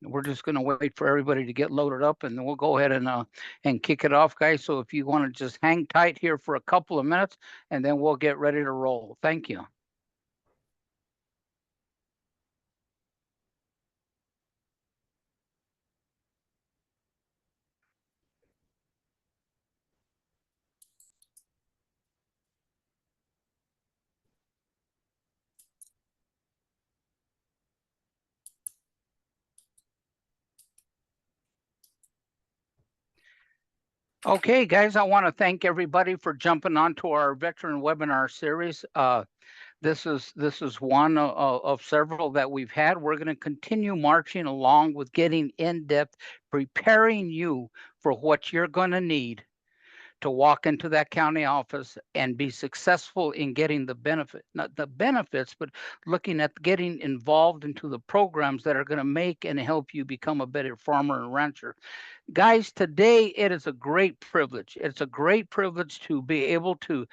we're just going to wait for everybody to get loaded up, and then we'll go ahead and kick it off, guys. So if you want to just hang tight here for a couple of minutes, and then we'll get ready to roll. Thank you. Okay, guys, I want to thank everybody for jumping onto our veteran webinar series. This is one of several that we've had. We're going to continue marching along with getting in depth, preparing you for what you're going to need to walk into that county office and be successful in getting the benefit, not the benefits, but looking at getting involved into the programs that are going to make and help you become a better farmer and rancher. Guys, today it is a great privilege. It's a great privilege to be able to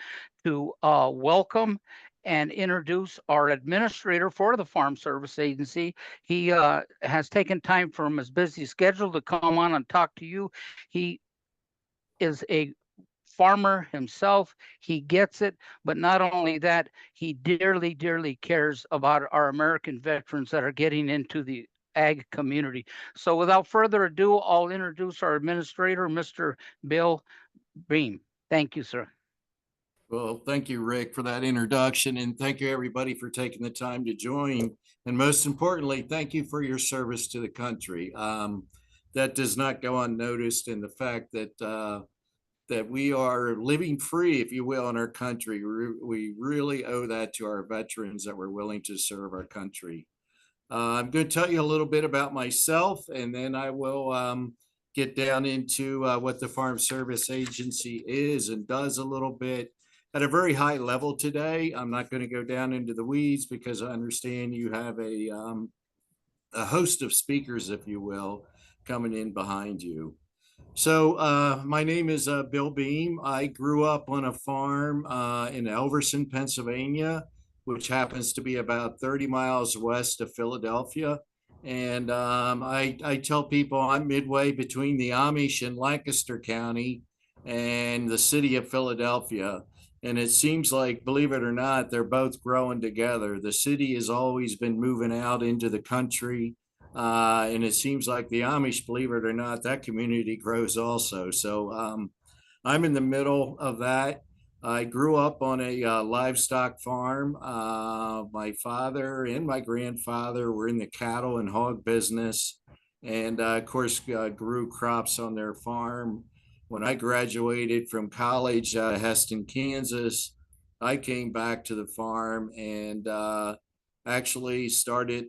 welcome and introduce our administrator for the Farm Service Agency. He has taken time from his busy schedule to come on and talk to you. He is a farmer himself. He gets it, but not only that, he dearly, dearly cares about our American veterans that are getting into the ag community. So without further ado, I'll introduce our administrator, Mr. Bill Beam. Thank you, sir. Well, thank you, Rick, for that introduction, and thank you, everybody, for taking the time to join. And most importantly, thank you for your service to the country. That does not go unnoticed in the fact that that we are living free, if you will, in our country. We really owe that to our veterans that were willing to serve our country. I'm going to tell you a little bit about myself, and then I will get down into what the Farm Service Agency is and does a little bit at a very high level today. I'm not going to go down into the weeds because I understand you have a host of speakers, if you will, coming in behind you. So my name is Bill Beam. I grew up on a farm in Elverson, Pennsylvania, which happens to be about 30 miles west of Philadelphia. And I tell people I'm midway between the Amish in Lancaster County and the city of Philadelphia. And it seems like, believe it or not, they're both growing together. The city has always been moving out into the country. And it seems like the Amish, believe it or not, that community grows also. So I'm in the middle of that. I grew up on a livestock farm. My father and my grandfather were in the cattle and hog business, and of course, grew crops on their farm. When I graduated from college out of Heston, Kansas, I came back to the farm and actually started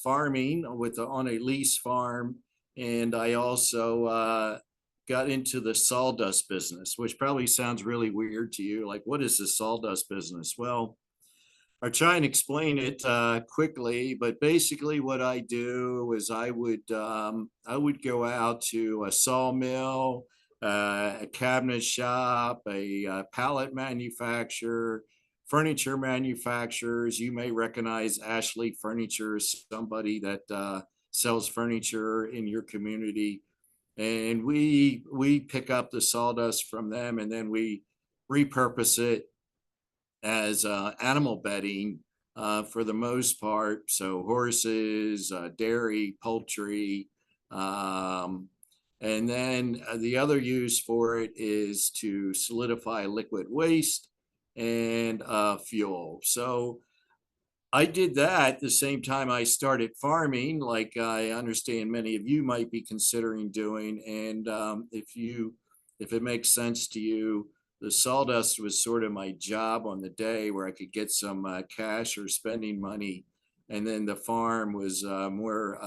farming on a lease farm. And I also got into the sawdust business, which probably sounds really weird to you. Like, what is the sawdust business? Well, I'll try and explain it quickly, but basically what I do is I would go out to a sawmill, a cabinet shop, a pallet manufacturer, furniture manufacturers. You may recognize Ashley Furniture as somebody that sells furniture in your community. And we pick up the sawdust from them, and then we repurpose it as animal bedding for the most part. So horses, dairy, poultry. And then the other use for it is to solidify liquid waste and fuel. So I did that at the same time I started farming, like I understand many of you might be considering doing. And if it makes sense to you, the sawdust was sort of my job on the day where I could get some cash or spending money. And then the farm was more,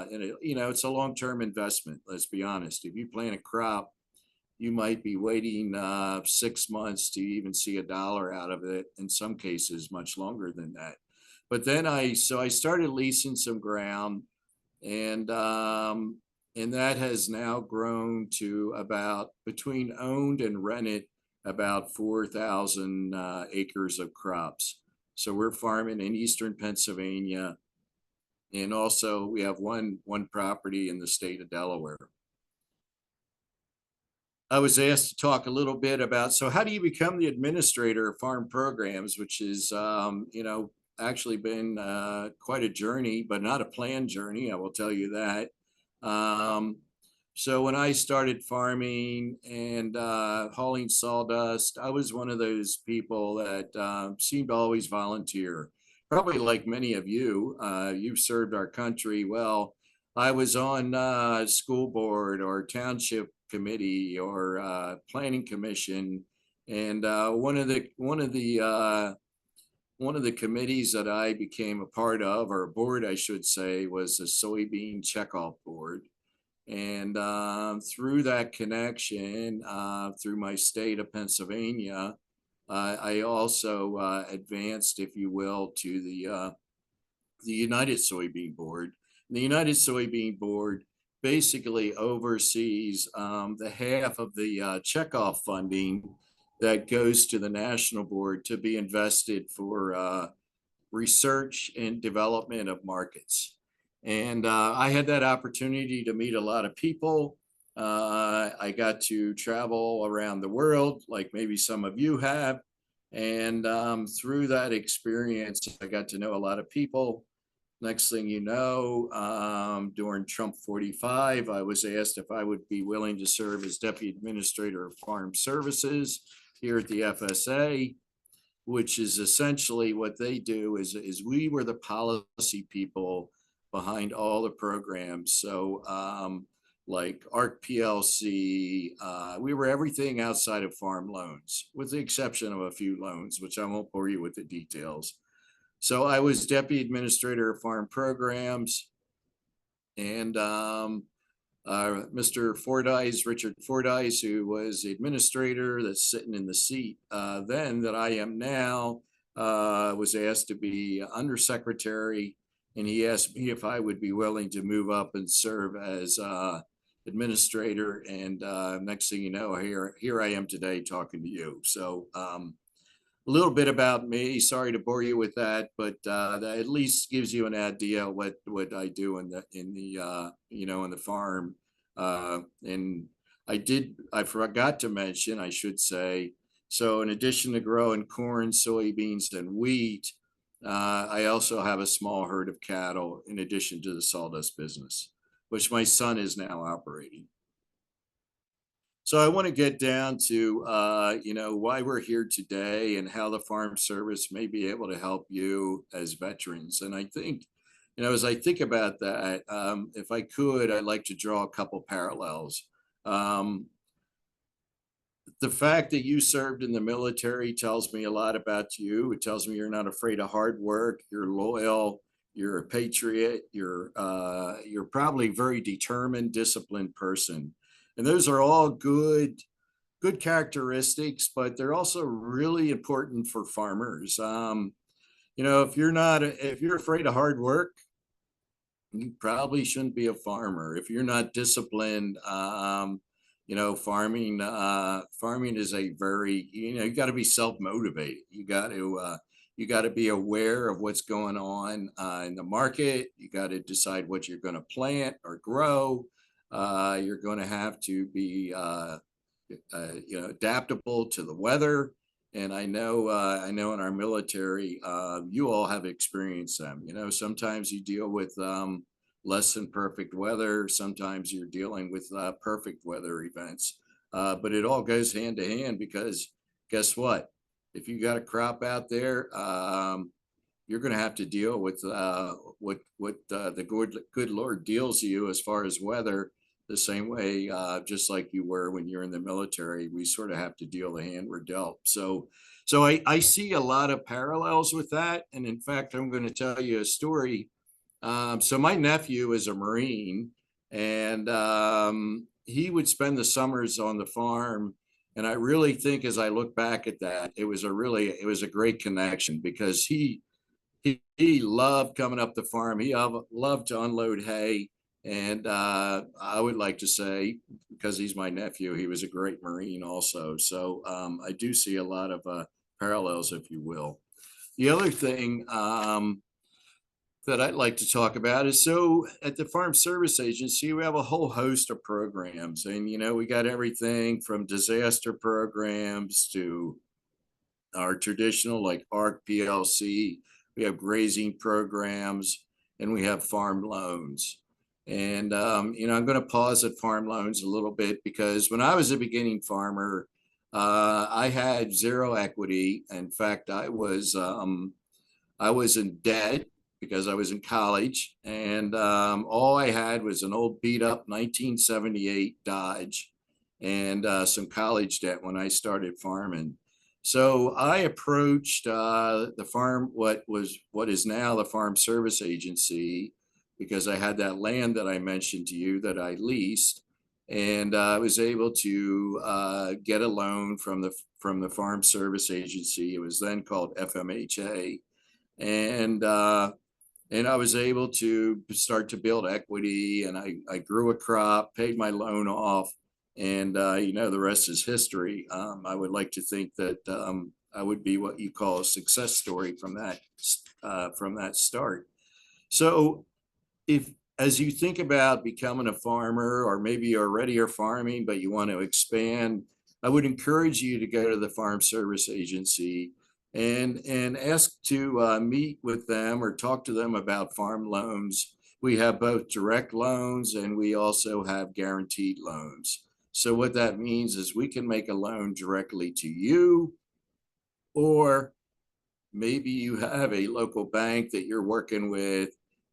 it's a long-term investment. Let's be honest. If you plant a crop, you might be waiting 6 months to even see a dollar out of it. In some cases, much longer than that. But then I started leasing some ground, and that has now grown to about, between owned and rented, about 4,000 acres of crops. So we're farming in eastern Pennsylvania. And also we have one property in the state of Delaware. I was asked to talk a little bit about, so how do you become the administrator of farm programs, which is, actually been quite a journey, but not a planned journey, I will tell you that. Um, so when I started farming and hauling sawdust, I was one of those people that seemed to always volunteer. Probably like many of you, you've served our country well. I was on school board or township committee or planning commission, and one of the committees that I became a part of, or a board, I should say, was the soybean checkoff board. And through that connection, through my state of Pennsylvania, I also advanced, if you will, to the United Soybean Board. And the United Soybean Board basically oversees the half of the checkoff funding that goes to the national board to be invested for research and development of markets. And I had that opportunity to meet a lot of people. I got to travel around the world, like maybe some of you have. And through that experience, I got to know a lot of people. Next thing you know, during Trump 45, I was asked if I would be willing to serve as Deputy Administrator of Farm Services here at the FSA, which is essentially what they do is we were the policy people behind all the programs. So like ARC PLC, we were everything outside of farm loans, with the exception of a few loans, which I won't bore you with the details. So I was Deputy Administrator of Farm Programs, and Mr. Fordyce, Richard Fordyce, who was the administrator that's sitting in the seat then that I am now, was asked to be undersecretary, and he asked me if I would be willing to move up and serve as administrator. And next thing you know, here I am today talking to you. So a little bit about me. Sorry to bore you with that, but that at least gives you an idea what I do in the in the farm. And I forgot to mention, I should say, so in addition to growing corn, soybeans, and wheat, I also have a small herd of cattle in addition to the sawdust business, which my son is now operating. So I want to get down to, why we're here today and how the Farm Service may be able to help you as veterans. And I think, as I think about that, if I could, I'd like to draw a couple parallels. The fact that you served in the military tells me a lot about you. It tells me you're not afraid of hard work, you're loyal, you're a patriot, you're probably a very determined, disciplined person. And those are all good characteristics, but they're also really important for farmers. If you're afraid of hard work, you probably shouldn't be a farmer. If you're not disciplined, farming is a very, you got to be self-motivated. You got to be aware of what's going on in the market. You got to decide what you're going to plant or grow. You're going to have to be adaptable to the weather. And I know in our military, you all have experienced them. Sometimes you deal with less than perfect weather. Sometimes you're dealing with perfect weather events. But it all goes hand to hand, because guess what? If you got a crop out there, you're going to have to deal with what the good Lord deals you as far as weather, the same way, just like you were when you're in the military. We sort of have to deal the hand we're dealt. So I see a lot of parallels with that. And in fact, I'm going to tell you a story. So my nephew is a Marine, and he would spend the summers on the farm. And I really think, as I look back at that, it was a great connection, because he loved coming up the farm. He loved to unload hay. And I would like to say, because he's my nephew, he was a great Marine also. So I do see a lot of parallels, if you will. The other thing, that I'd like to talk about is, so at the Farm Service Agency, we have a whole host of programs. And, we got everything from disaster programs to our traditional like ARC PLC. We have grazing programs, and we have farm loans. And, I'm going to pause at farm loans a little bit because when I was a beginning farmer, I had zero equity. In fact, I was in debt because I was in college, and all I had was an old beat up 1978 Dodge and some college debt when I started farming. So I approached what is now the Farm Service Agency, because I had that land that I mentioned to you that I leased, and I was able to get a loan from the Farm Service Agency. It was then called FMHA, and I was able to start to build equity, and I grew a crop, paid my loan off, and the rest is history. I would like to think that I would be what you call a success story from that start. So if as you think about becoming a farmer, or maybe you already are farming but you want to expand, I would encourage you to go to the Farm Service Agency and ask to meet with them or talk to them about farm loans. We have both direct loans, and we also have guaranteed loans. So what that means is we can make a loan directly to you, or maybe you have a local bank that you're working with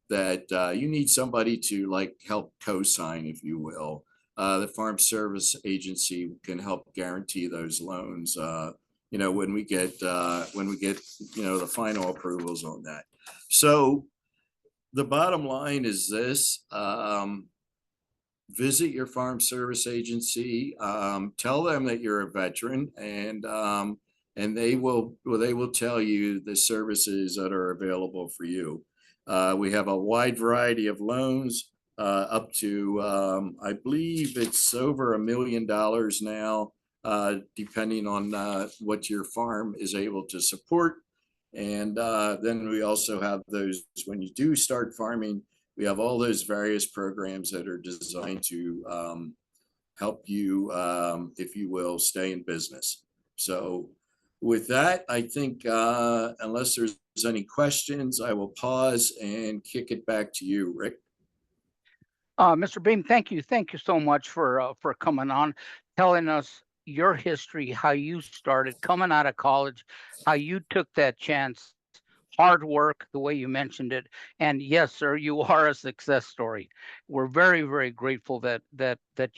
that you need somebody to like help co-sign, if you will. The Farm Service Agency can help guarantee those loans. When we get the final approvals on that. So the bottom line is this: visit your Farm Service Agency, tell them that you're a veteran, and they will tell you the services that are available for you. We have a wide variety of loans, up to I believe it's over $1 million now, depending on what your farm is able to support. And then we also have those, when you do start farming, we have all those various programs that are designed to help you, if you will, stay in business. So with that, I think unless there's any questions, I will pause and kick it back to you, Rick. Mr. Beam, thank you so much for coming on, telling us your history, how you started coming out of college, how you took that chance, hard work, the way you mentioned it. And yes, sir, you are a success story. We're very, very grateful that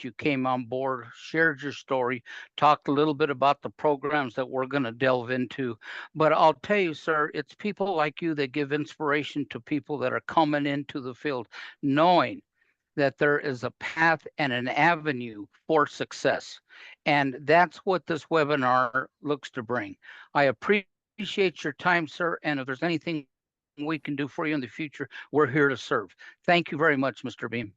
you came on board, shared your story, talked a little bit about the programs that we're going to delve into. But I'll tell you, sir, it's people like you that give inspiration to people that are coming into the field, knowing that there is a path and an avenue for success. And that's what this webinar looks to bring. I appreciate your time, sir. And if there's anything we can do for you in the future, we're here to serve. Thank you very much, Mr. Beam.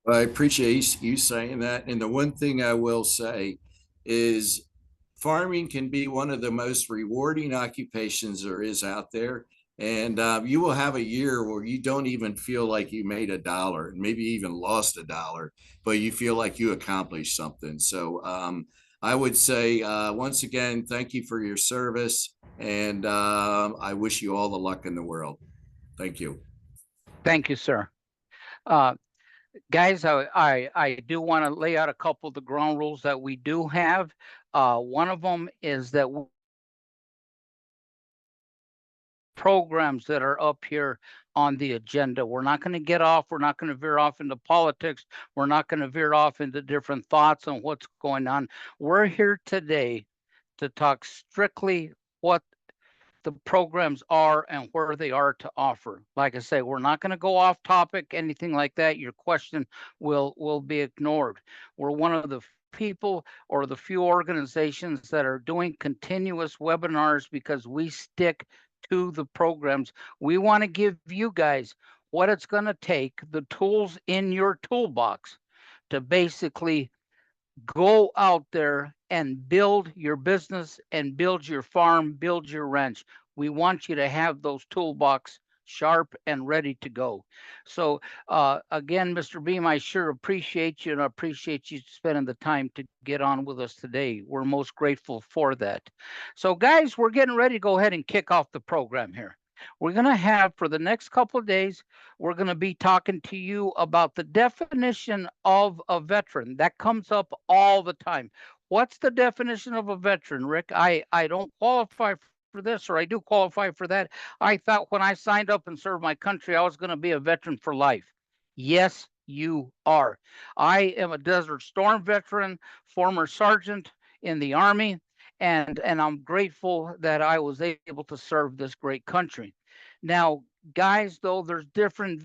I appreciate you saying that. And the one thing I will say is farming can be one of the most rewarding occupations there is out there. And you will have a year where you don't even feel like you made $1 and maybe even lost $1, but you feel like you accomplished something. So I would say, once again, thank you for your service. And I wish you all the luck in the world. Thank you. Thank you, sir. Guys, I do want to lay out a couple of the ground rules that we do have. One of them is that programs that are up here on the agenda. We're not going to get off. We're not going to veer off into politics. We're not going to veer off into different thoughts on what's going on. We're here today to talk strictly what the programs are and where they are to offer. Like I say, we're not going to go off topic, anything like that. Your question will be ignored. We're one of the people or the few organizations that are doing continuous webinars because we stick to the programs. We want to give you guys what it's going to take, the tools in your toolbox to basically go out there and build your business and build your farm, build your ranch. We want you to have those toolbox sharp and ready to go. So again, Mr. Beam, I sure appreciate you, and I appreciate you spending the time to get on with us today. We're most grateful for that. So guys, we're getting ready to go ahead and kick off the program here. We're going to have, for the next couple of days, we're going to be talking to you about the definition of a veteran. That comes up all the time. What's the definition of a veteran, Rick? I don't qualify for this, or I do qualify for that. I thought when I signed up and served my country, I was going to be a veteran for life. Yes, you are. I am a Desert Storm veteran, former sergeant in the Army, and I'm grateful that I was able to serve this great country. Now, guys, though, there's different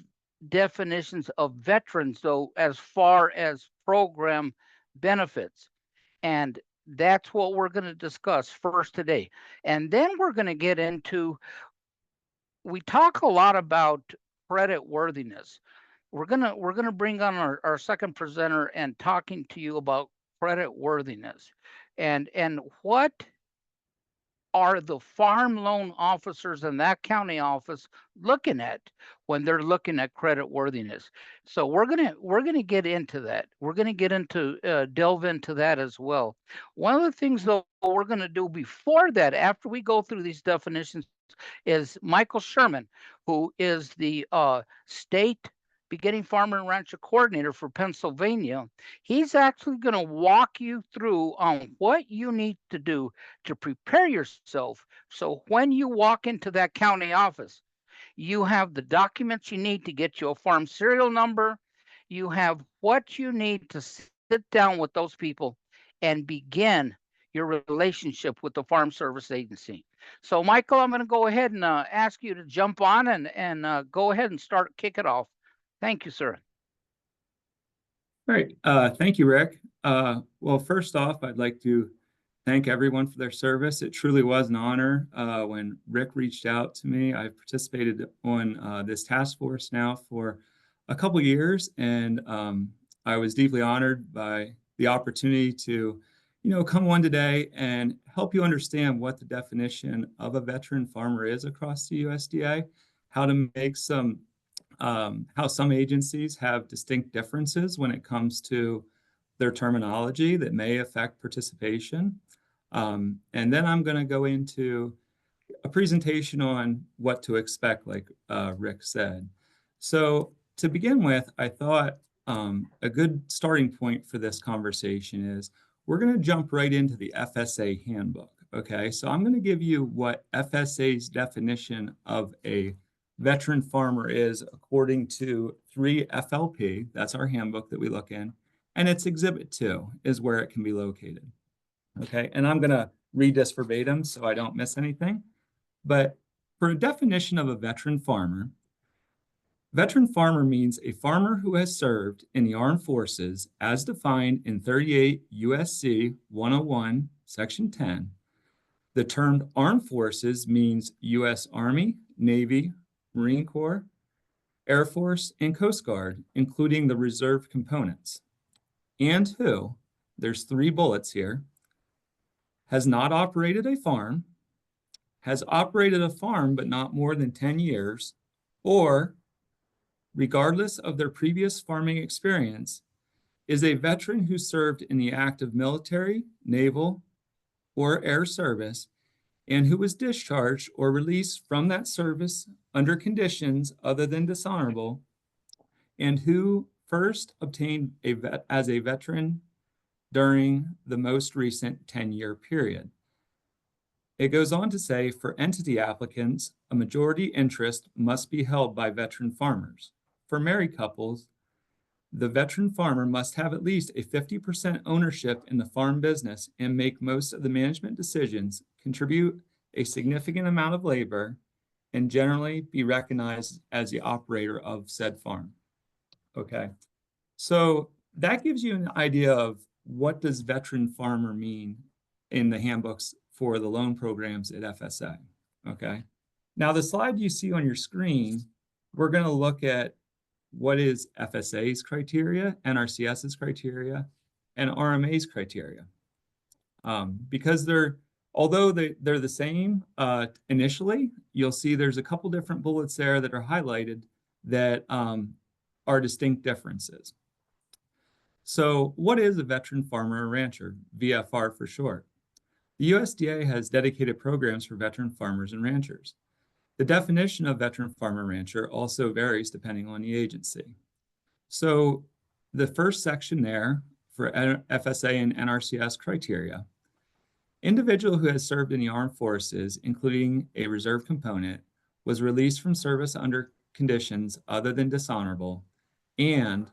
definitions of veterans, though, as far as program benefits. And that's what we're going to discuss first today. And then we're going to get into, we talk a lot about credit worthiness. We're gonna bring on our second presenter and talking to you about credit worthiness and what are the farm loan officers in that county office looking at when they're looking at credit worthiness. So we're gonna get into that. We're gonna get into delve into that as well. One of the things though we're gonna do before that, after we go through these definitions, is Michael Sherman, who is the state beginning farmer and rancher coordinator for Pennsylvania. He's actually going to walk you through on what you need to do to prepare yourself so when you walk into that county office, you have the documents you need to get you a farm serial number. You have what you need to sit down with those people and begin your relationship with the Farm Service Agency. So, Michael, I'm going to go ahead and ask you to jump on and go ahead and start kick it off. Thank you, sir. All right. Thank you, Rick. Well, first off, I'd like to thank everyone for their service. It truly was an honor when Rick reached out to me. I've participated on this task force now for a couple of years, and I was deeply honored by the opportunity to, come on today and help you understand what the definition of a veteran farmer is across the USDA, how to make how some agencies have distinct differences when it comes to their terminology that may affect participation. And then I'm going to go into a presentation on what to expect, like Rick said. So to begin with, I thought a good starting point for this conversation is we're going to jump right into the FSA handbook. Okay, so I'm going to give you what FSA's definition of a veteran farmer is according to 3 FLP. That's our handbook that we look in. And it's Exhibit 2 is where it can be located. Okay, and I'm going to read this verbatim so I don't miss anything. But for a definition of a veteran farmer means a farmer who has served in the armed forces as defined in 38 USC 101, Section 10. The term armed forces means U.S. Army, Navy, Marine Corps, Air Force, and Coast Guard, including the reserve components. And who, there's 3 bullets here, has not operated a farm, has operated a farm but not more than 10 years, or, regardless of their previous farming experience, is a veteran who served in the active military, naval, or air service, and who was discharged or released from that service under conditions other than dishonorable, and who first obtained as a veteran during the most recent 10-year period. It goes on to say, for entity applicants, a majority interest must be held by veteran farmers. For married couples, the veteran farmer must have at least a 50% ownership in the farm business and make most of the management decisions, contribute a significant amount of labor, and generally be recognized as the operator of said farm. Okay, so that gives you an idea of what does veteran farmer mean in the handbooks for the loan programs at FSA. Okay, now the slide you see on your screen, we're going to look at what is FSA's criteria, NRCS's criteria, and RMA's criteria. Because they're Although they're the same initially, you'll see there's a couple different bullets there that are highlighted that are distinct differences. So what is a veteran farmer or rancher? VFR for short. The USDA has dedicated programs for veteran farmers and ranchers. The definition of veteran farmer rancher also varies depending on the agency. So the first section there for FSA and NRCS criteria, individual who has served in the armed forces, including a reserve component, was released from service under conditions other than dishonorable and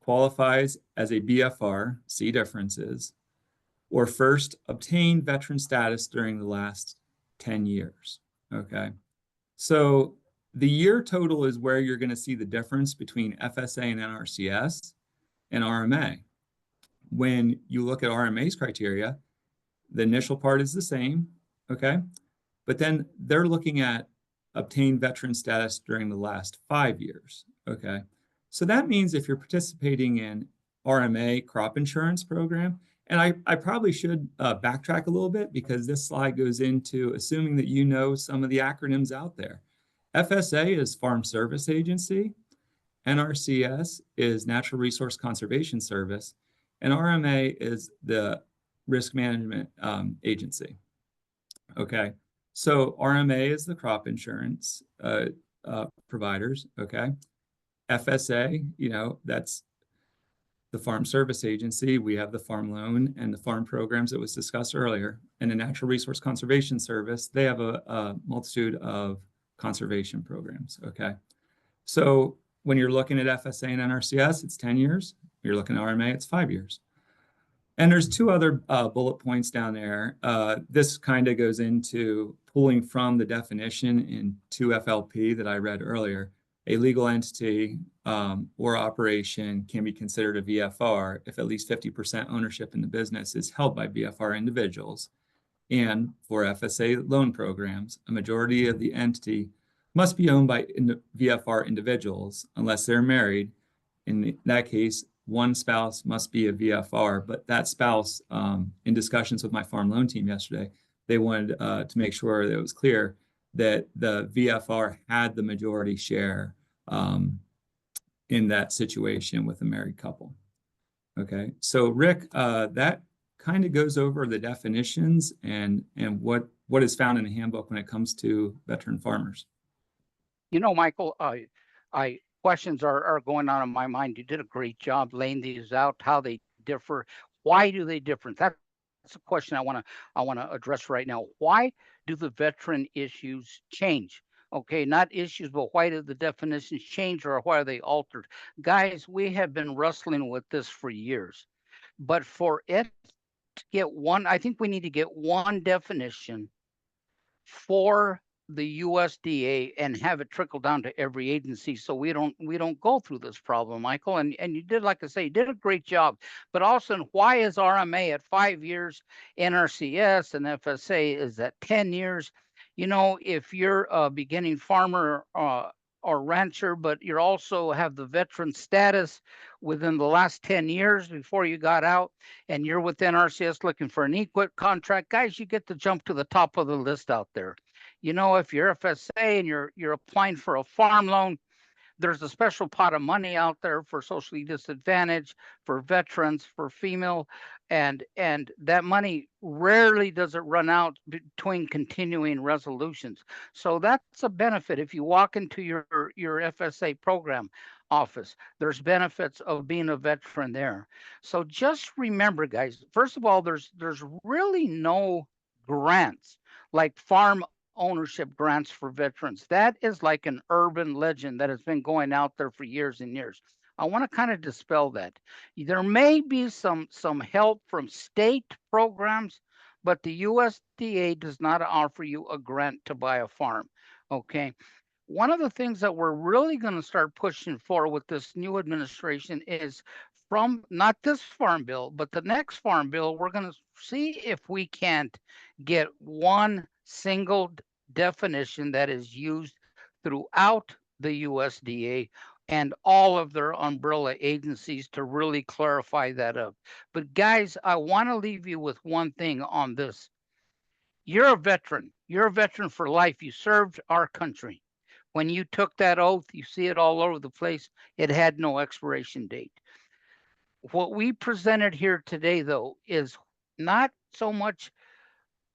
qualifies as a BFR, see differences, or first obtained veteran status during the last 10 years, okay? So the year total is where you're gonna see the difference between FSA and NRCS and RMA. When you look at RMA's criteria, the initial part is the same, okay? But then they're looking at obtained veteran status during the last 5 years, okay? So that means if you're participating in RMA crop insurance program, and I probably should backtrack a little bit because this slide goes into assuming that you know some of the acronyms out there. FSA is Farm Service Agency, NRCS is Natural Resource Conservation Service, and RMA is the Risk Management Agency. Okay, so RMA is the crop insurance providers, okay? FSA, you know, that's the Farm Service Agency. We have the farm loan and the farm programs that was discussed earlier. And the Natural Resource Conservation Service, they have a multitude of conservation programs, okay? So when you're looking at FSA and NRCS, it's 10 years. You're looking at RMA, it's 5 years. And there's two other bullet points down there. This kind of goes into pulling from the definition in 2FLP that I read earlier. A legal entity or operation can be considered a VFR if at least 50% ownership in the business is held by VFR individuals. And for FSA loan programs, a majority of the entity must be owned by VFR individuals unless they're married. In that case, one spouse must be a VFR, but that spouse, in discussions with my farm loan team yesterday, they wanted to make sure that it was clear that the VFR had the majority share in that situation with a married couple. Okay, so Rick, that kind of goes over the definitions and what is found in the handbook when it comes to veteran farmers. You know, Michael, questions are going on in my mind. You did a great job laying these out, how they differ. Why do they differ? That's a question I want to address right now. Why do the veteran issues change? Okay, not issues, but why do the definitions change or why are they altered? Guys, we have been wrestling with this for years, but for it to get one, I think we need to get one definition for the USDA and have it trickle down to every agency so we don't go through this problem, Michael. And you did, like I say, you did a great job. But also, why is RMA at 5 years, NRCS and FSA is at 10 years? You know, if you're a beginning farmer or rancher, but you also have the veteran status within the last 10 years before you got out, and you're with NRCS looking for an EQIP contract, guys, you get to jump to the top of the list out there. You know, if you're FSA and you're applying for a farm loan, there's a special pot of money out there for socially disadvantaged, for veterans, for female, and that money rarely does it run out between continuing resolutions. So that's a benefit. If you walk into your FSA program office, there's benefits of being a veteran there. So just remember, guys, first of all, there's really no grants like farm ownership grants for veterans. That is like an urban legend that has been going out there for years and years. I want to kind of dispel that. There may be some help from state programs, but the USDA does not offer you a grant to buy a farm. Okay. One of the things that we're really going to start pushing for with this new administration is from not this farm bill, but the next farm bill, we're going to see if we can't get one single definition that is used throughout the USDA and all of their umbrella agencies to really clarify that up. But guys, I want to leave you with one thing on this. You're a veteran. You're a veteran for life. You served our country. When you took that oath, you see it all over the place. It had no expiration date. What we presented here today, though, is not so much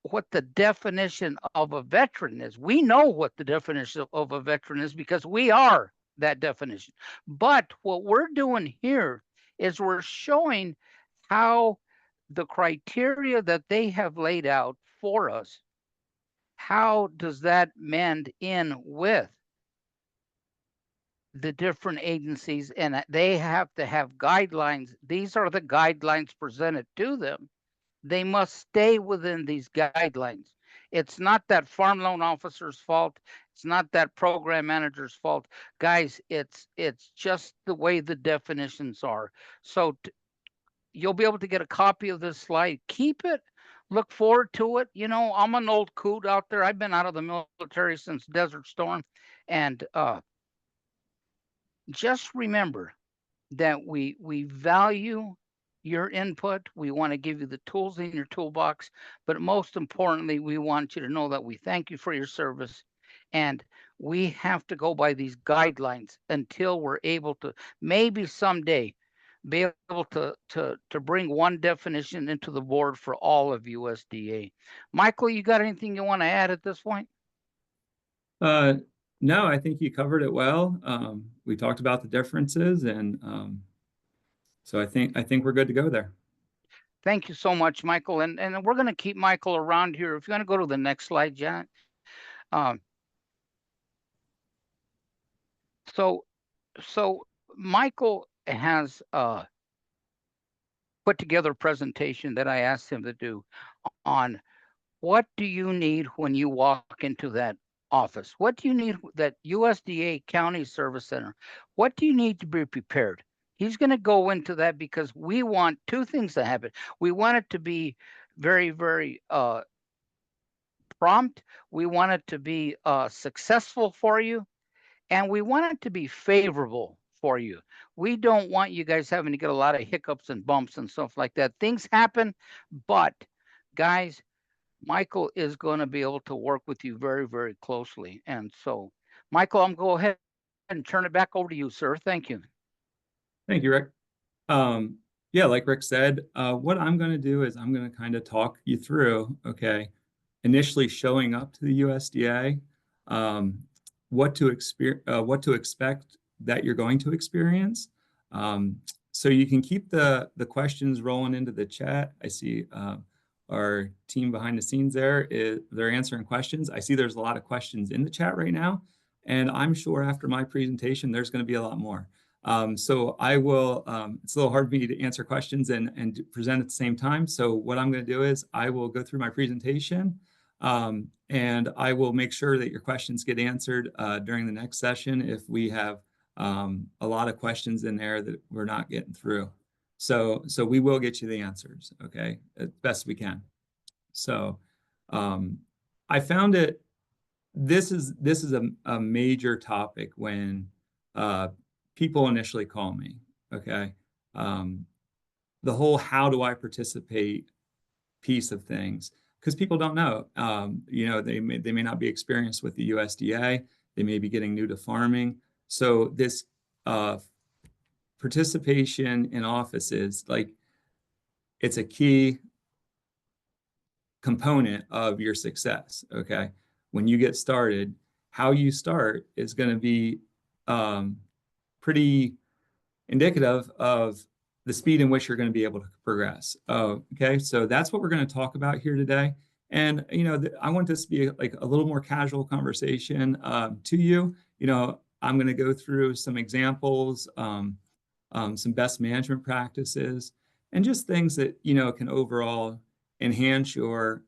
what the definition of a veteran is. We know what the definition of a veteran is because we are that definition. But what we're doing here is we're showing how the criteria that they have laid out for us, how does that mend in with the different agencies, and they have to have guidelines. These are the guidelines presented to them. They must stay within these guidelines. It's not that farm loan officer's fault. It's not that program manager's fault. Guys, it's just the way the definitions are. So you'll be able to get a copy of this slide. Keep it. Look forward to it. You know, I'm an old coot out there. I've been out of the military since Desert Storm. And just remember that we value your input. We want to give you the tools in your toolbox, but most importantly, we want you to know that we thank you for your service, and we have to go by these guidelines until we're able to maybe someday be able to bring one definition into the board for all of USDA. Michael, you got anything you want to add at this point? No, I think you covered it well. We talked about the differences, and so I think we're good to go there. Thank you so much, Michael. And we're going to keep Michael around here. If you want to go to the next slide, Janet. So Michael has put together a presentation that I asked him to do on what do you need when you walk into that office? What do you need, that USDA County Service Center? What do you need to be prepared? He's going to go into that because we want two things to happen. We want it to be very, very prompt. We want it to be successful for you. And we want it to be favorable for you. We don't want you guys having to get a lot of hiccups and bumps and stuff like that. Things happen, but guys, Michael is going to be able to work with you very, very closely. And so, Michael, I'm going to go ahead and turn it back over to you, sir. Thank you. Thank you, Rick. Yeah, like Rick said, what I'm going to do is I'm going to kind of talk you through, okay, initially showing up to the USDA, what to expect that you're going to experience. So you can keep the questions rolling into the chat. I see our team behind the scenes there, they're answering questions. I see there's a lot of questions in the chat right now, and I'm sure after my presentation, there's going to be a lot more. So I will, it's a little hard for me to answer questions and present at the same time. So what I'm going to do is I will go through my presentation, and I will make sure that your questions get answered during the next session if we have a lot of questions in there that we're not getting through. So we will get you the answers, okay, as best we can. So I found this is a major topic when people initially call me, okay? The whole how do I participate piece of things, because people don't know. You know, they may not be experienced with the USDA. They may be getting new to farming. So this participation in offices, like, it's a key component of your success, okay? When you get started, how you start is going to be pretty indicative of the speed in which you're going to be able to progress. Okay, so that's what we're going to talk about here today. And, you know, I want this to be like a little more casual conversation to you. You know, I'm going to go through some examples, some best management practices, and just things that, you know, can overall enhance your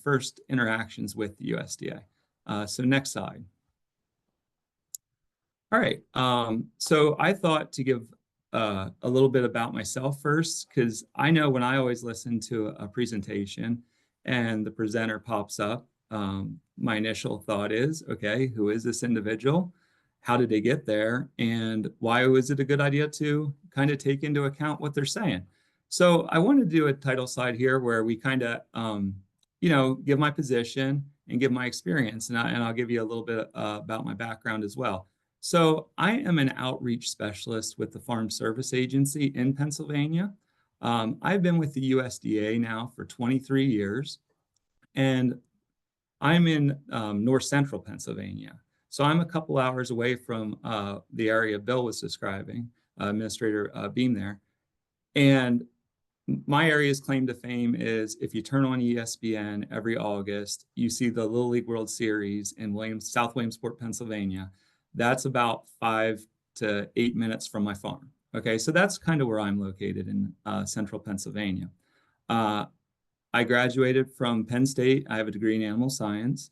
first interactions with the USDA. So next slide. All right, so I thought to give a little bit about myself first, because I know when I always listen to a presentation and the presenter pops up, my initial thought is, okay, who is this individual? How did they get there? And why was it a good idea to kind of take into account what they're saying? So I want to do a title slide here where we kind of give my position and give my experience, and I'll give you a little bit about my background as well. So I am an outreach specialist with the Farm Service Agency in Pennsylvania. I've been with the USDA now for 23 years, and I'm in north central Pennsylvania. So I'm a couple hours away from the area Bill was describing, Administrator Beam there. And my area's claim to fame is if you turn on ESPN every August, you see the Little League World Series in South Williamsport, Pennsylvania. That's about 5 to 8 minutes from my farm. Okay, so that's kind of where I'm located in central Pennsylvania. I graduated from Penn State. I have a degree in animal science,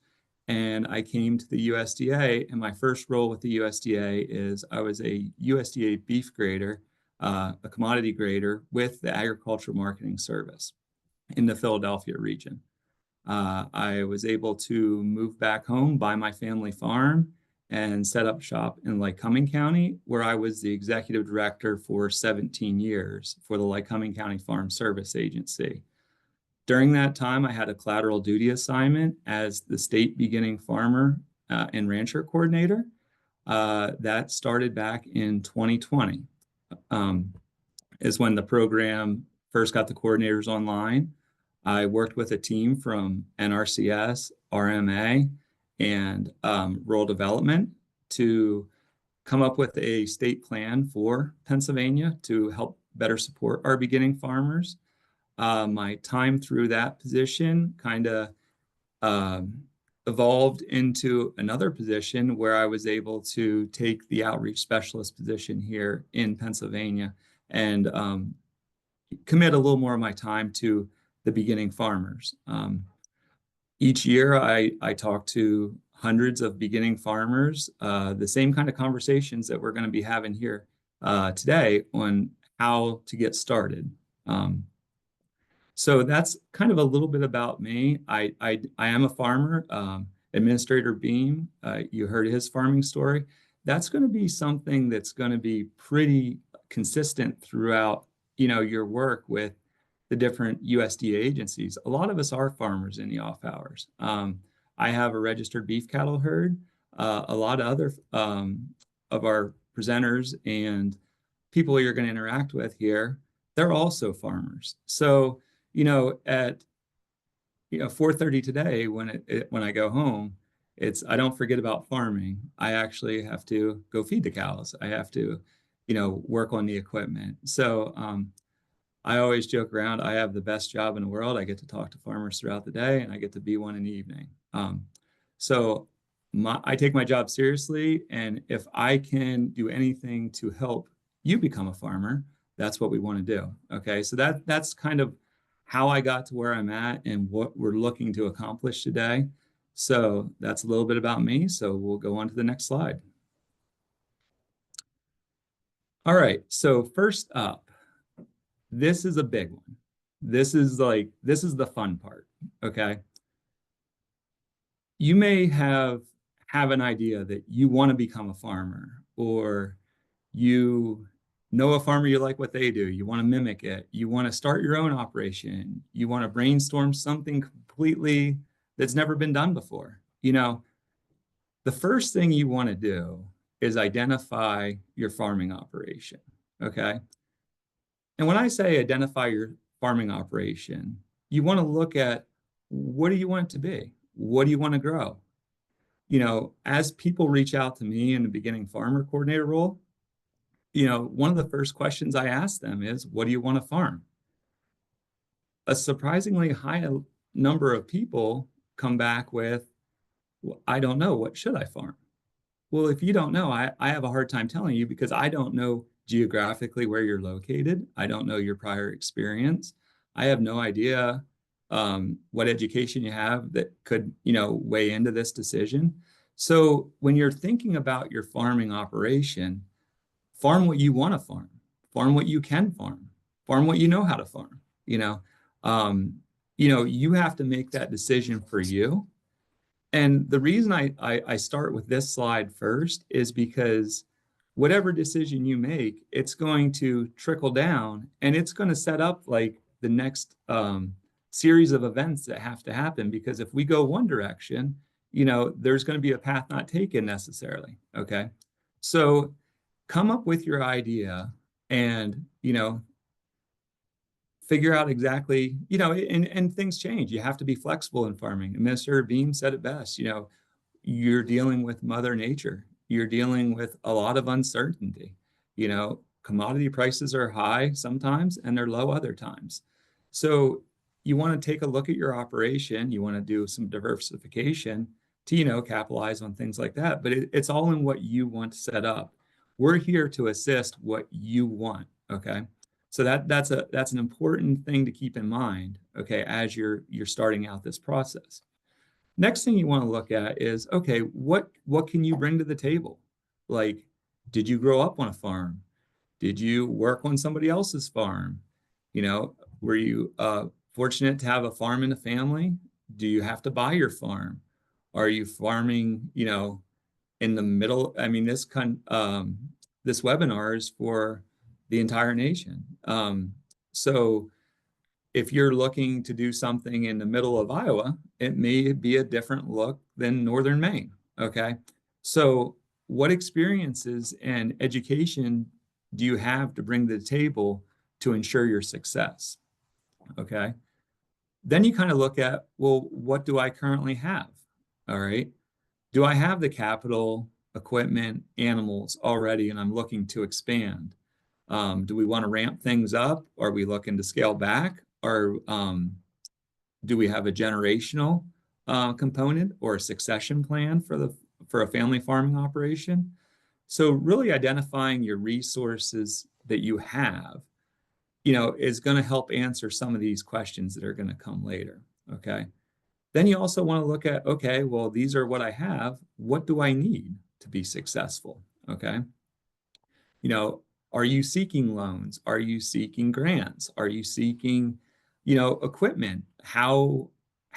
and I came to the USDA, and my first role with the USDA is I was a USDA beef grader, a commodity grader with the Agricultural Marketing Service in the Philadelphia region. I was able to move back home, buy my family farm, and set up shop in Lycoming County, where I was the executive director for 17 years for the Lycoming County Farm Service Agency. During that time, I had a collateral duty assignment as the state beginning farmer and rancher coordinator. That started back in 2020, is when the program first got the coordinators online. I worked with a team from NRCS, RMA, and rural development to come up with a state plan for Pennsylvania to help better support our beginning farmers. My time through that position kind of evolved into another position where I was able to take the outreach specialist position here in Pennsylvania and commit a little more of my time to the beginning farmers. Each year I talk to hundreds of beginning farmers, the same kind of conversations that we're going to be having here today on how to get started. So that's kind of a little bit about me. I am a farmer. Administrator Beam, you heard his farming story. That's going to be something that's going to be pretty consistent throughout, your work with the different USDA agencies. A lot of us are farmers in the off hours. I have a registered beef cattle herd. A lot of other of our presenters and people you're going to interact with here, they're also farmers. So at 4:30 today, when I go home, I don't forget about farming. I actually have to go feed the cows. I have to, work on the equipment. So I always joke around. I have the best job in the world. I get to talk to farmers throughout the day, and I get to be one in the evening. So I take my job seriously, and if I can do anything to help you become a farmer, that's what we want to do. Okay, so that's kind of how I got to where I'm at and what we're looking to accomplish today. So that's a little bit about me. So we'll go on to the next slide. All right, so first up, this is a big one. This is the fun part, okay? You may have an idea that you want to become a farmer, or you know a farmer, you like what they do, you want to mimic it, you want to start your own operation, you want to brainstorm something completely that's never been done before. The first thing you want to do is identify your farming operation, okay? And when I say identify your farming operation, you want to look at, what do you want it to be? What do you want to grow? As people reach out to me in the beginning farmer coordinator role, one of the first questions I ask them is, what do you want to farm? A surprisingly high number of people come back with, well, I don't know, what should I farm? Well, if you don't know, I have a hard time telling you, because I don't know geographically where you're located. I don't know your prior experience. I have no idea what education you have that could, weigh into this decision. So when you're thinking about your farming operation, farm what you want to farm what you can farm what you know how to farm. You have to make that decision for you. And the reason I start with this slide first is because whatever decision you make, it's going to trickle down, and it's going to set up like the next series of events that have to happen, because if we go one direction, there's going to be a path not taken necessarily. Okay. So come up with your idea and, figure out exactly, and things change. You have to be flexible in farming. Mr. Beam said it best, you're dealing with Mother Nature. You're dealing with a lot of uncertainty. Commodity prices are high sometimes and they're low other times. So you want to take a look at your operation. You want to do some diversification to, capitalize on things like that. But it's all in what you want to set up. We're here to assist what you want. Okay. So that's an important thing to keep in mind. Okay. As you're starting out this process. Next thing you want to look at is, okay, what can you bring to the table? Like, did you grow up on a farm? Did you work on somebody else's farm? Were you fortunate to have a farm in the family? Do you have to buy your farm? Are you farming, in the middle? I mean, this webinar is for the entire nation. So if you're looking to do something in the middle of Iowa, it may be a different look than northern Maine. Okay. So what experiences and education do you have to bring to the table to ensure your success? Okay. Then you kind of look at, well, what do I currently have? All right. Do I have the capital, equipment, animals already, and I'm looking to expand? Do we want to ramp things up? Are we looking to scale back? Or do we have a generational component or a succession plan for a family farming operation? So really identifying your resources that you have, is going to help answer some of these questions that are going to come later. Okay. Then you also want to look at, okay, well, these are what I have. What do I need to be successful? Okay. Are you seeking loans? Are you seeking grants? Are you seeking, equipment? How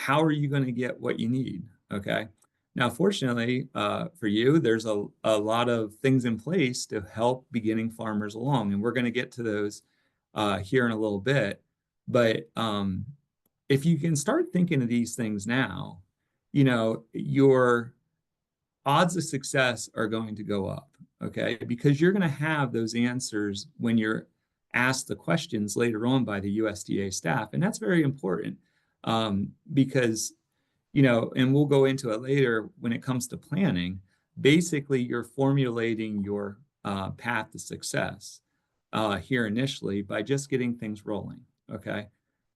are you going to get what you need? Okay. Now, fortunately for you, there's a lot of things in place to help beginning farmers along. And we're going to get to those here in a little bit. But if you can start thinking of these things now, your odds of success are going to go up. Okay, because you're going to have those answers when you're asked the questions later on by the USDA staff. And that's very important because, and we'll go into it later when it comes to planning, basically you're formulating your path to success here initially by just getting things rolling. Okay.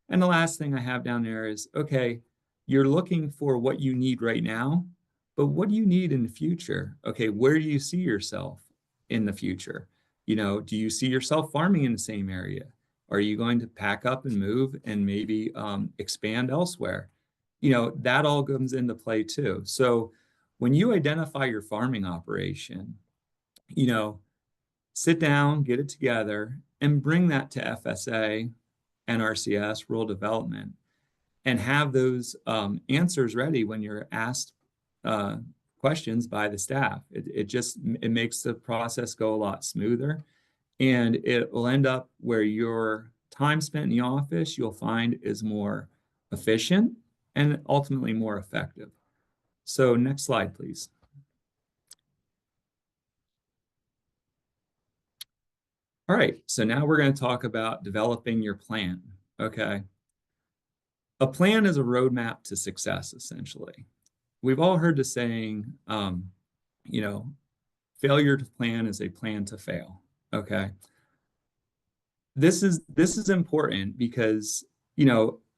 And the last thing I have down there is, okay, you're looking for what you need right now, but what do you need in the future? Okay, where do you see yourself in the future? Do you see yourself farming in the same area? Are you going to pack up and move and maybe expand elsewhere? That all comes into play too. So when you identify your farming operation, sit down, get it together, and bring that to FSA, NRCS, rural development, and have those answers ready when you're asked questions by the staff. It makes the process go a lot smoother, and it will end up where your time spent in the office, you'll find, is more efficient and ultimately more effective. So next slide, please. All right, so now we're going to talk about developing your plan. Okay. A plan is a roadmap to success, essentially. We've all heard the saying, failure to plan is a plan to fail. Okay. This is important because,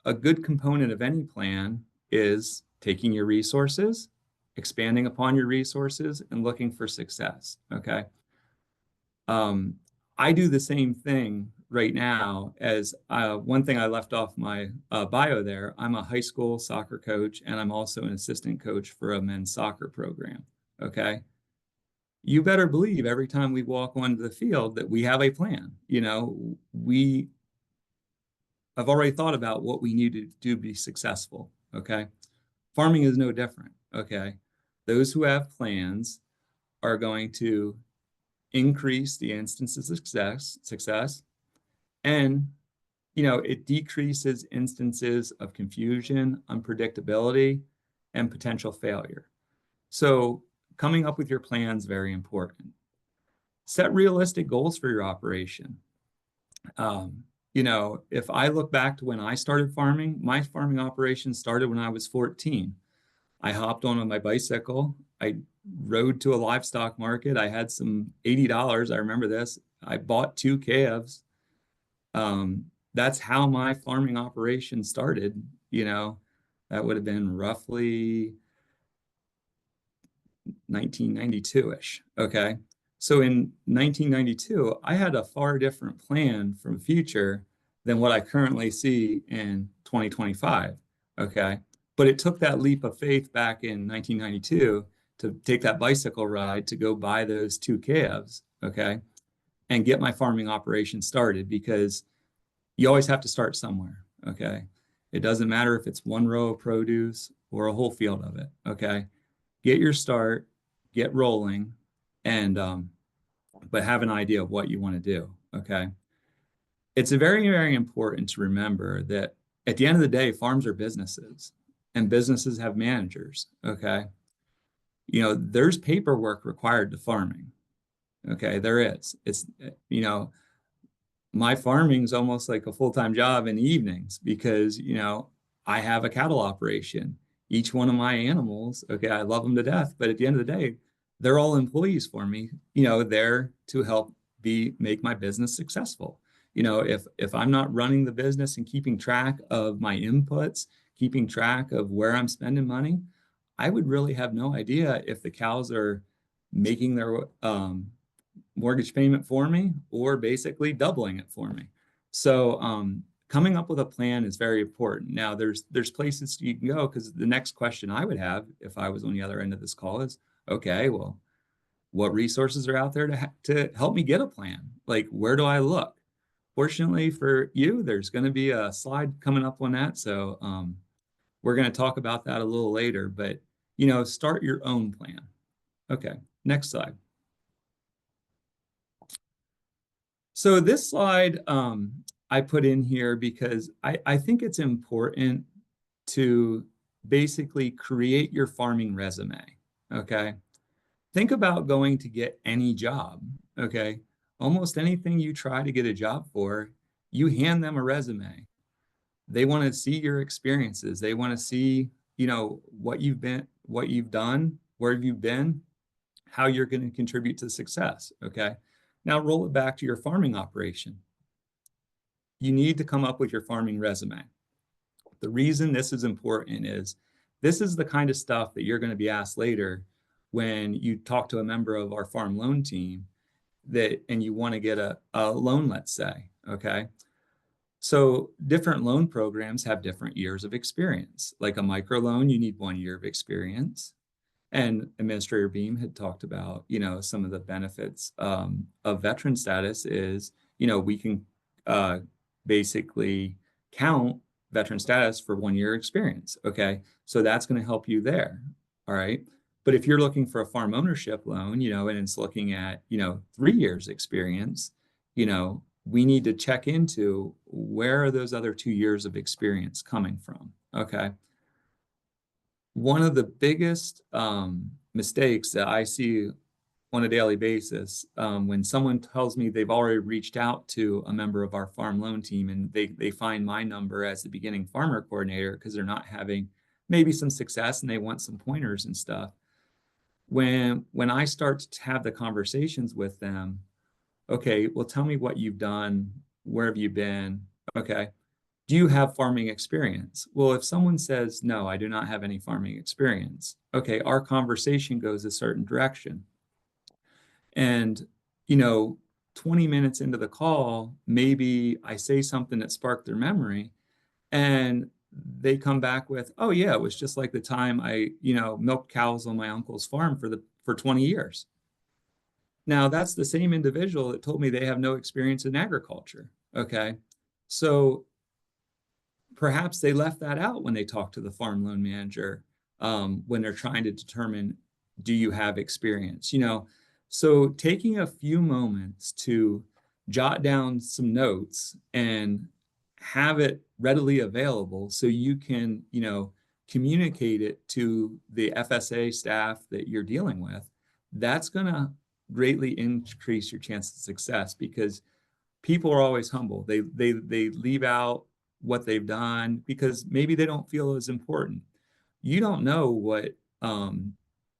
a good component of any plan is taking your resources, expanding upon your resources, and looking for success. Okay. I do the same thing right now as one thing I left off my bio there. I'm a high school soccer coach, and I'm also an assistant coach for a men's soccer program. Okay. You better believe every time we walk onto the field that we have a plan. I've already thought about what we need to do to be successful. Okay. Farming is no different. Okay. Those who have plans are going to increase the instances of success, and it decreases instances of confusion, unpredictability, and potential failure. So coming up with your plan is very important. Set realistic goals for your operation. If I look back to when I started farming, my farming operation started when I was 14. I hopped on my bicycle. I rode to a livestock market. I had some $80. I remember this. I bought 2 calves. That's how my farming operation started. That would have been roughly 1992-ish. Okay. So in 1992, I had a far different plan from the future than what I currently see in 2025. Okay. But it took that leap of faith back in 1992 to take that bicycle ride to go buy those 2 calves. Okay. And get my farming operation started, because you always have to start somewhere. Okay. It doesn't matter if it's 1 row of produce or a whole field of it. Okay. Get your start, get rolling, and but have an idea of what you want to do. Okay. It's very, very important to remember that at the end of the day, farms are businesses, and businesses have managers. Okay. There's paperwork required to farming. Okay. There is. It's, my farming is almost like a full-time job in the evenings, because, I have a cattle operation. Each one of my animals, okay, I love them to death, but at the end of the day, they're all employees for me, there to help make my business successful. If I'm not running the business and keeping track of my inputs, keeping track of where I'm spending money, I would really have no idea if the cows are making their mortgage payment for me, or basically doubling it for me. So coming up with a plan is very important. Now, there's places you can go, because the next question I would have if I was on the other end of this call is, okay, well, what resources are out there to help me get a plan? Like, where do I look? Fortunately for you, there's going to be a slide coming up on that. So we're going to talk about that a little later, but, start your own plan. Okay, next slide. So this slide I put in here because I think it's important to basically create your farming resume. Okay. Think about going to get any job. Okay. Almost anything you try to get a job for, you hand them a resume. They want to see your experiences. They want to see, what you've done, where you've been, how you're going to contribute to success. Okay. Now roll it back to your farming operation. You need to come up with your farming resume. The reason this is important is this is the kind of stuff that you're going to be asked later when you talk to a member of our farm loan team and you want to get a loan, let's say. Okay. So different loan programs have different years of experience. Like a microloan, you need 1 year of experience. And Administrator Beam had talked about, some of the benefits of veteran status is, we can basically count veteran status for 1 year experience. Okay. So that's going to help you there. All right. But if you're looking for a farm ownership loan, and it's looking at, 3 years experience, we need to check into where are those other 2 years of experience coming from. Okay. One of the biggest mistakes that I see on a daily basis, when someone tells me they've already reached out to a member of our farm loan team and they find my number as the beginning farmer coordinator because they're not having maybe some success and they want some pointers and stuff. When I start to have the conversations with them, okay, well, tell me what you've done. Where have you been? Okay. Do you have farming experience? Well, if someone says, no, I do not have any farming experience, okay, our conversation goes a certain direction. And, 20 minutes into the call, maybe I say something that sparked their memory and they come back with, oh yeah, it was just like the time I, milked cows on my uncle's farm for 20 years. Now that's the same individual that told me they have no experience in agriculture. Okay. So perhaps they left that out when they talk to the farm loan manager, when they're trying to determine, do you have experience? So taking a few moments to jot down some notes and have it readily available so you can, communicate it to the FSA staff that you're dealing with, that's going to greatly increase your chance of success, because people are always humble. They leave out what they've done because maybe they don't feel as important. You don't know what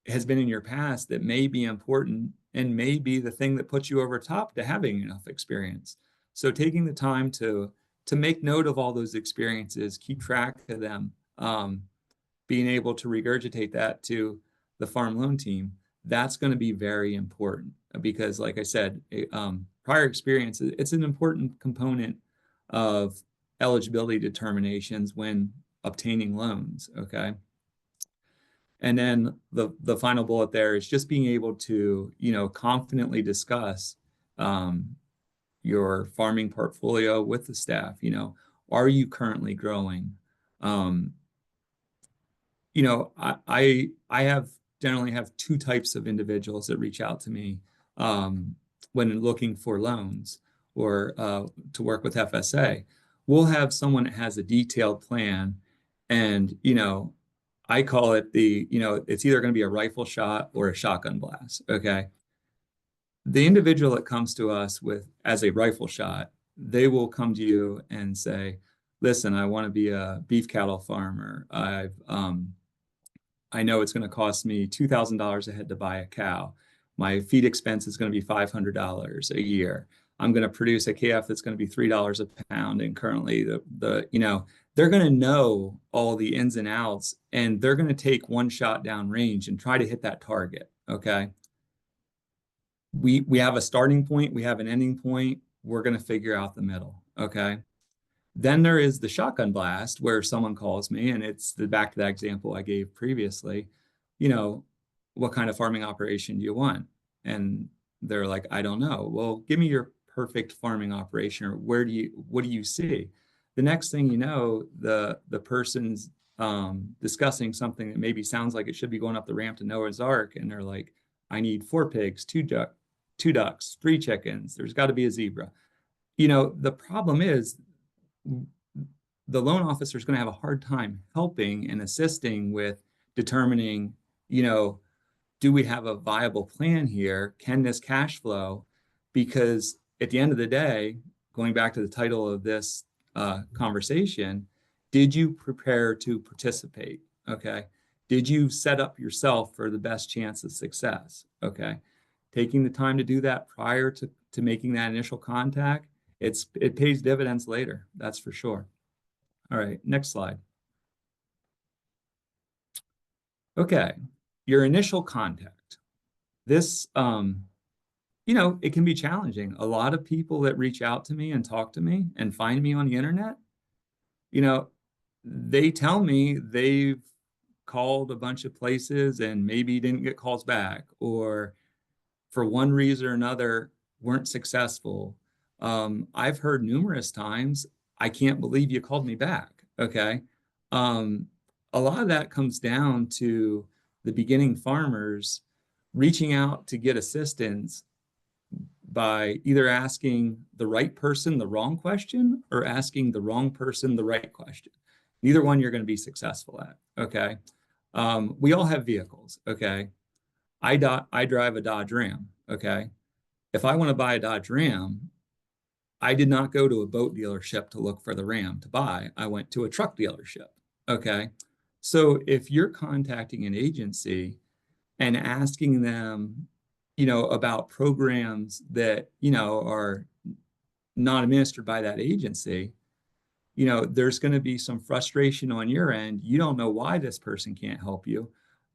has been in your past that may be important and may be the thing that puts you over top to having enough experience. So taking the time to make note of all those experiences, keep track of them, being able to regurgitate that to the farm loan team, that's going to be very important, because like I said, prior experience, it's an important component of eligibility determinations when obtaining loans. Okay. And then the final bullet there is just being able to, confidently discuss your farming portfolio with the staff. Are you currently growing? I have generally have two types of individuals that reach out to me when looking for loans or to work with FSA. We'll have someone that has a detailed plan, and I call it it's either going to be a rifle shot or a shotgun blast. Okay. The individual that comes to us as a rifle shot, they will come to you and say, listen, I want to be a beef cattle farmer. I know it's going to cost me $2,000 a head to buy a cow. My feed expense is going to be $500 a year. I'm going to produce a calf that's going to be $3 a pound. And currently they're going to know all the ins and outs, and they're going to take one shot down range and try to hit that target. Okay. We have a starting point. We have an ending point. We're going to figure out the middle. Okay. Then there is the shotgun blast, where someone calls me, and it's back to that example I gave previously, what kind of farming operation do you want? And they're like, I don't know. Well, give me your perfect farming operation, or what do you see? The next thing you know, the person's discussing something that maybe sounds like it should be going up the ramp to Noah's Ark, and they're like, I need 4 pigs, 2 ducks, 3 chickens. There's got to be a zebra. The problem is, the loan officer is going to have a hard time helping and assisting with determining, do we have a viable plan here? Can this cash flow? Because at the end of the day, going back to the title of this conversation, did you prepare to participate? Okay. Did you set up yourself for the best chance of success? Okay. Taking the time to do that prior to making that initial contact, it pays dividends later. That's for sure. All right, next slide. Okay, your initial contact. This, it can be challenging. A lot of people that reach out to me and talk to me and find me on the internet, they tell me they've called a bunch of places and maybe didn't get calls back, or for one reason or another weren't successful. I've heard numerous times, I can't believe you called me back. Okay. A lot of that comes down to the beginning farmers reaching out to get assistance by either asking the right person the wrong question or asking the wrong person the right question. Neither one you're going to be successful at. Okay. We all have vehicles. Okay. I drive a Dodge Ram. Okay. If I want to buy a Dodge Ram, I did not go to a boat dealership to look for the Ram to buy. I went to a truck dealership. Okay. So if you're contacting an agency and asking them, about programs that, are not administered by that agency, there's going to be some frustration on your end. You don't know why this person can't help you.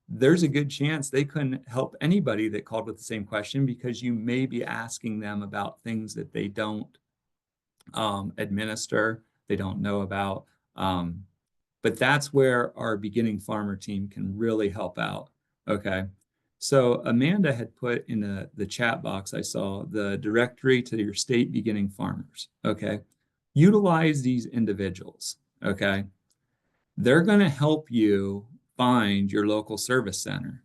There's a good chance they couldn't help anybody that called with the same question, because you may be asking them about things that they don't administer, they don't know about. But that's where our beginning farmer team can really help out. Okay. So Amanda had put in the chat box, I saw the directory to your state beginning farmers. Okay. Utilize these individuals. Okay. They're going to help you find your local service center.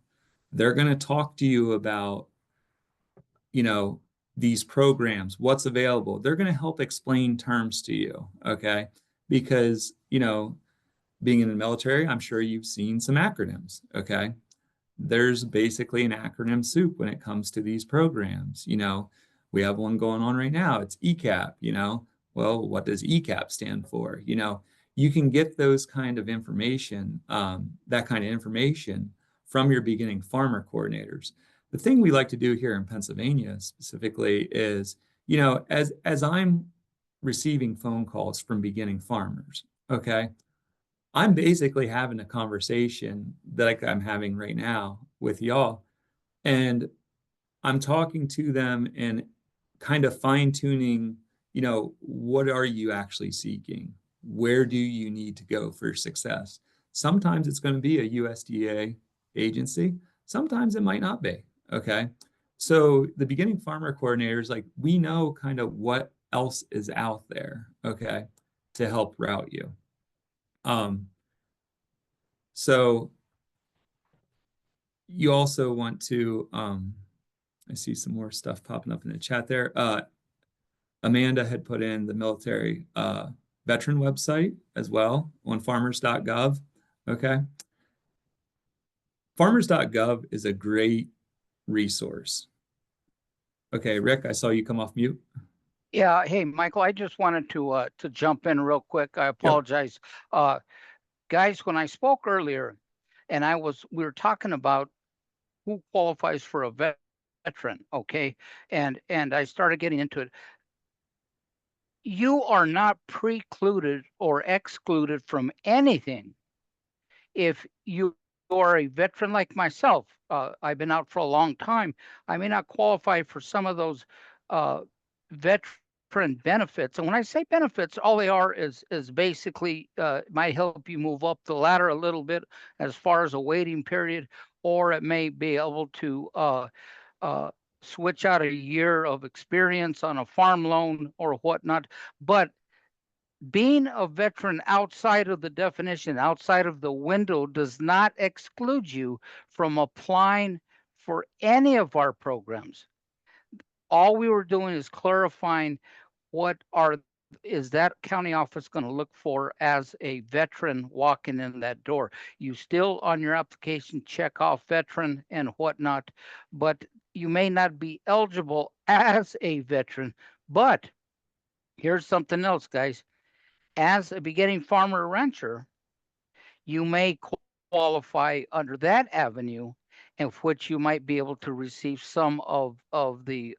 They're going to talk to you about, these programs, what's available. They're going to help explain terms to you, okay? Because, being in the military, I'm sure you've seen some acronyms, okay? There's basically an acronym soup when it comes to these programs. We have one going on right now. It's ECAP. Well, what does ECAP stand for? You can get those kind of information, that kind of information from your beginning farmer coordinators. The thing we like to do here in Pennsylvania specifically is, as I'm receiving phone calls from beginning farmers, okay, I'm basically having a conversation that I'm having right now with y'all, and I'm talking to them and kind of fine tuning, what are you actually seeking? Where do you need to go for success? Sometimes it's going to be a USDA agency. Sometimes it might not be. Okay. So the beginning farmer coordinators, like, we know kind of what else is out there, okay, to help route you. So you also want to, I see some more stuff popping up in the chat there. Amanda had put in the military veteran website as well on farmers.gov. Okay. Farmers.gov is a great resource. Okay, Rick, I saw you come off mute. Yeah. Hey, Michael, I just wanted to jump in real quick. I apologize. Yep. Guys, when I spoke earlier and we were talking about who qualifies for a veteran, okay? And I started getting into it. You are not precluded or excluded from anything if you are a veteran like myself. I've been out for a long time. I may not qualify for some of those veteran benefits. And when I say benefits, all they are is basically might help you move up the ladder a little bit as far as a waiting period, or it may be able to switch out a year of experience on a farm loan or whatnot. But being a veteran outside of the definition, outside of the window, does not exclude you from applying for any of our programs. All we were doing is clarifying is that county office going to look for as a veteran walking in that door. You still on your application check off veteran and whatnot, but you may not be eligible as a veteran. But here's something else, guys. As a beginning farmer or rancher, you may qualify under that avenue, in which you might be able to receive some of the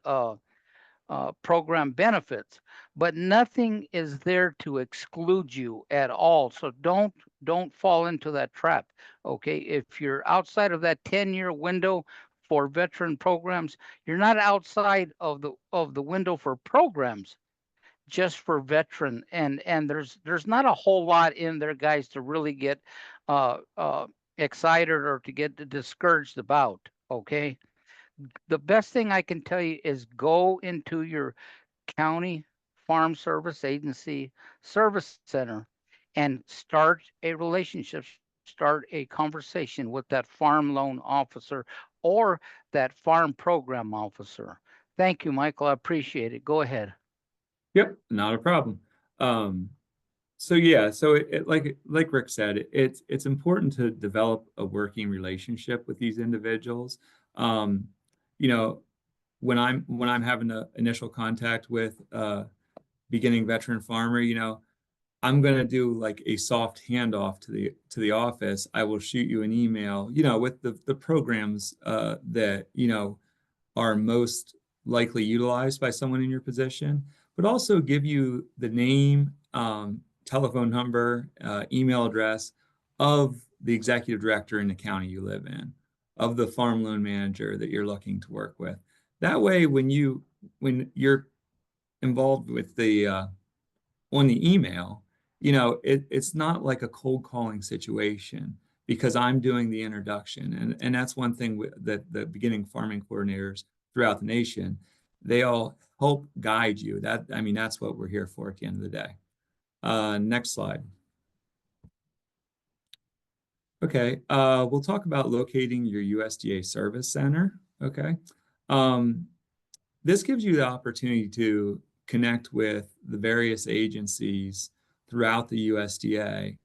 program benefits, but nothing is there to exclude you at all. So don't fall into that trap. Okay, if you're outside of that 10-year window for veteran programs, you're not outside of the window for programs, just for veteran. And there's not a whole lot in there, guys, to really get excited or to get discouraged about. Okay, the best thing I can tell you is go into your county farm service agency service center and start a relationship, start a conversation with that farm loan officer or that farm program officer. Thank you, Michael. I appreciate it. Go ahead. Yep, not a problem. So yeah, so like Rick said, it's important to develop a working relationship with these individuals. When I'm having an initial contact with a beginning veteran farmer, I'm going to do like a soft handoff to the office. I will shoot you an email, with the programs that are most likely utilized by someone in your position, but also give you the name, telephone number, email address of the executive director in the county you live in, of the farm loan manager that you're looking to work with. That way, when you're involved with the on the email, it's not like a cold calling situation, because I'm doing the introduction. And that's one thing that the beginning farming coordinators throughout the nation, they all help guide you. That's what we're here for at the end of the day. Next slide. Okay, we'll talk about locating your USDA service center. Okay. this gives you the opportunity to connect with the various agencies throughout the USDA.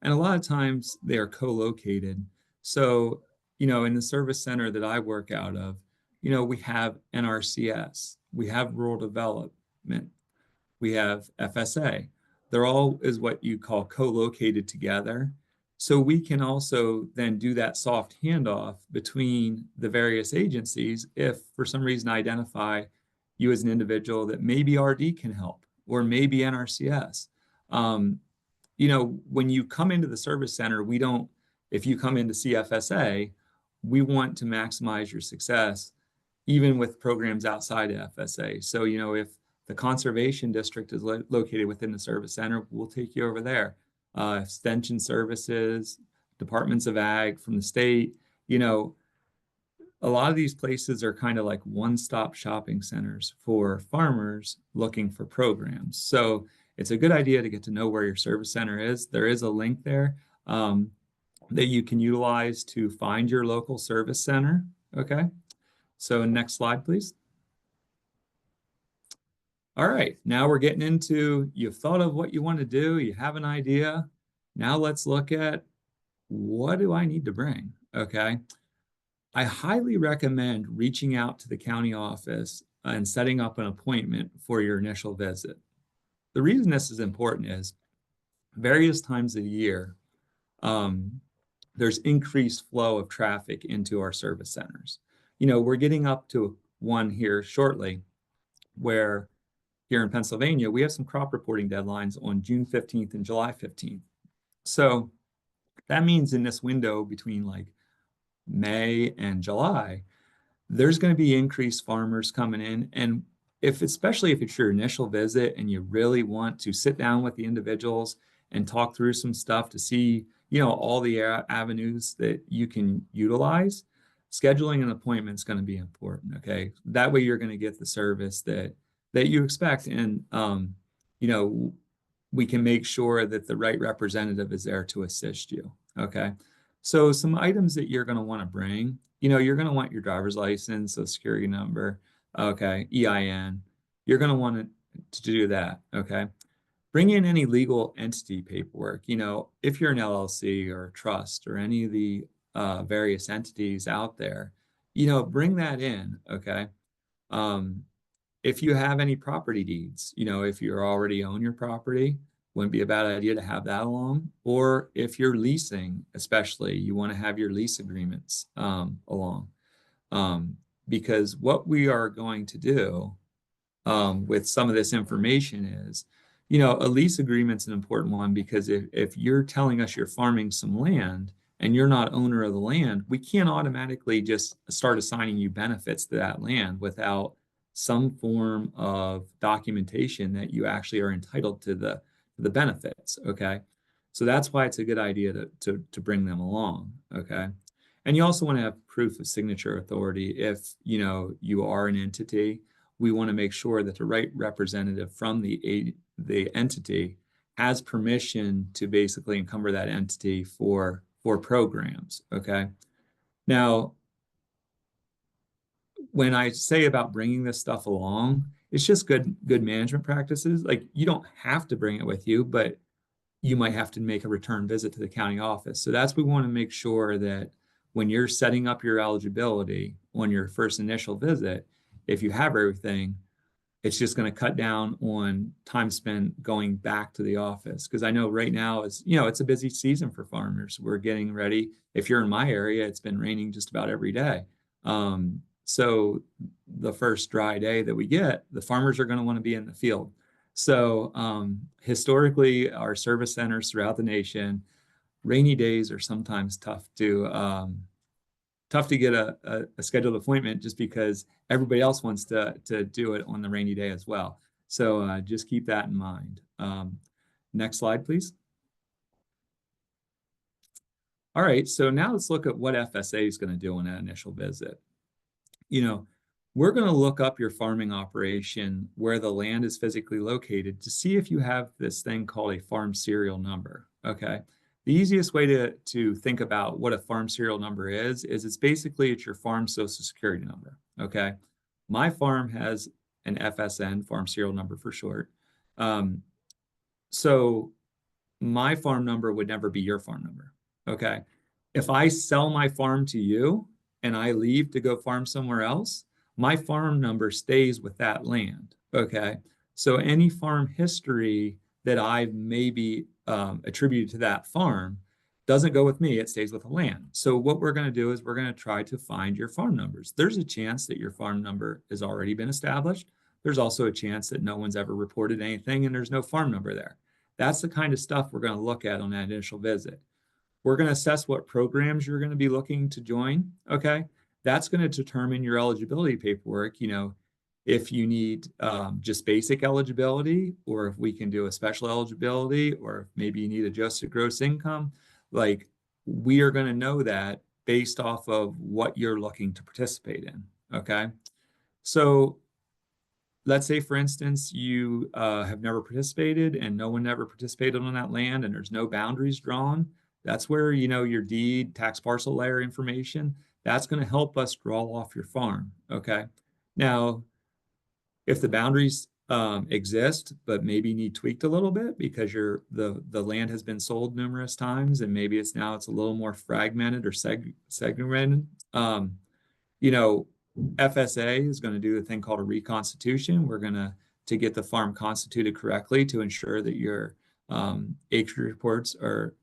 And a lot of times they are co-located. So, in the service center that I work out of, we have NRCS, we have rural development, we have FSA. They're all is what you call co-located together. So we can also then do that soft handoff between the various agencies if for some reason I identify you as an individual that maybe RD can help or maybe NRCS. When you come into the service center, if you come into CFSA, we want to maximize your success even with programs outside of FSA. So, if the conservation district is located within the service center, we'll take you over there. Extension services, departments of ag from the state, a lot of these places are kind of like one-stop shopping centers for farmers looking for programs. So it's a good idea to get to know where your service center is. There is a link there that you can utilize to find your local service center. Okay, so next slide, please. All right, now we're getting into, you've thought of what you want to do, you have an idea. Now let's look at, what do I need to bring? Okay, I highly recommend reaching out to the county office and setting up an appointment for your initial visit. The reason this is important is various times of the year, there's increased flow of traffic into our service centers. We're getting up to one here shortly where here in Pennsylvania, we have some crop reporting deadlines on June 15th and July 15th. So that means in this window between like May and July, there's going to be increased farmers coming in. And especially if it's your initial visit and you really want to sit down with the individuals and talk through some stuff to see, all the avenues that you can utilize, scheduling an appointment is going to be important. Okay. That way you're going to get the service that you expect. And, we can make sure that the right representative is there to assist you. Okay. So some items that you're going to want to bring, you're going to want your driver's license, Social security number, okay, EIN. You're going to want to do that. Okay. Bring in any legal entity paperwork. If you're an LLC or a trust or any of the various entities out there, bring that in. Okay. If you have any property deeds, if you already own your property, wouldn't be a bad idea to have that along. Or if you're leasing, especially, you want to have your lease agreements along. Because what we are going to do with some of this information is, a lease agreement's an important one because if you're telling us you're farming some land and you're not owner of the land, we can't automatically just start assigning you benefits to that land without some form of documentation that you actually are entitled to the benefits. Okay. So that's why it's a good idea to bring them along. Okay. And you also want to have proof of signature authority. If, you are an entity, we want to make sure that the right representative from the entity has permission to basically encumber that entity for programs. Okay. Now, when I say about bringing this stuff along, it's just good management practices. Like, you don't have to bring it with you, but you might have to make a return visit to the county office. So that's, we want to make sure that when you're setting up your eligibility on your first initial visit, if you have everything, it's just going to cut down on time spent going back to the office. Because I know right now it's a busy season for farmers. We're getting ready. If you're in my area, it's been raining just about every day. So the first dry day that we get, the farmers are going to want to be in the field. So historically, our service centers throughout the nation, rainy days are sometimes tough to get a scheduled appointment just because everybody else wants to do it on the rainy day as well. So just keep that in mind. Next slide, please. All right, so now let's look at what FSA is going to do on that initial visit. We're going to look up your farming operation where the land is physically located to see if you have this thing called a farm serial number. Okay. The easiest way to think about what a farm serial number is it's basically your farm social security number. Okay. my farm has an FSN, farm serial number for short. So my farm number would never be your farm number. Okay. If I sell my farm to you and I leave to go farm somewhere else, my farm number stays with that land. Okay. So any farm history that I maybe attributed to that farm doesn't go with me, it stays with the land. So what we're going to do is we're going to try to find your farm numbers. There's a chance that your farm number has already been established. There's also a chance that no one's ever reported anything and there's no farm number there. That's the kind of stuff we're going to look at on that initial visit. We're going to assess what programs you're going to be looking to join. Okay. That's going to determine your eligibility paperwork. You know, if you need just basic eligibility, or if we can do a special eligibility, or if maybe you need adjusted gross income, like we are going to know that based off of what you're looking to participate in. Okay. So let's say, for instance, you have never participated and no one ever participated on that land and there's no boundaries drawn. That's where, you know, your deed, tax parcel layer information, that's going to help us draw off your farm. Okay. Now, if the boundaries exist, but maybe need tweaked a little bit because the land has been sold numerous times and maybe it's a little more fragmented or segmented, you know, FSA is going to do a thing called a reconstitution. We're going to get the farm constituted correctly to ensure that your acreage reports are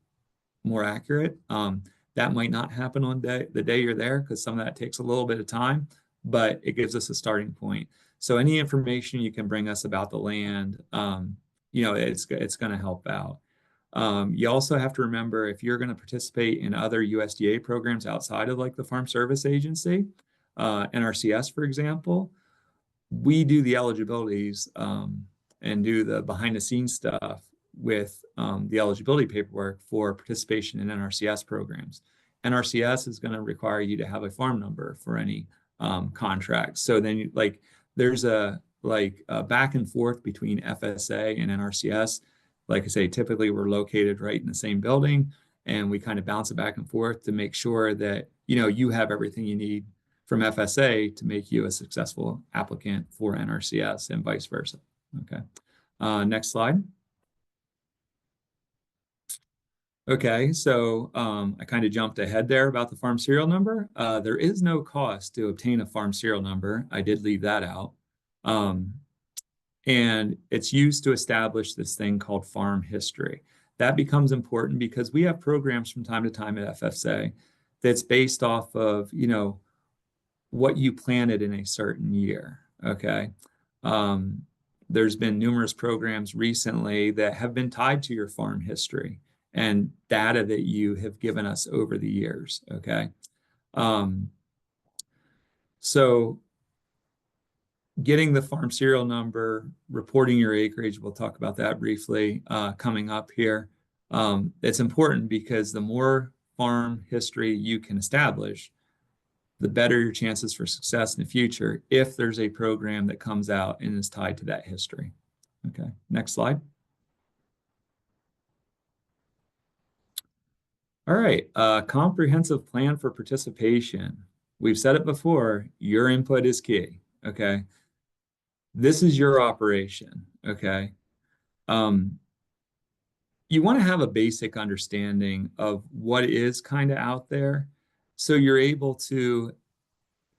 more accurate. That might not happen on the day you're there because some of that takes a little bit of time, but it gives us a starting point. So any information you can bring us about the land, you know, it's going to help out. You also have to remember, if you're going to participate in other USDA programs outside of like the Farm Service Agency, NRCS, for example, we do the eligibilities and do the behind the scenes stuff with the eligibility paperwork for participation in NRCS programs. NRCS is going to require you to have a farm number for any contract. So then there's a back and forth between FSA and NRCS. Like I say, typically we're located right in the same building and we kind of bounce it back and forth to make sure that, you know, you have everything you need from FSA to make you a successful applicant for NRCS and vice versa. Okay. Next slide. Okay, so I kind of jumped ahead there about the farm serial number. There is no cost to obtain a farm serial number. I did leave that out. And it's used to establish this thing called farm history. That becomes important because we have programs from time to time at FSA that's based off of, you know, what you planted in a certain year. Okay. There's been numerous programs recently that have been tied to your farm history and data that you have given us over the years. Okay. So getting the farm serial number, reporting your acreage, we'll talk about that briefly coming up here. It's important because the more farm history you can establish, the better your chances for success in the future if there's a program that comes out and is tied to that history. Okay, next slide. All right, comprehensive plan for participation. We've said it before, your input is key, okay? This is your operation, okay? You want to have a basic understanding of what is kind of out there so you're able to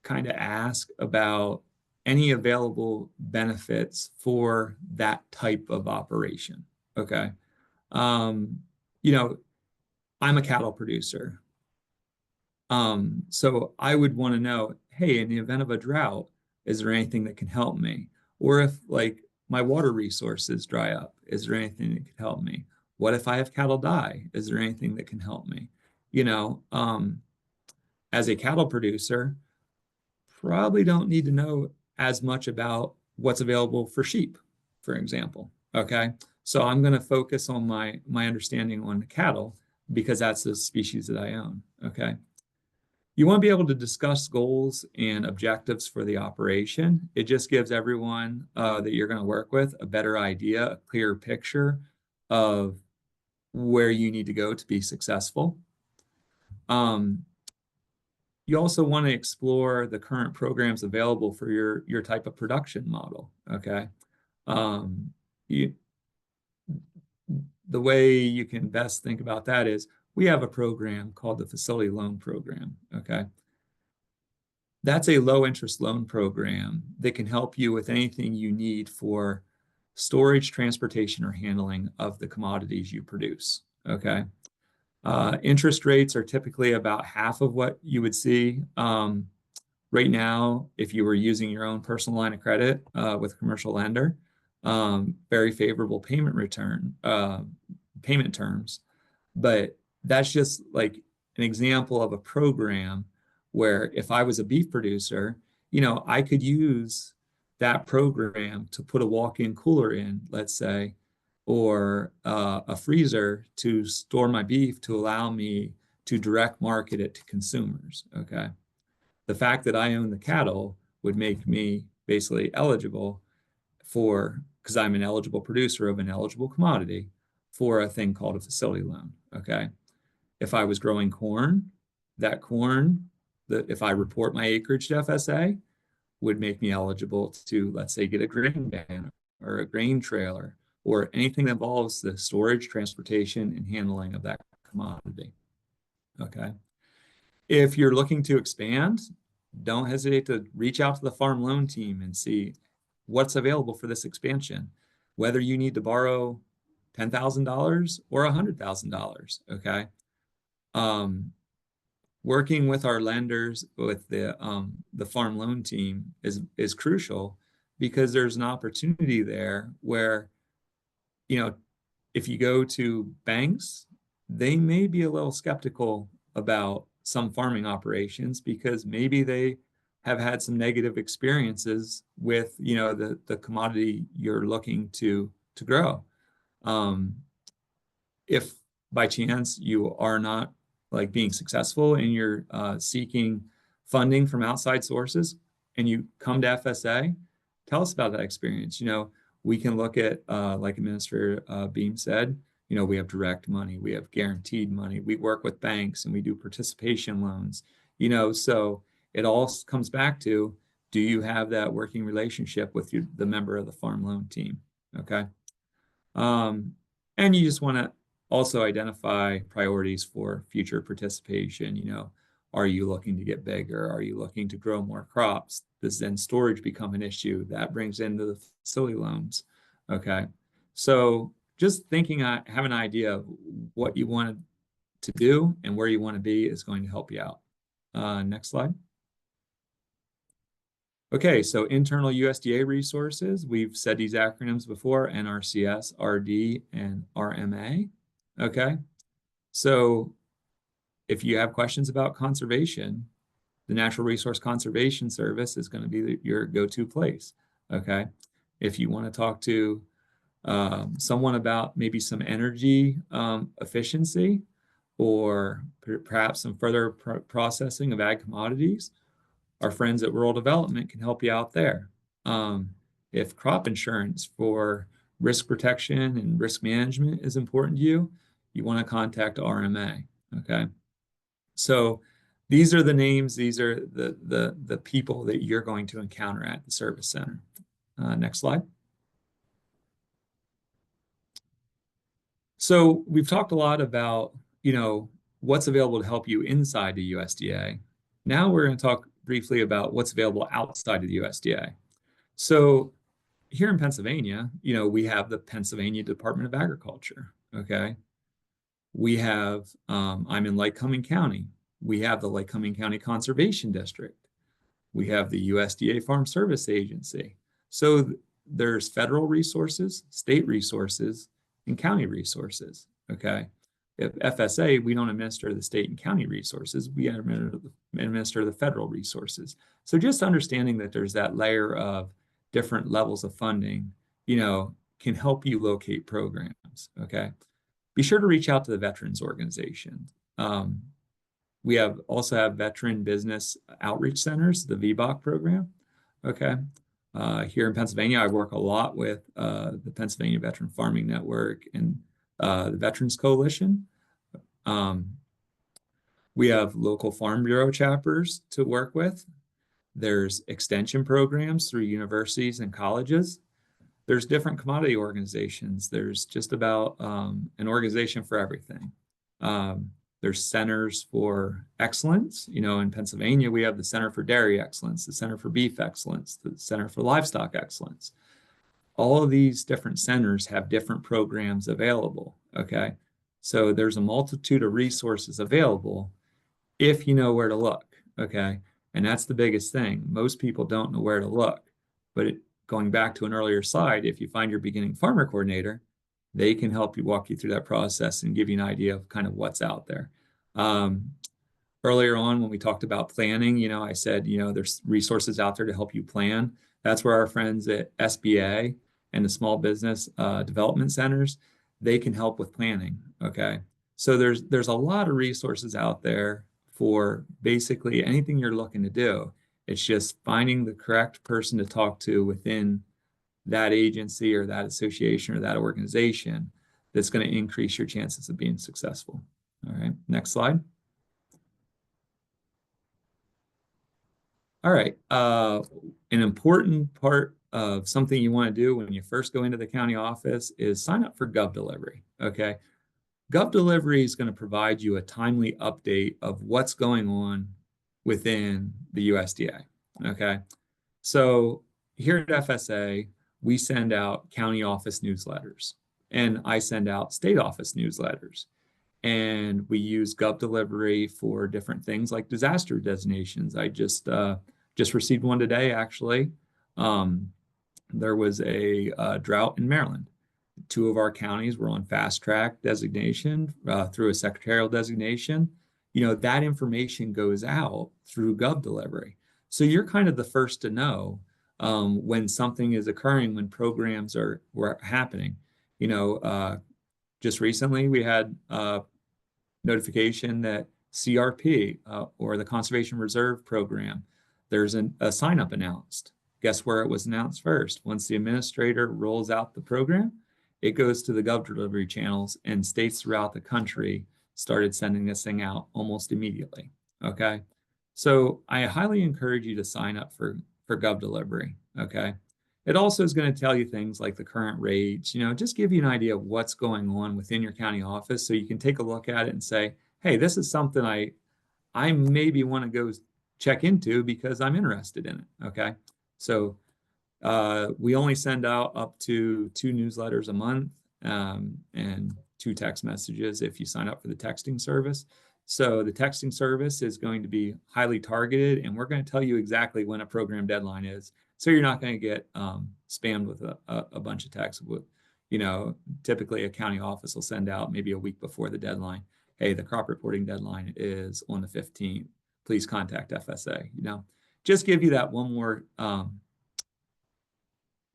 kind of ask about any available benefits for that type of operation, okay? You know, I'm a cattle producer. So I would want to know, hey, in the event of a drought, is there anything that can help me? Or if like my water resources dry up, is there anything that can help me? What if I have cattle die? Is there anything that can help me? You know, as a cattle producer, probably don't need to know as much about what's available for sheep, for example. Okay, so I'm going to focus on my understanding on cattle because that's the species that I own. Okay, you want to be able to discuss goals and objectives for the operation. It just gives everyone that you're going to work with a better idea, a clear picture of where you need to go to be successful. you also want to explore the current programs available for your type of production model, okay? You, the way you can best think about that is we have a program called the Facility Loan Program, okay? That's a low interest loan program that can help you with anything you need for storage, transportation, or handling of the commodities you produce, okay? Interest rates are typically about half of what you would see right now if you were using your own personal line of credit with a commercial lender. Very favorable payment terms, but that's just like an example of a program where if I was a beef producer, I could use that program to put a walk-in cooler in, let's say, or a freezer to store my beef to allow me to direct market it to consumers, okay? The fact that I own the cattle would make me basically eligible because I'm an eligible producer of an eligible commodity for a thing called a facility loan, okay? If I was growing corn, if I report my acreage to FSA, would make me eligible to, let's say, get a grain ban or a grain trailer or anything that involves the storage, transportation, and handling of that commodity, okay? If you're looking to expand, don't hesitate to reach out to the farm loan team and see what's available for this expansion, whether you need to borrow $10,000 or $100,000, okay? Working with our lenders, with the farm loan team is crucial because there's an opportunity there where, if you go to banks, they may be a little skeptical about some farming operations because maybe they have had some negative experiences with, the commodity you're looking to grow. If by chance you are not like being successful and you're seeking funding from outside sources and you come to FSA, tell us about that experience. We can look at, like Administrator Beam said, we have direct money, we have guaranteed money, we work with banks and we do participation loans, so it all comes back to, do you have that working relationship with the member of the farm loan team, okay? And you just want to also identify priorities for future participation. Are you looking to get bigger? Are you looking to grow more crops? Does then storage become an issue? That brings into the facility loans, okay? So just have an idea of what you want to do and where you want to be is going to help you out. Next slide. Okay, so internal USDA resources. We've said these acronyms before: NRCS, RD, and RMA. Okay, so if you have questions about conservation, the Natural Resource Conservation Service is going to be your go-to place. Okay, if you want to talk to someone about maybe some energy efficiency or perhaps some further processing of ag commodities, our friends at Rural Development can help you out there. If crop insurance for risk protection and risk management is important to you, you want to contact RMA, okay? So these are the names, these are the people that you're going to encounter at the service center. Next slide. So we've talked a lot about, what's available to help you inside the USDA. Now we're going to talk briefly about what's available outside of the USDA. So here in Pennsylvania, we have the Pennsylvania Department of Agriculture, okay? We have, I'm in Lycoming County. We have the Lycoming County Conservation District. We have the USDA Farm Service Agency. So there's federal resources, state resources, and county resources, okay? At FSA, we don't administer the state and county resources, we administer the federal resources. So just understanding that there's that layer of different levels of funding, can help you locate programs, okay? Be sure to reach out to the Veterans Organization. We also have Veteran Business Outreach Centers, the VBOC program, okay? Here in Pennsylvania, I work a lot with the Pennsylvania Veteran Farming Network and the Veterans Coalition. We have local farm bureau chapters to work with. There's extension programs through universities and colleges. There's different commodity organizations. There's just about an organization for everything. There's centers for excellence. You know, in Pennsylvania, we have the Center for Dairy Excellence, the Center for Beef Excellence, the Center for Livestock Excellence. All of these different centers have different programs available, okay? So there's a multitude of resources available if you know where to look, okay? And that's the biggest thing. Most people don't know where to look. But going back to an earlier slide, if you find your beginning farmer coordinator, they can help you walk you through that process and give you an idea of kind of what's out there. Earlier on, when we talked about planning, you know, I said, you know, there's resources out there to help you plan. That's where our friends at SBA and the small business development centers, they can help with planning, okay? So there's a lot of resources out there for basically anything you're looking to do. It's just finding the correct person to talk to within that agency or that association or that organization that's going to increase your chances of being successful. All right, next slide. All right, an important part of something you want to do when you first go into the county office is sign up for Gov Delivery, okay? Gov Delivery is going to provide you a timely update of what's going on within the USDA, okay? So here at FSA, we send out county office newsletters, and I send out state office newsletters. And we use Gov Delivery for different things like disaster designations. I just received one today, actually. There was a drought in Maryland. 2 of our counties were on fast track designation through a secretarial designation. You know, that information goes out through Gov Delivery. So you're kind of the first to know when something is occurring, when programs were happening. You know, just recently we had notification that CRP or the Conservation Reserve Program, there's a sign-up announced. Guess where it was announced first? Once the administrator rolls out the program, it goes to the Gov Delivery channels, and states throughout the country started sending this thing out almost immediately, okay? So I highly encourage you to sign up for Gov Delivery, okay? It also is going to tell you things like the current rates, you know, just give you an idea of what's going on within your county office so you can take a look at it and say, hey, this is something I maybe want to go check into because I'm interested in it, okay? So we only send out up to 2 newsletters a month and 2 text messages if you sign up for the texting service. So the texting service is going to be highly targeted, and we're going to tell you exactly when a program deadline is. So you're not going to get spammed with a bunch of texts. With, you know, typically a county office will send out maybe a week before the deadline. Hey, the crop reporting deadline is on the 15th. Please contact FSA. You know, just give you that one more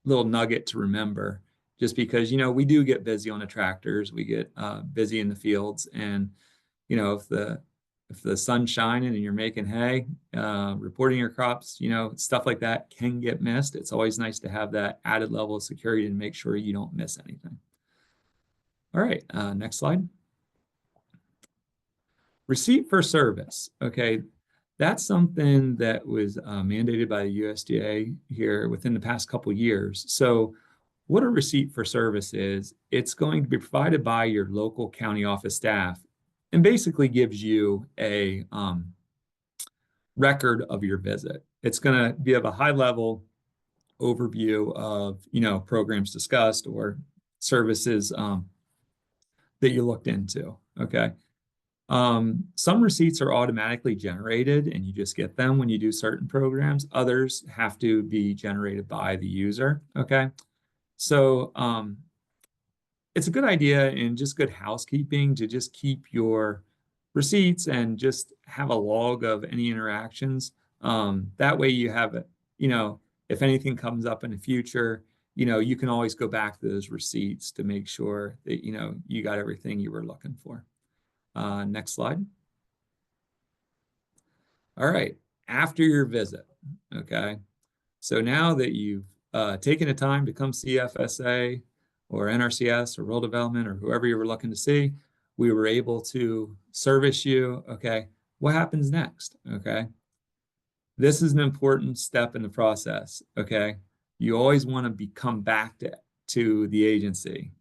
little nugget to remember, just because, you know, we do get busy on the tractors, we get busy in the fields, and, you know, if the sun's shining and you're making hay, reporting your crops, you know, stuff like that can get missed. It's always nice to have that added level of security and make sure you don't miss anything. All right, next slide. Receipt for service, okay. That's something that was mandated by the USDA here within the past couple of years. So what a receipt for service is, it's going to be provided by your local county office staff and basically gives you a record of your visit. It's going to be of a high level overview of, you know, programs discussed or services that you looked into, okay? Some receipts are automatically generated and you just get them when you do certain programs. Others have to be generated by the user, okay? So it's a good idea and just good housekeeping to just keep your receipts and just have a log of any interactions. That way you have it, you know, if anything comes up in the future, you know, you can always go back to those receipts to make sure that, you know, you got everything you were looking for. Next slide. All right, after your visit, okay? So now that you've taken the time to come see FSA or NRCS or Rural Development or whoever you were looking to see, we were able to service you, okay? what happens next? Okay. This is an important step in the process. Okay. You always want to come back to the agency,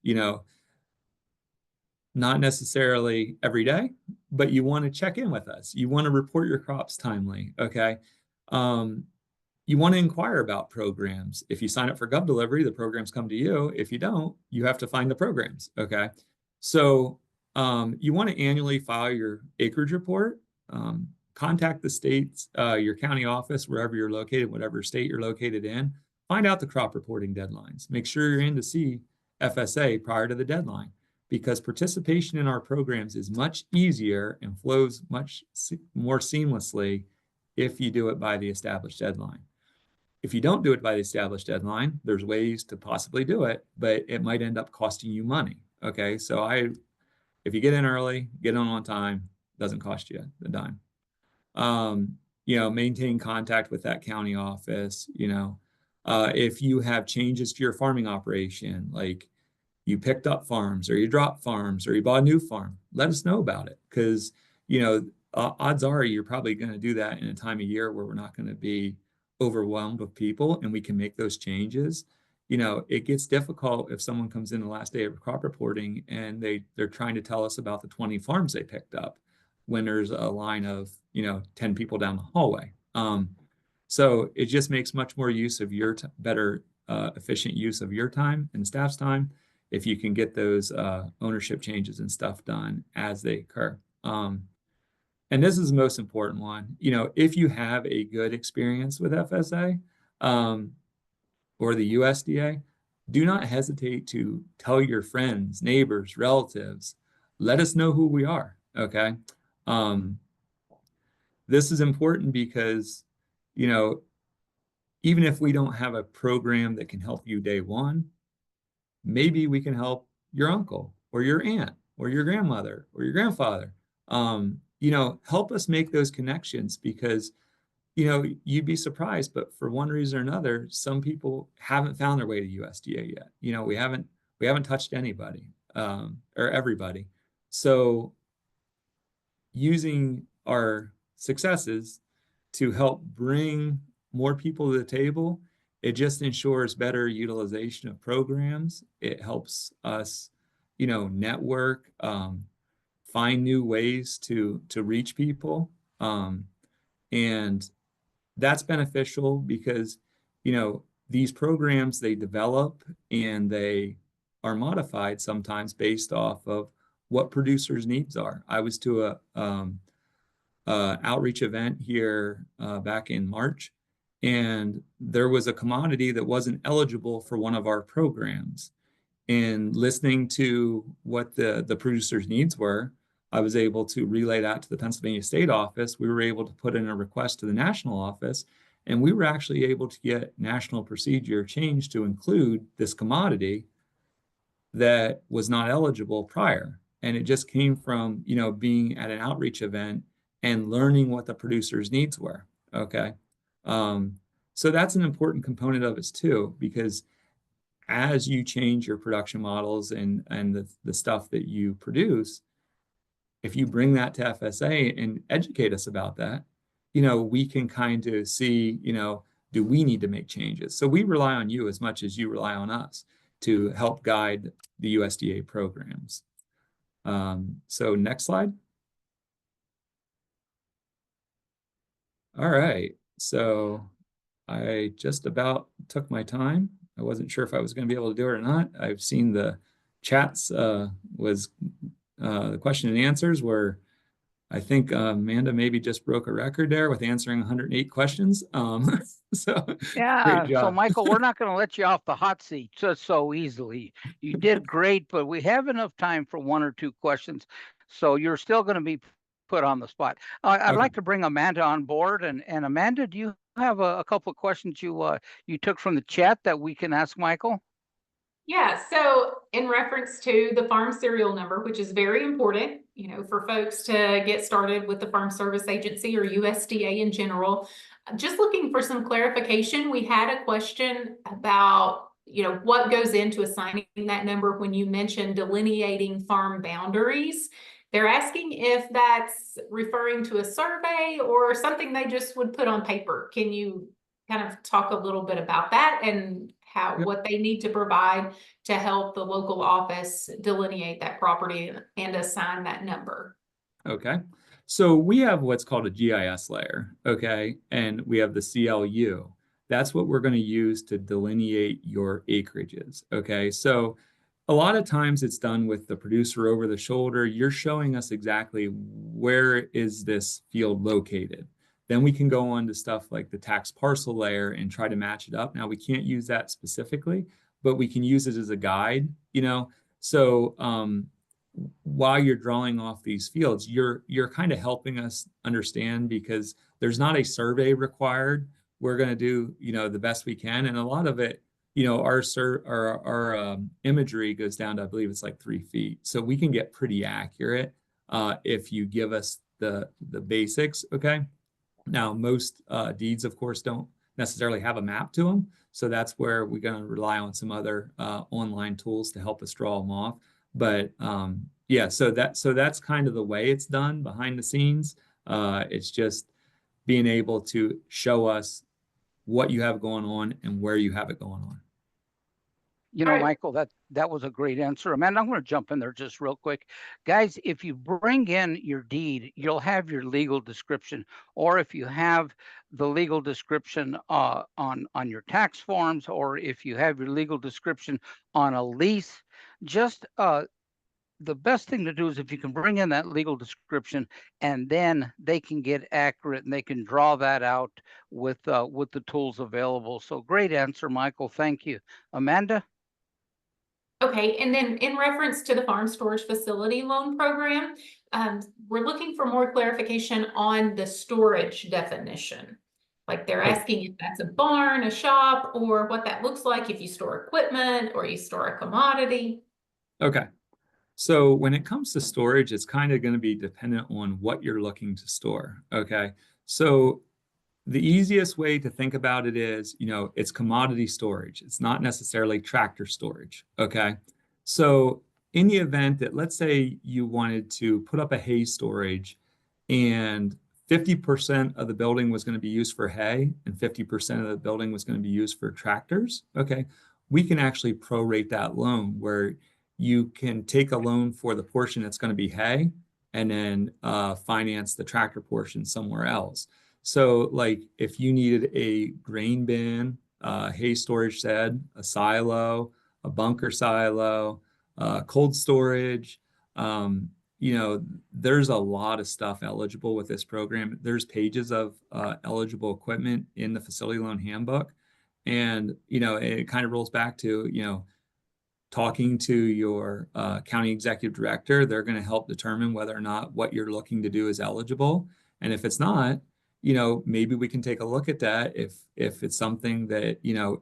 not necessarily every day, but you want to check in with us. You want to report your crops timely. Okay. You want to inquire about programs. If you sign up for Gov Delivery, the programs come to you. If you don't, you have to find the programs. Okay. So you want to annually file your acreage report. Contact the state's, your county office, wherever you're located, whatever state you're located in. Find out the crop reporting deadlines. Make sure you're in to see FSA prior to the deadline, because participation in our programs is much easier and flows much more seamlessly if you do it by the established deadline. If you don't do it by the established deadline, there's ways to possibly do it, but it might end up costing you money. Okay, so if you get in early, get in on time, doesn't cost you a dime. Maintain contact with that county office. If you have changes to your farming operation, like you picked up farms or you dropped farms or you bought a new farm, let us know about it, because odds are you're probably going to do that in a time of year where we're not going to be overwhelmed with people, and we can make those changes. It gets difficult if someone comes in the last day of crop reporting and they're trying to tell us about the 20 farms they picked up when there's a line of 10 people down the hallway. So it just makes much more use of your better efficient use of your time and staff's time if you can get those ownership changes and stuff done as they occur. And this is the most important one. If you have a good experience with FSA or the USDA, do not hesitate to tell your friends, neighbors, relatives. Let us know who we are. Okay. This is important because, even if we don't have a program that can help you day one, maybe we can help your uncle or your aunt or your grandmother or your grandfather. Help us make those connections, because, you'd be surprised, but for one reason or another, some people haven't found their way to USDA yet. We haven't touched anybody or everybody. So using our successes to help bring more people to the table, it just ensures better utilization of programs. It helps us, network, find new ways to reach people. And that's beneficial because, these programs, they develop and they are modified sometimes based off of what producers' needs are. I was to a outreach event here back in March, and there was a commodity that wasn't eligible for one of our programs. And listening to what the producer's needs were, I was able to relay that to the Pennsylvania State Office. We were able to put in a request to the national office, and we were actually able to get national procedure changed to include this commodity that was not eligible prior. And it just came from, being at an outreach event and learning what the producer's needs were. Okay. So that's an important component of it too, because as you change your production models and the stuff that you produce, if you bring that to FSA and educate us about that, we can kind of see, do we need to make changes? So we rely on you as much as you rely on us to help guide the USDA programs. So next slide. All right. So I just about took my time. I wasn't sure if I was going to be able to do it or not. I've seen the chats was the question and answers were, I think Amanda maybe just broke a record there with answering 108 questions. So Yeah, great job. so Michael, we're not going to let you off the hot seat just so easily. You did great, but we have enough time for one or two questions. So you're still going to be put on the spot. I'd Okay. like to bring Amanda on board. And Amanda, do you have a couple of questions you took from the chat that we can ask Michael? Yeah, so in reference to the farm serial number, which is very important, for folks to get started with the Farm Service Agency or USDA in general, just looking for some clarification. We had a question about, what goes into assigning that number when you mentioned delineating farm boundaries. They're asking if that's referring to a survey or something they just would put on paper. Can you kind of talk a little bit about that and how Yep. what they need to provide to help the local office delineate that property and assign that number? Okay. So we have what's called a GIS layer, okay? And we have the CLU. That's what we're going to use to delineate your acreages, okay? So a lot of times it's done with the producer over the shoulder. You're showing us exactly where is this field located. Then we can go on to stuff like the tax parcel layer and try to match it up. Now we can't use that specifically, but we can use it as a guide, you know? So while you're drawing off these fields, you're kind of helping us understand, because there's not a survey required. We're going to do, you know, the best we can, and a lot of it, you know, our imagery goes down to, I believe it's like 3 feet, so we can get pretty accurate if you give us the basics. Okay. Now, most deeds, of course, don't necessarily have a map to them, so that's where we're going to rely on some other online tools to help us draw them off. But yeah, so that's kind of the way it's done behind the scenes. It's just being able to show us what you have going on and where you have it going on. You know, All right. Michael, that was a great answer. Amanda, I'm going to jump in there just real quick. Guys, if you bring in your deed, you'll have your legal description, or if you have the legal description on your tax forms, or if you have your legal description on a lease, just the best thing to do is if you can bring in that legal description, and then they can get accurate and they can draw that out with the tools available. So great answer, Michael. Thank you. Amanda? Okay, and then in reference to the farm storage facility loan program, we're looking for more clarification on the storage definition. Like they're asking if that's a barn, a shop, or what that looks like if you store equipment or you store a commodity. Okay. So when it comes to storage, it's kind of going to be dependent on what you're looking to store. Okay. So the easiest way to think about it is, you know, it's commodity storage. It's not necessarily tractor storage. Okay. So in the event that, let's say you wanted to put up a hay storage and 50% of the building was going to be used for hay and 50% of the building was going to be used for tractors. Okay. We can actually prorate that loan where you can take a loan for the portion that's going to be hay and then finance the tractor portion somewhere else. So like if you needed a grain bin, hay storage shed, a silo, a bunker silo, cold storage, you know, there's a lot of stuff eligible with this program. There's pages of eligible equipment in the facility loan handbook. And, you know, it kind of rolls back to, you know, talking to your county executive director. They're going to help determine whether or not what you're looking to do is eligible. And if it's not, you know, maybe we can take a look at that. If it's something that, you know,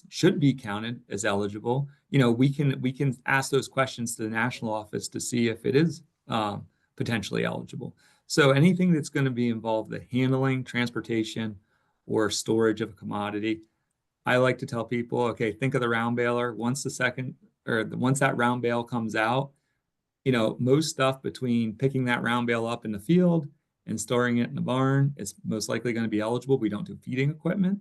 should be counted as eligible, you know, we can ask those questions to the national office to see if it is potentially eligible. So anything that's going to be involved the handling, transportation, or storage of a commodity, I like to tell people, okay, think of the round baler. Once that round bale comes out, you know, most stuff between picking that round bale up in the field and storing it in the barn is most likely going to be eligible. We don't do feeding equipment.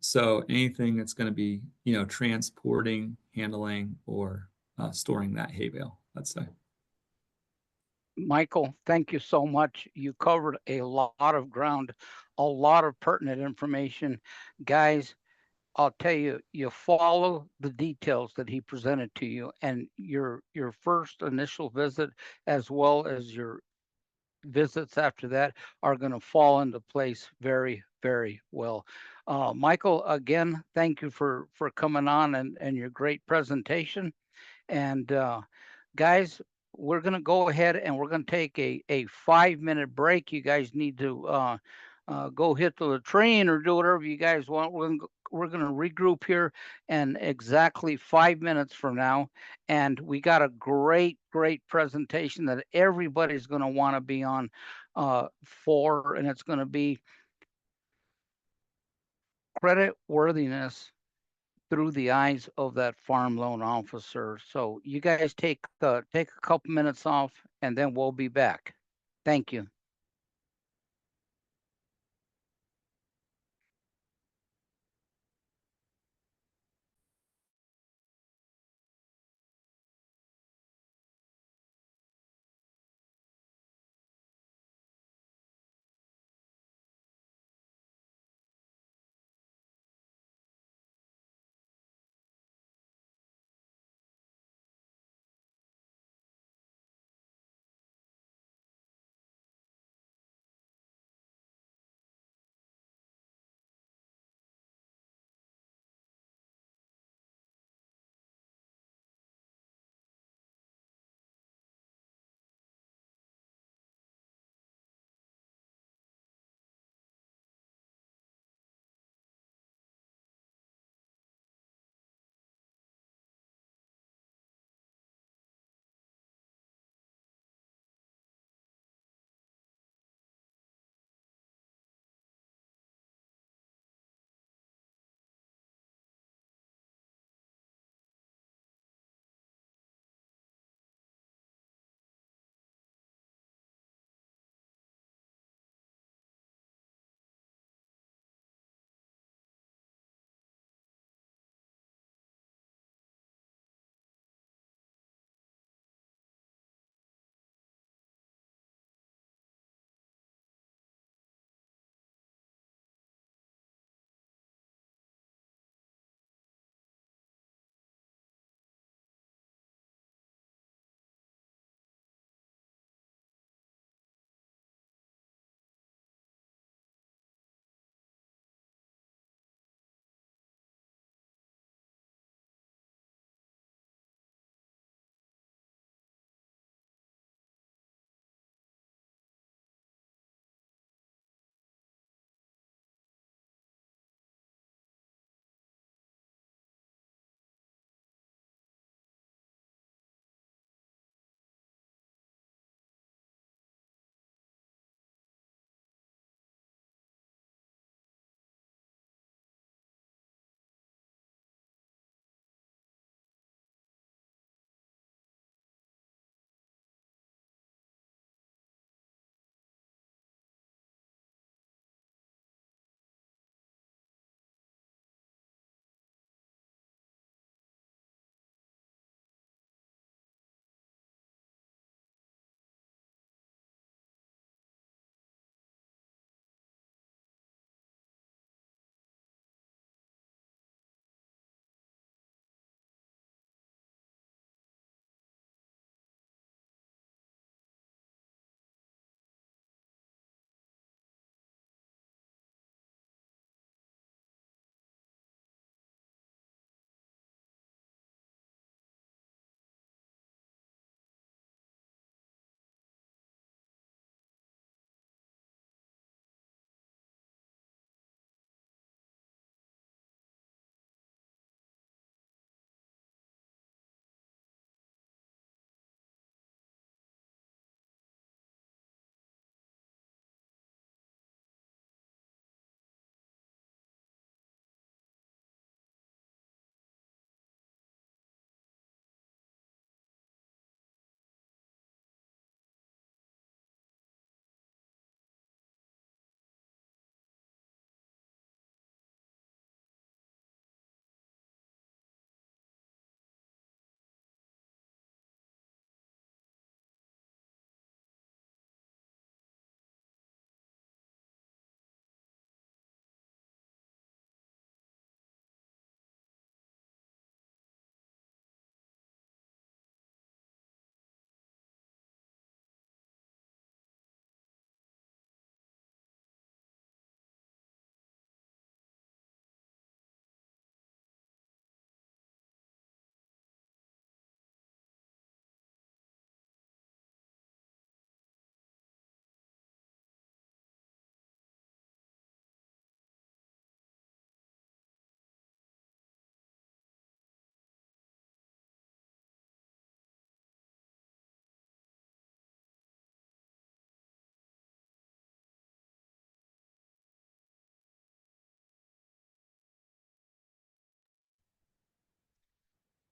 So anything that's going to be, you know, transporting, handling, or storing that hay bale, let's say. Michael, thank you so much. You covered a lot of ground, a lot of pertinent information. Guys, I'll tell you, you follow the details that he presented to you, and your first initial visit, as well as your visits after that, are going to fall into place very, very well. Michael, again, thank you for coming on and your great presentation. And guys, we're going to go ahead and we're going to take a 5-minute break. You guys need to go hit the latrine or do whatever you guys want. We're going to regroup here in exactly 5 minutes from now. And we got a great presentation that everybody's going to want to be on for, and it's going to be credit worthiness through the eyes of that farm loan officer. So you guys take a couple minutes off, and then we'll be back. Thank you.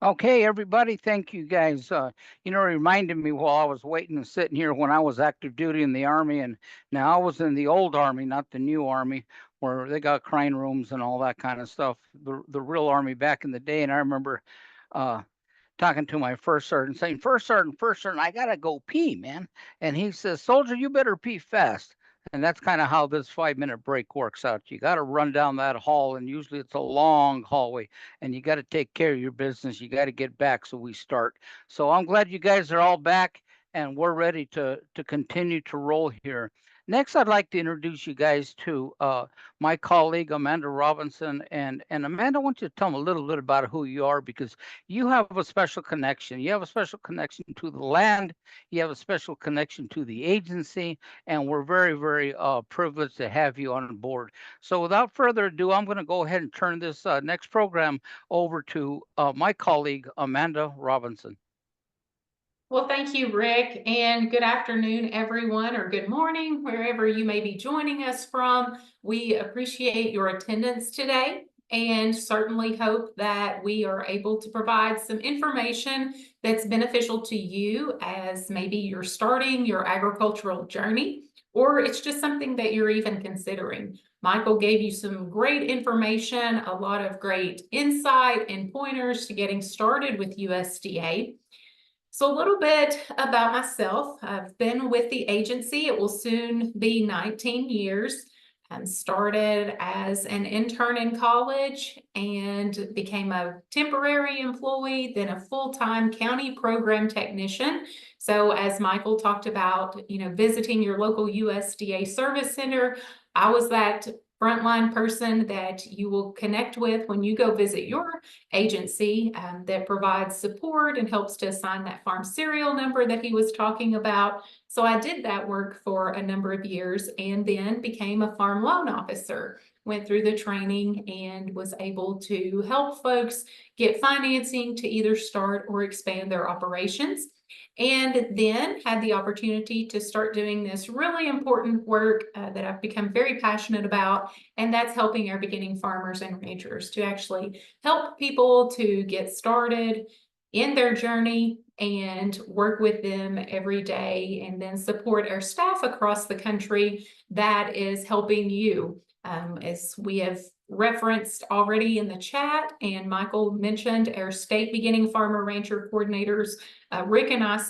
Okay, everybody, thank you guys. It reminded me while I was waiting and sitting here when I was active duty in the Army, and now I was in the old Army, not the new Army, where they got crying rooms and all that kind of stuff. The real Army back in the day, and I remember uh, talking to my first sergeant saying, First Sergeant, I gotta go pee, man. And he says, Soldier, you better pee fast. And that's kind of how this 5-minute break works out. You got to run down that hall, and usually it's a long hallway, and you got to take care of your business. You got to get back, so we start. So I'm glad you guys are all back, and we're ready to continue to roll here. Next, I'd like to introduce you guys to my colleague Amanda Robinson, and Amanda, I want you to tell them a little bit about who you are, because you have a special connection. You have a special connection to the land. You have a special connection to the agency, and we're very, very privileged to have you on board. So without further ado, I'm going to go ahead and turn this next program over to my colleague, Amanda Robinson. Well, thank you, Rick, and good afternoon, everyone, or good morning, wherever you may be joining us from. We appreciate your attendance today and certainly hope that we are able to provide some information that's beneficial to you as maybe you're starting your agricultural journey, or it's just something that you're even considering. Michael gave you some great information, a lot of great insight and pointers to getting started with USDA. So a little bit about myself. I've been with the agency. It will soon be 19 years. Started as an intern in college and became a temporary employee, then a full-time county program technician. So as Michael talked about, visiting your local USDA service center, I was that frontline person that you will connect with when you go visit your agency that provides support and helps to assign that farm serial number that he was talking about. So I did that work for a number of years and then became a farm loan officer. Went through the training and was able to help folks get financing to either start or expand their operations. And then had the opportunity to start doing this really important work that I've become very passionate about, and that's helping our beginning farmers and ranchers to actually help people to get started in their journey and work with them every day, and then support our staff across the country that is helping you. As we have referenced already in the chat, and Michael mentioned, our state beginning farmer rancher coordinators, Rick and I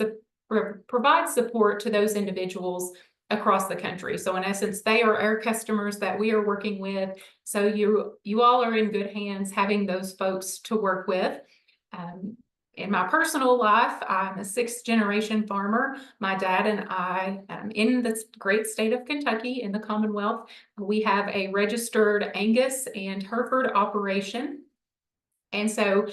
provide support to those individuals across the country. So in essence, they are our customers that we are working with. So you all are in good hands having those folks to work with. In my personal life, I'm a 6th-generation farmer. My dad and I, in the great state of Kentucky, in the Commonwealth, we have a registered Angus and Hereford operation. And so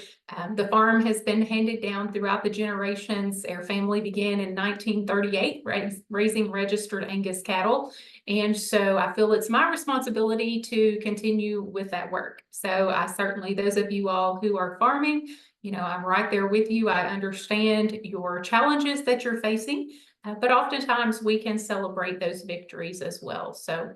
the farm has been handed down throughout the generations. Our family began in 1938, raising registered Angus cattle. And so I feel it's my responsibility to continue with that work. So I certainly, those of you all who are farming, I'm right there with you. I understand your challenges that you're facing, but oftentimes we can celebrate those victories as well. So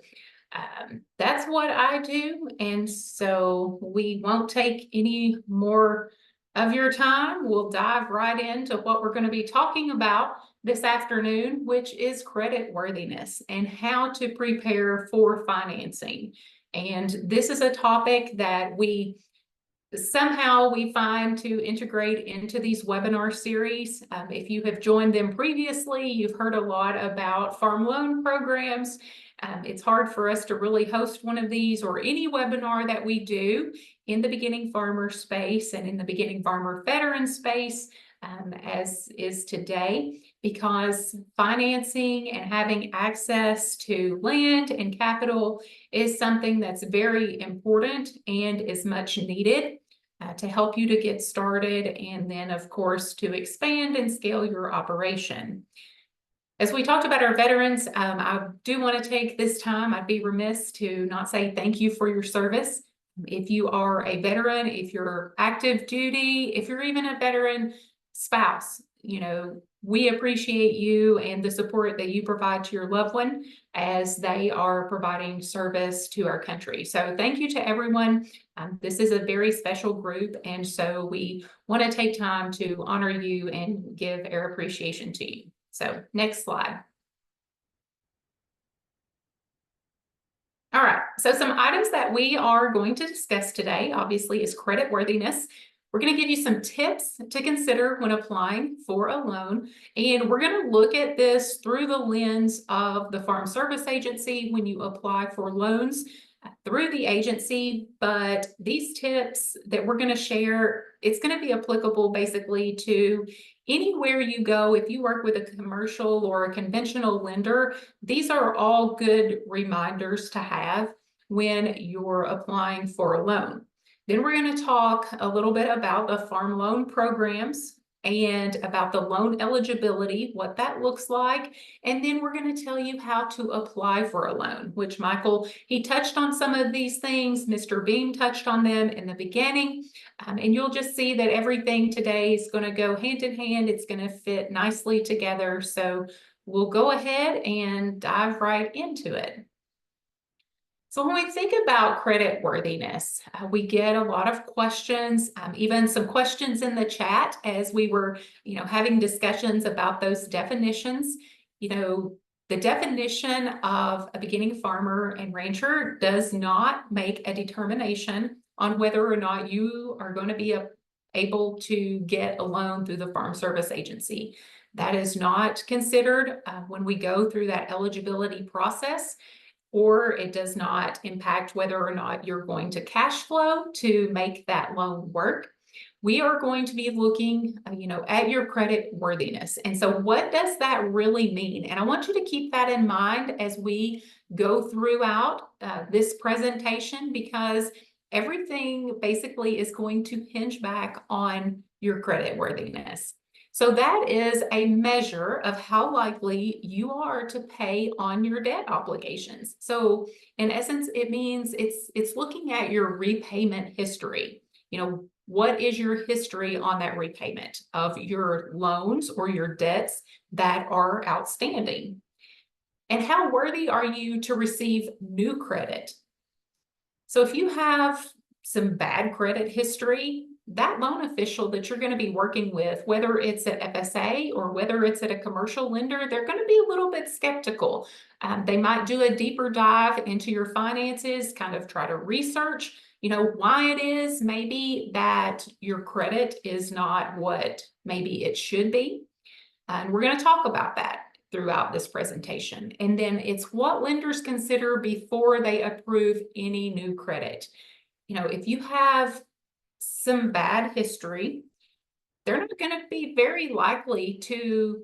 that's what I do. And so we won't take any more of your time. We'll dive right into what we're going to be talking about this afternoon, which is credit worthiness and how to prepare for financing. And this is a topic that we find to integrate into these webinar series. If you have joined them previously, you've heard a lot about farm loan programs. It's hard for us to really host one of these or any webinar that we do in the beginning farmer space and in the beginning farmer veteran space as is today, because financing and having access to land and capital is something that's very important and is much needed to help you to get started, and then of course to expand and scale your operation. As we talked about our veterans, I do want to take this time, I'd be remiss to not say thank you for your service. If you are a veteran, if you're active duty, if you're even a veteran spouse, we appreciate you and the support that you provide to your loved one as they are providing service to our country. So thank you to everyone. This is a very special group, and so we want to take time to honor you and give our appreciation to you. So next slide. All right, so some items that we are going to discuss today, obviously, is credit worthiness. We're going to give you some tips to consider when applying for a loan, and we're going to look at this through the lens of the Farm Service Agency when you apply for loans through the agency. But these tips that we're going to share, it's going to be applicable basically to anywhere you go. If you work with a commercial or a conventional lender, these are all good reminders to have when you're applying for a loan. Then we're going to talk a little bit about the farm loan programs and about the loan eligibility, what that looks like. And then we're going to tell you how to apply for a loan, which Michael, he touched on some of these things. Mr. Beam touched on them in the beginning. And you'll just see that everything today is going to go hand in hand. It's going to fit nicely together. So we'll go ahead and dive right into it. So when we think about credit worthiness, we get a lot of questions, even some questions in the chat as we were, having discussions about those definitions. The definition of a beginning farmer and rancher does not make a determination on whether or not you are going to be able to get a loan through the Farm Service Agency. That is not considered when we go through that eligibility process, or it does not impact whether or not you're going to cash flow to make that loan work. We are going to be looking, at your credit worthiness. And so what does that really mean? And I want you to keep that in mind as we go throughout this presentation, because everything basically is going to hinge back on your credit worthiness. So that is a measure of how likely you are to pay on your debt obligations. So in essence, it means it's looking at your repayment history. What is your history on that repayment of your loans or your debts that are outstanding? And how worthy are you to receive new credit? So if you have some bad credit history, that loan official that you're going to be working with, whether it's at FSA or whether it's at a commercial lender, they're going to be a little bit skeptical. They might do a deeper dive into your finances, kind of try to research, why it is maybe that your credit is not what maybe it should be. And we're going to talk about that throughout this presentation. And then it's what lenders consider before they approve any new credit. If you have some bad history, they're not going to be very likely to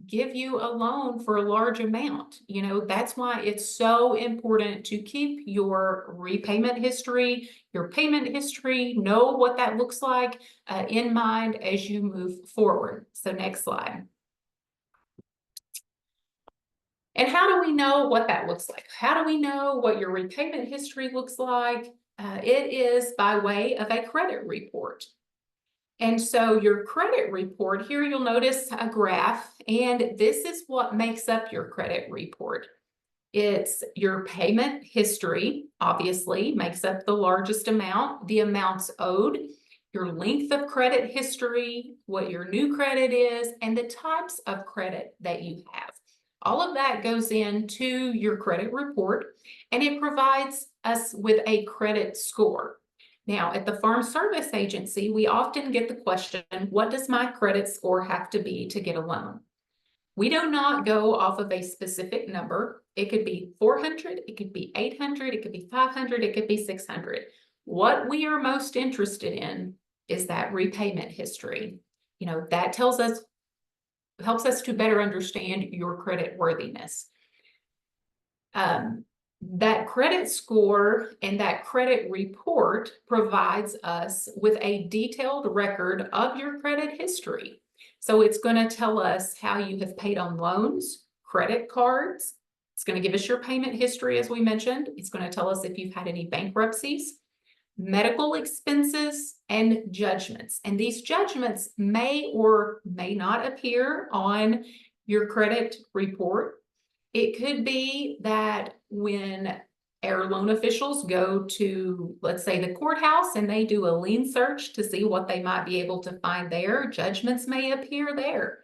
give you a loan for a large amount. That's why it's so important to keep your repayment history, your payment history, know what that looks like in mind as you move forward. So next slide. And how do we know what that looks like? How do we know what your repayment history looks like? It is by way of a credit report. And so your credit report, here you'll notice a graph, and this is what makes up your credit report. It's your payment history, obviously, makes up the largest amount, the amounts owed, your length of credit history, what your new credit is, and the types of credit that you have. All of that goes into your credit report, and it provides us with a credit score. Now, at the Farm Service Agency, we often get the question, what does my credit score have to be to get a loan? We do not go off of a specific number. It could be 400, it could be 800, it could be 500, it could be 600. What we are most interested in is that repayment history. That tells us, helps us to better understand your credit worthiness. That credit score and that credit report provides us with a detailed record of your credit history. So it's going to tell us how you have paid on loans, credit cards. It's going to give us your payment history, as we mentioned. It's going to tell us if you've had any bankruptcies. medical expenses, and judgments. And these judgments may or may not appear on your credit report. It could be that when our loan officials go to, let's say, the courthouse and they do a lien search to see what they might be able to find there, judgments may appear there.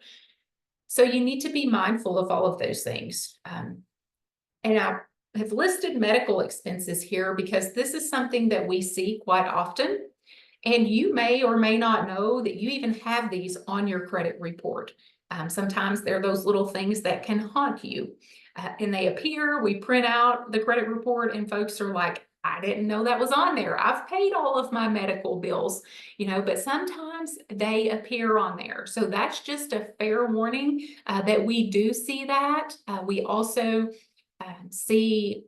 So you need to be mindful of all of those things. And I have listed medical expenses here because this is something that we see quite often. And you may or may not know that you even have these on your credit report. Sometimes they're those little things that can haunt you. And they appear, we print out the credit report and folks are like, I didn't know that was on there. I've paid all of my medical bills, but sometimes they appear on there. So that's just a fair warning that we do see that. We also see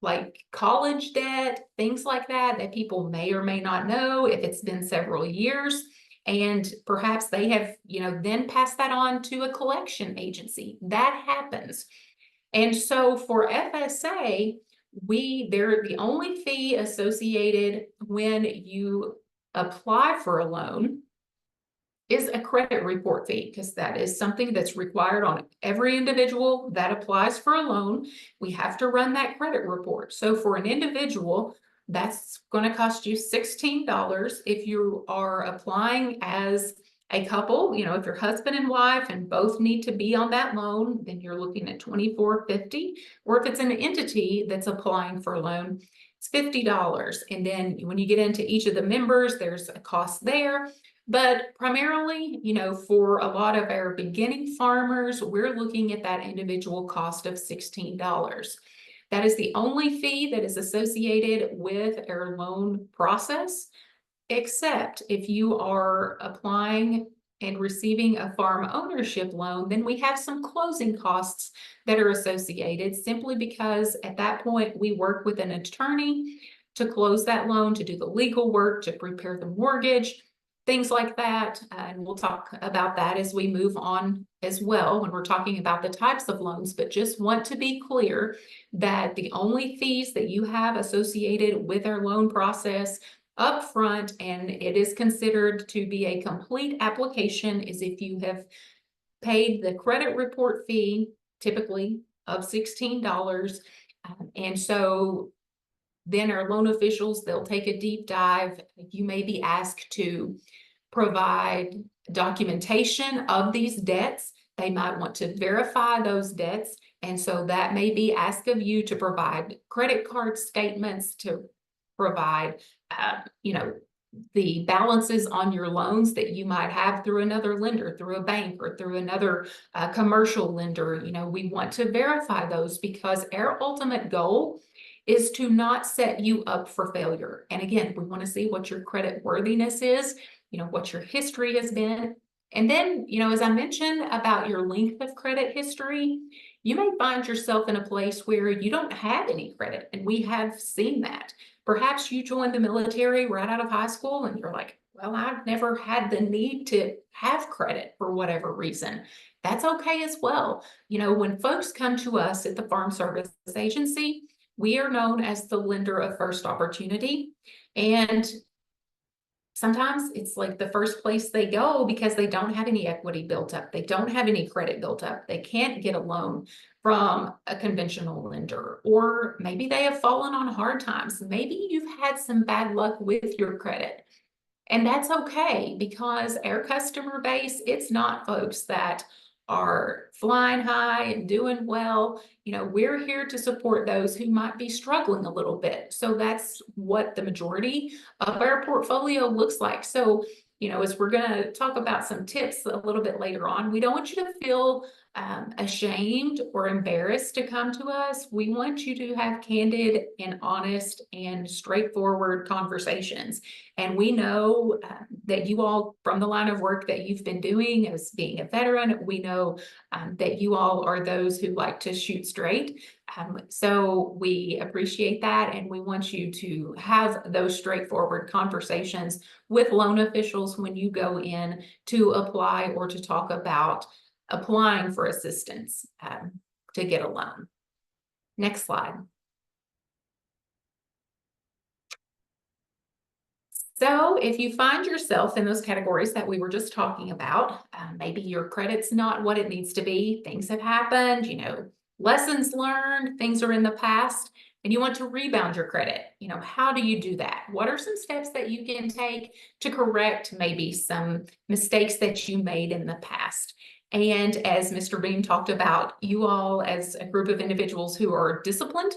like college debt, things like that, that people may or may not know if it's been several years. And perhaps they have, then passed that on to a collection agency. That happens. And so for FSA, they're the only fee associated when you apply for a loan is a credit report fee, because that is something that's required on every individual that applies for a loan. We have to run that credit report. So for an individual, that's going to cost you $16. If you are applying as a couple, if you're husband and wife and both need to be on that loan, then you're looking at $24.50. Or if it's an entity that's applying for a loan, it's $50. And then when you get into each of the members, there's a cost there. But primarily, for a lot of our beginning farmers, we're looking at that individual cost of $16. That is the only fee that is associated with our loan process, except if you are applying and receiving a farm ownership loan, then we have some closing costs that are associated, simply because at that point we work with an attorney to close that loan, to do the legal work, to prepare the mortgage, things like that. And we'll talk about that as we move on as well when we're talking about the types of loans, but just want to be clear that the only fees that you have associated with our loan process upfront, and it is considered to be a complete application, is if you have paid the credit report fee, typically of $16. And so then our loan officials, they'll take a deep dive. You may be asked to provide documentation of these debts. They might want to verify those debts. And so that may be asked of you to provide credit card statements, to provide, the balances on your loans that you might have through another lender, through a bank, or through another commercial lender. We want to verify those because our ultimate goal is to not set you up for failure. And again, we want to see what your credit worthiness is, what your history has been. And then, as I mentioned about your length of credit history, you may find yourself in a place where you don't have any credit. And we have seen that. Perhaps you joined the military right out of high school and you're like, well, I've never had the need to have credit for whatever reason. That's okay as well. When folks come to us at the Farm Service Agency, we are known as the lender of first opportunity. And sometimes it's like the first place they go because they don't have any equity built up. They don't have any credit built up. They can't get a loan from a conventional lender, or maybe they have fallen on hard times. Maybe you've had some bad luck with your credit. And that's okay, because our customer base, it's not folks that are flying high and doing well. We're here to support those who might be struggling a little bit. So that's what the majority of our portfolio looks like. So, as we're going to talk about some tips a little bit later on, we don't want you to feel ashamed or embarrassed to come to us. We want you to have candid and honest and straightforward conversations. And we know that you all, from the line of work that you've been doing as being a veteran, we know that you all are those who like to shoot straight. So we appreciate that. And we want you to have those straightforward conversations with loan officials when you go in to apply or to talk about applying for assistance to get a loan. Next slide. So if you find yourself in those categories that we were just talking about, maybe your credit's not what it needs to be, things have happened, lessons learned, things are in the past, and you want to rebound your credit. How do you do that? What are some steps that you can take to correct maybe some mistakes that you made in the past? And as Mr. Beam talked about, you all as a group of individuals who are disciplined,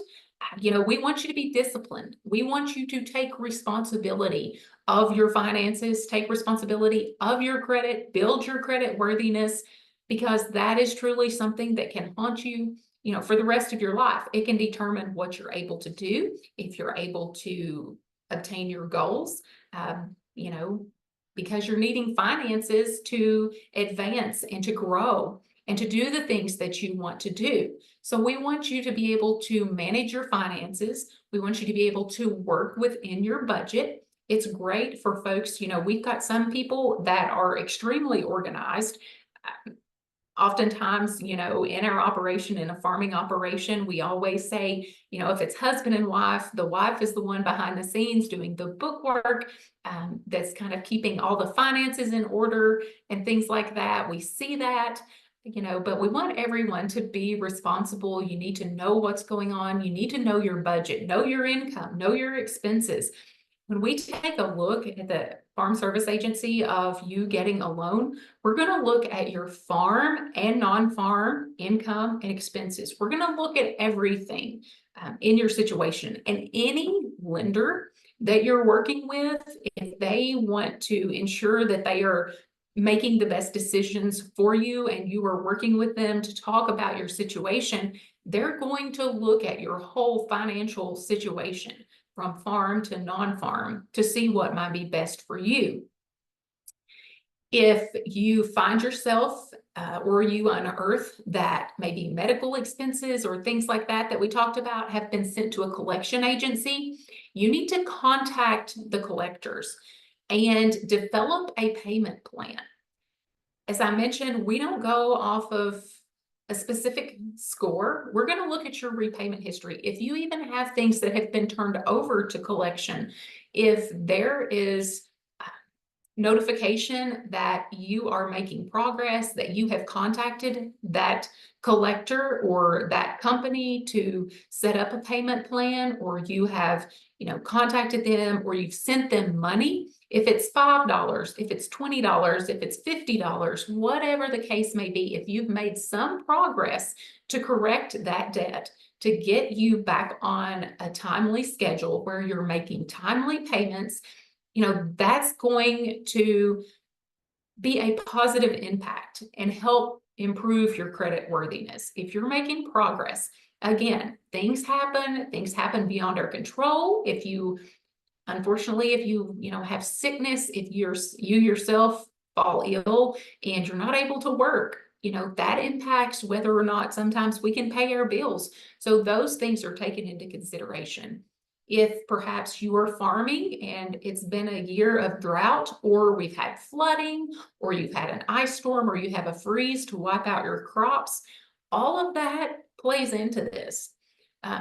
we want you to be disciplined. We want you to take responsibility of your finances, take responsibility of your credit, build your credit worthiness, because that is truly something that can haunt you, for the rest of your life. It can determine what you're able to do, if you're able to obtain your goals, because you're needing finances to advance and to grow and to do the things that you want to do. So we want you to be able to manage your finances. We want you to be able to work within your budget. It's great for folks, we've got some people that are extremely organized. Oftentimes, in our operation, in a farming operation, we always say, if it's husband and wife, the wife is the one behind the scenes doing the bookwork, that's kind of keeping all the finances in order and things like that. We see that. But we want everyone to be responsible. You need to know what's going on. You need to know your budget, know your income, know your expenses. When we take a look at the Farm Service Agency of you getting a loan, we're going to look at your farm and non-farm income and expenses. We're going to look at everything in your situation. And any lender that you're working with, if they want to ensure that they are making the best decisions for you and you are working with them to talk about your situation, they're going to look at your whole financial situation from farm to non-farm to see what might be best for you. If you find yourself or you unearth that maybe medical expenses or things like that we talked about have been sent to a collection agency, you need to contact the collectors and develop a payment plan. As I mentioned, we don't go off of a specific score. We're going to look at your repayment history. If you even have things that have been turned over to collection, if there is notification that you are making progress, that you have contacted that collector or that company to set up a payment plan, or you have, contacted them, or you've sent them money, if it's $5, if it's $20, if it's $50, whatever the case may be, if you've made some progress to correct that debt, to get you back on a timely schedule where you're making timely payments, that's going to be a positive impact and help improve your credit worthiness. If you're making progress, again, things happen beyond our control. Unfortunately, if you have sickness, if you yourself fall ill and you're not able to work, that impacts whether or not sometimes we can pay our bills. So those things are taken into consideration. If perhaps you are farming and it's been a year of drought, or we've had flooding, or you've had an ice storm, or you have a freeze to wipe out your crops, all of that plays into this.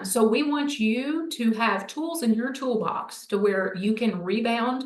So we want you to have tools in your toolbox to where you can rebound,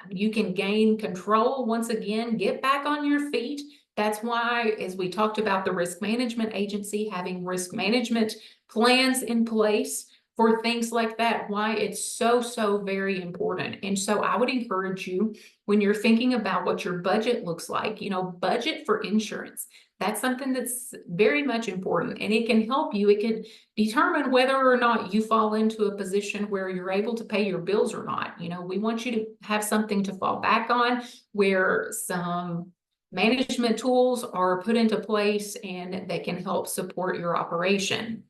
you can gain control once again, get back on your feet. That's why, as we talked about the risk management agency, having risk management plans in place for things like that, why it's so very important. And so I would encourage you, when you're thinking about what your budget looks like, budget for insurance. That's something that's very much important, and it can help you. It can determine whether or not you fall into a position where you're able to pay your bills or not. We want you to have something to fall back on, where some management tools are put into place and they can help support your operation.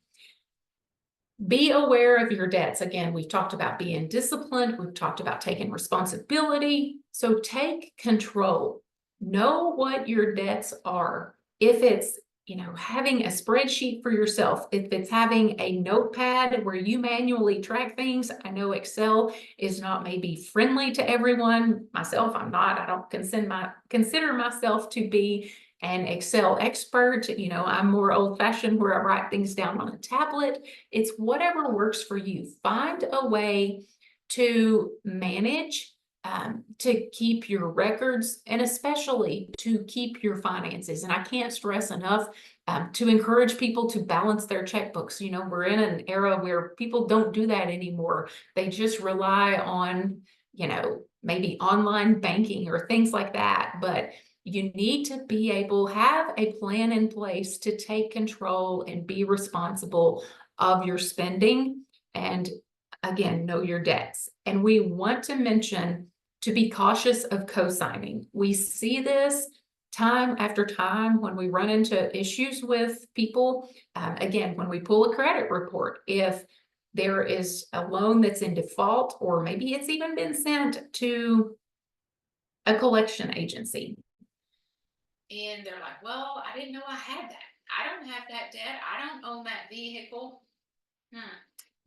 Be aware of your debts. Again, we've talked about being disciplined. We've talked about taking responsibility. So take control. Know what your debts are. If it's, having a spreadsheet for yourself, if it's having a notepad where you manually track things. I know Excel is not maybe friendly to everyone. Myself, I'm not. I don't consider myself to be an Excel expert. I'm more old-fashioned where I write things down on a tablet. It's whatever works for you. Find a way to manage to keep your records and especially to keep your finances. And I can't stress enough to encourage people to balance their checkbooks. You know, we're in an era where people don't do that anymore. They just rely on, you know, maybe online banking or things like that. But you need to be able, have a plan in place to take control and be responsible of your spending. And again, know your debts. And we want to mention to be cautious of co-signing. We see this time after time when we run into issues with people. Again, when we pull a credit report, if there is a loan that's in default, or maybe it's even been sent to a collection agency, and they're like, well, I didn't know I had that. I don't have that debt. I don't own that vehicle.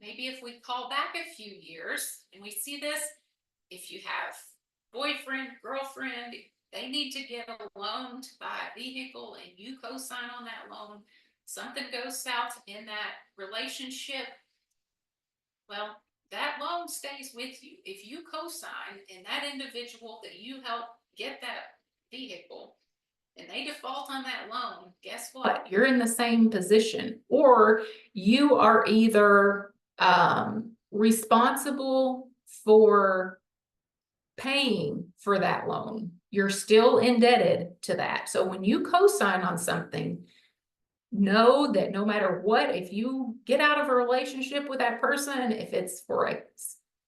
Maybe if we call back a few years, and we see this, if you have boyfriend, girlfriend, they need to get a loan to buy a vehicle and you co-sign on that loan, something goes south in that relationship, well, that loan stays with you. If you co-sign and that individual that you help get that vehicle and they default on that loan, guess what? You're in the same position, or you are either responsible for paying for that loan. You're still indebted to that. So when you co-sign on something, know that no matter what, if you get out of a relationship with that person, if it's for a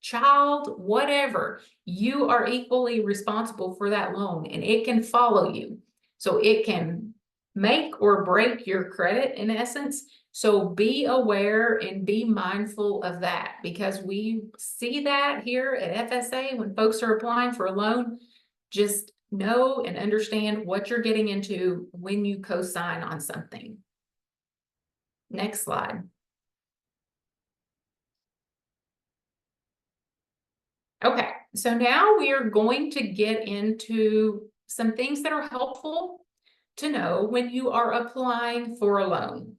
child, whatever, you are equally responsible for that loan, and it can follow you. So it can make or break your credit in essence. So be aware and be mindful of that, because we see that here at FSA when folks are applying for a loan. Just know and understand what you're getting into when you co-sign on something. Next slide. Okay, so now we are going to get into some things that are helpful to know when you are applying for a loan.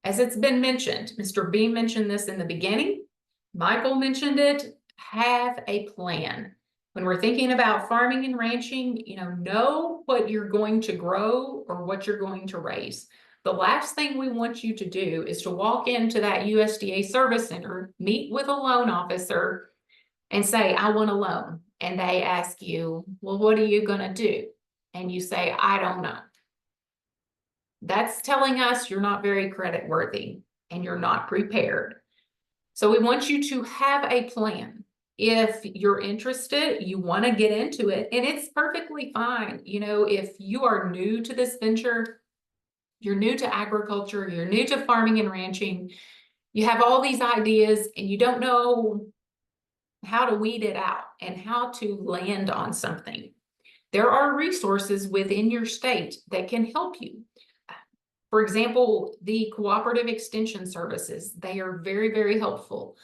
As it's been mentioned, Mr. B mentioned this in the beginning, Michael mentioned it, have a plan. When we're thinking about farming and ranching, know what you're going to grow or what you're going to raise. The last thing we want you to do is to walk into that USDA service center, meet with a loan officer, and say, I want a loan. And they ask you, well, what are you going to do? And you say, I don't know. That's telling us you're not very credit worthy and you're not prepared. So we want you to have a plan. If you're interested, you want to get into it, and it's perfectly fine. If you are new to this venture, you're new to agriculture, you're new to farming and ranching, you have all these ideas and you don't know how to weed it out and how to land on something. There are resources within your state that can help you. For example, the cooperative extension services, they are very, very helpful.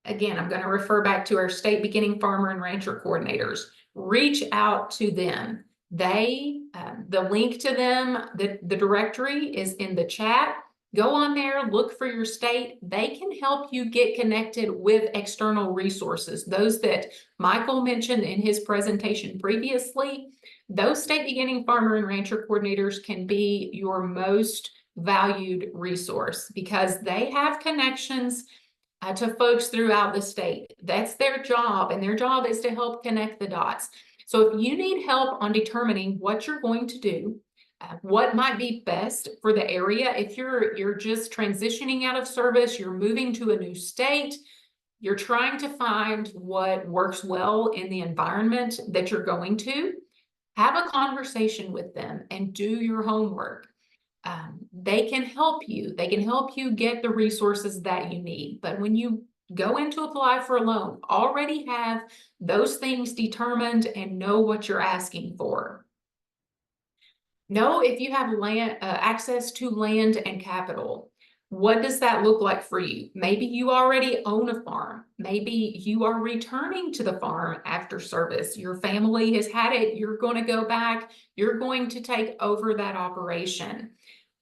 Again, I'm going to refer back to our state beginning farmer and rancher coordinators. Reach out to them. The link to them, the directory is in the chat. Go on there, look for your state. They can help you get connected with external resources. Those that Michael mentioned in his presentation previously, those state beginning farmer and rancher coordinators can be your most valued resource because they have connections to folks throughout the state. That's their job, and their job is to help connect the dots. So if you need help on determining what you're going to do, what might be best for the area, if you're just transitioning out of service, you're moving to a new state, you're trying to find what works well in the environment that you're going to, have a conversation with them and do your homework. They can help you. They can help you get the resources that you need. But when you go in to apply for a loan, already have those things determined and know what you're asking for. Know if you have land, access to land and capital. What does that look like for you? Maybe you already own a farm. Maybe you are returning to the farm after service. Your family has had it. You're going to go back. You're going to take over that operation.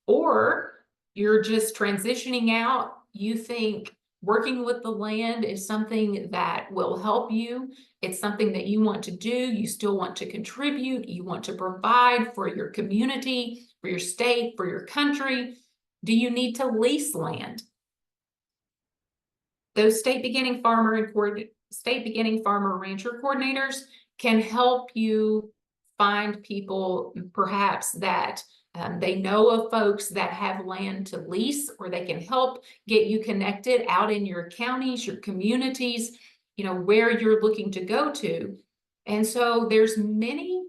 Or you're just transitioning out. You think, working with the land is something that will help you. It's something that you want to do. You still want to contribute. You want to provide for your community, for your state, for your country. Do you need to lease land? Those state beginning farmer rancher coordinators can help you find people perhaps that they know of folks that have land to lease, or they can help get you connected out in your counties, your communities, you know, where you're looking to go to. And so there's many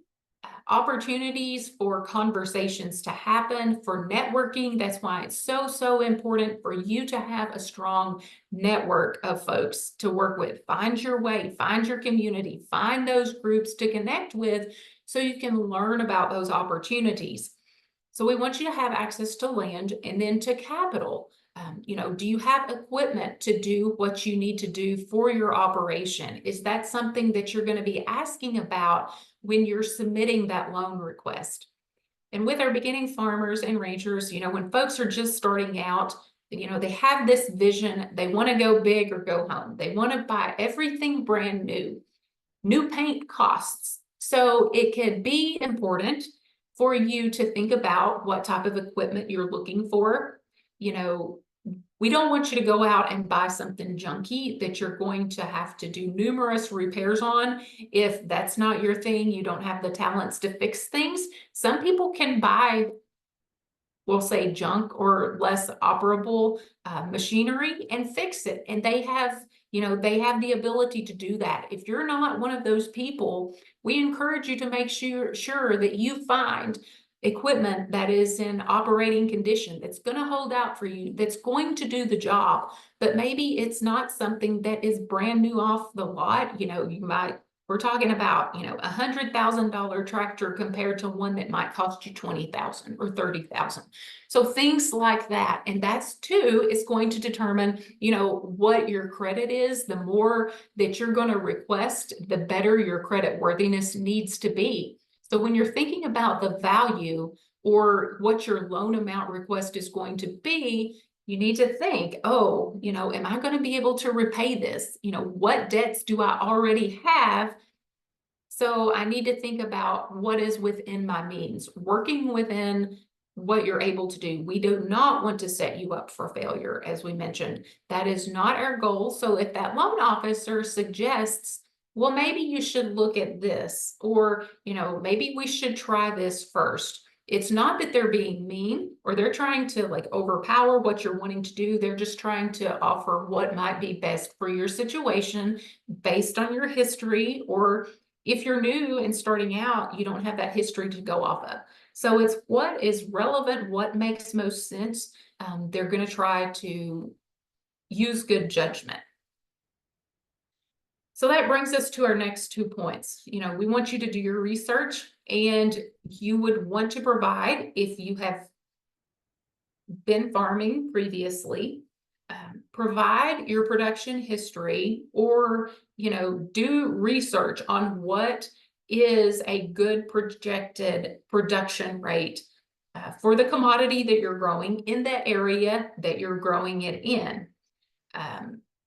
opportunities for conversations to happen, for networking. That's why it's so important for you to have a strong network of folks to work with. Find your way, find your community, find those groups to connect with so you can learn about those opportunities. So we want you to have access to land and then to capital. You know, do you have equipment to do what you need to do for your operation? Is that something that you're going to be asking about when you're submitting that loan request? And with our beginning farmers and ranchers, you know, when folks are just starting out, you know, they have this vision, they want to go big or go home. They want to buy everything brand new. New paint costs. So it could be important for you to think about what type of equipment you're looking for. You know, we don't want you to go out and buy something junky that you're going to have to do numerous repairs on. If that's not your thing, you don't have the talents to fix things. Some people can buy, we'll say, junk or less operable machinery and fix it. And they have, you know, they have the ability to do that. If you're not one of those people, we encourage you to make sure that you find equipment that is in operating condition, that's going to hold out for you, that's going to do the job. But maybe it's not something that is brand new off the lot. You know, we're talking about, you know, $100,000 tractor compared to one that might cost you $20,000 or $30,000. So things like that. And that's too is going to determine, you know, what your credit is. The more that you're going to request, the better your credit worthiness needs to be. So when you're thinking about the value or what your loan amount request is going to be, you need to think, oh, you know, am I going to be able to repay this? You know, what debts do I already have? So I need to think about what is within my means, working within what you're able to do. We do not want to set you up for failure, as we mentioned. That is not our goal. So if that loan officer suggests, well, maybe you should look at this, or, you know, maybe we should try this first. It's not that they're being mean or they're trying to like overpower what you're wanting to do. They're just trying to offer what might be best for your situation based on your history, or if you're new and starting out, you don't have that history to go off of. So it's what is relevant, what makes most sense. They're going to try to use good judgment. So that brings us to our next 2 points. You know, we want you to do your research, and you would want to provide, if you have been farming previously, provide your production history, or, you know, do research on what is a good projected production rate for the commodity that you're growing in the area that you're growing it in.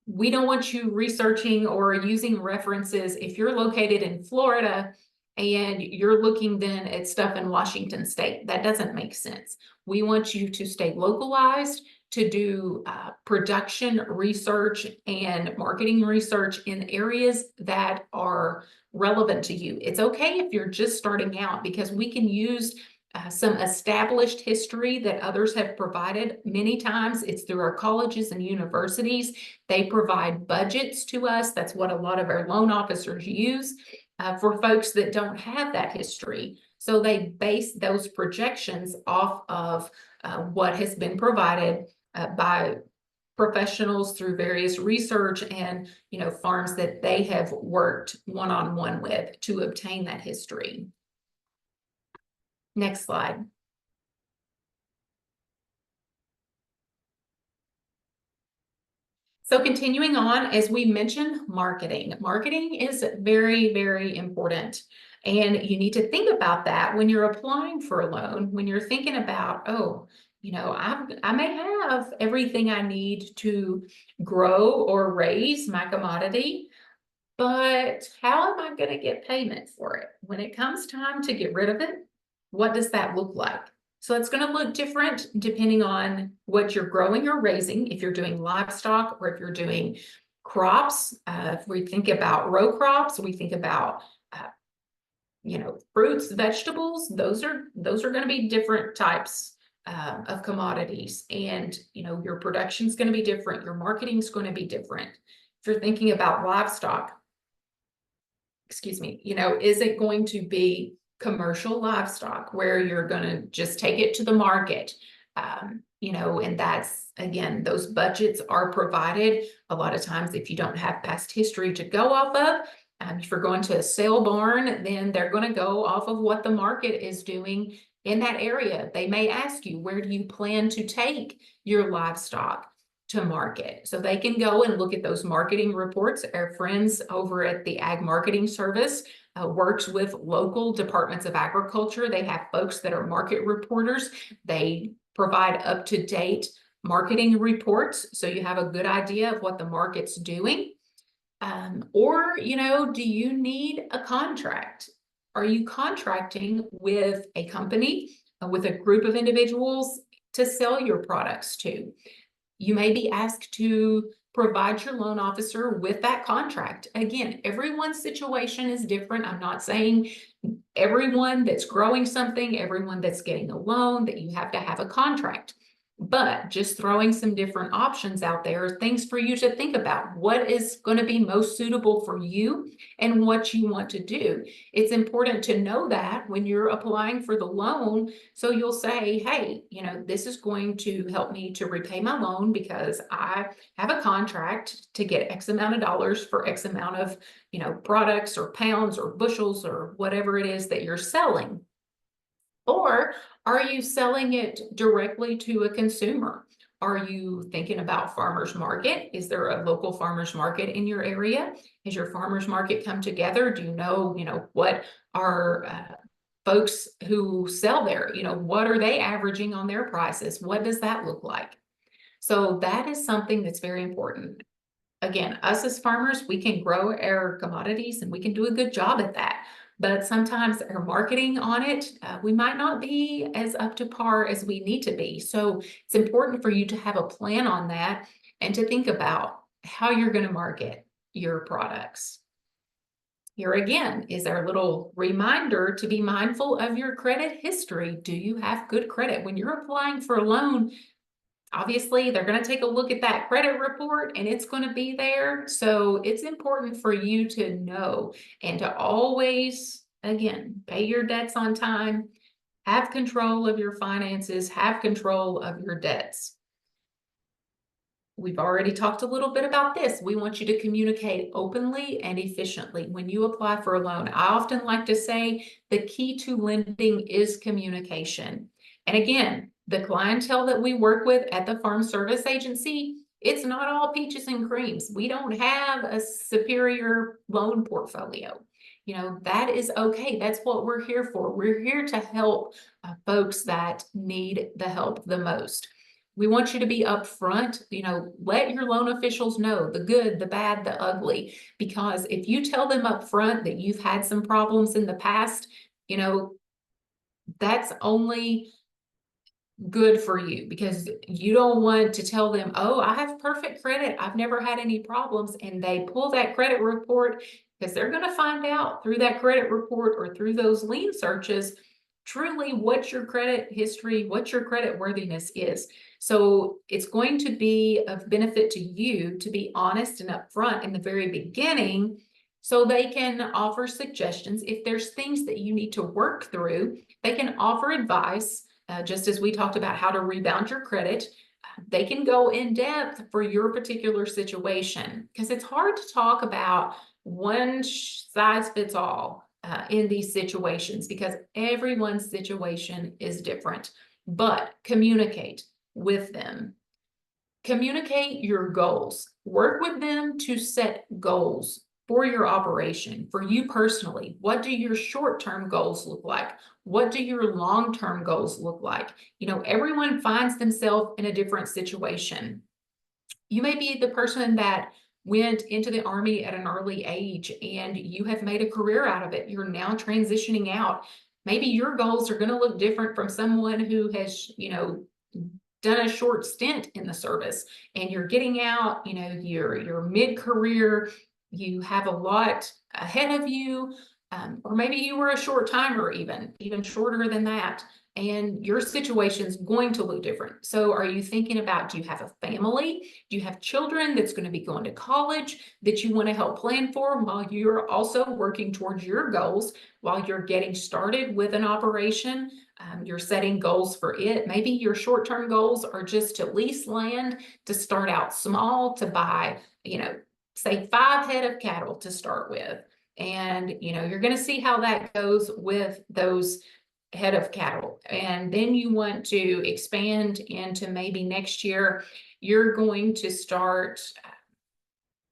We don't want you researching or using references if you're located in Florida and you're looking then at stuff in Washington State. That doesn't make sense. We want you to stay localized, to do production research and marketing research in areas that are relevant to you. It's okay if you're just starting out, because we can use some established history that others have provided. Many times it's through our colleges and universities. They provide budgets to us. That's what a lot of our loan officers use for folks that don't have that history. So they base those projections off of what has been provided by professionals through various research and, you know, farms that they have worked one-on-one with to obtain that history. Next slide. So continuing on, as we mentioned, marketing. Marketing is very, very important. And you need to think about that when you're applying for a loan, when you're thinking about, oh, I may have everything I need to grow or raise my commodity, but how am I going to get payment for it? When it comes time to get rid of it, what does that look like? So it's going to look different depending on what you're growing or raising, if you're doing livestock or if you're doing crops. If we think about row crops, we think about fruits, vegetables, those are going to be different types of commodities, and your production is going to be different, your marketing is going to be different. If you're thinking about livestock, excuse me, is it going to be commercial livestock where you're going to just take it to the market? And that's, again, those budgets are provided a lot of times. If you don't have past history to go off of, if you're going to a sale barn, then they're going to go off of what the market is doing in that area. They may ask you, where do you plan to take your livestock to market? So they can go and look at those marketing reports. Our friends over at the Ag Marketing Service works with local departments of agriculture. They have folks that are market reporters. They provide up-to-date marketing reports, so you have a good idea of what the market's doing. Or, do you need a contract? Are you contracting with a company, with a group of individuals to sell your products to? You may be asked to provide your loan officer with that contract. Again, everyone's situation is different. I'm not saying everyone that's growing something, everyone that's getting a loan, that you have to have a contract. But just throwing some different options out there, things for you to think about. What is going to be most suitable for you and what you want to do? It's important to know that when you're applying for the loan, so you'll say, hey, this is going to help me to repay my loan because I have a contract to get X amount of dollars for X amount of, products or pounds or bushels or whatever it is that you're selling. Or are you selling it directly to a consumer? Are you thinking about farmers market? Is there a local farmers market in your area? Has your farmers market come together? Do you know, what are folks who sell there? What are they averaging on their prices? What does that look like? So that is something that's very important. Again, us as farmers, we can grow our commodities and we can do a good job at that. But sometimes our marketing on it, we might not be as up to par as we need to be. So it's important for you to have a plan on that and to think about how you're going to market your products. Here again is our little reminder to be mindful of your credit history. Do you have good credit? When you're applying for a loan, obviously, they're going to take a look at that credit report and it's going to be there. So it's important for you to know and to always, again, pay your debts on time, have control of your finances, have control of your debts. We've already talked a little bit about this. We want you to communicate openly and efficiently when you apply for a loan. I often like to say the key to lending is communication. And again, the clientele that we work with at the Farm Service Agency, it's not all peaches and creams. We don't have a superior loan portfolio. That is okay. That's what we're here for. We're here to help folks that need the help the most. We want you to be upfront, let your loan officials know the good, the bad, the ugly, because if you tell them upfront that you've had some problems in the past, that's only good for you, because you don't want to tell them, oh, I have perfect credit, I've never had any problems, and they pull that credit report, because they're going to find out through that credit report or through those lien searches truly what your credit history, what your credit worthiness is. So it's going to be of benefit to you to be honest and upfront in the very beginning, so they can offer suggestions. If there's things that you need to work through, they can offer advice. Just as we talked about how to rebound your credit, they can go in depth for your particular situation, because it's hard to talk about one size fits all in these situations, because everyone's situation is different. But communicate with them. Communicate your goals. Work with them to set goals for your operation, for you personally. What do your short-term goals look like? What do your long-term goals look like? You know, everyone finds themselves in a different situation. You may be the person that went into the Army at an early age and you have made a career out of it. You're now transitioning out. Maybe your goals are going to look different from someone who has, you know, done a short stint in the service, and you're getting out, you know, you're mid-career, you have a lot ahead of you, or maybe you were a short timer, even shorter than that, and your situation's going to look different. So are you thinking about, do you have a family? Do you have children that's going to be going to college that you want to help plan for while you're also working towards your goals, while you're getting started with an operation? You're setting goals for it. Maybe your short-term goals are just to lease land, to start out small, to buy, you know, say 5 head of cattle to start with. And, you know, you're going to see how that goes with those head of cattle. And then you want to expand into maybe next year, you're going to start,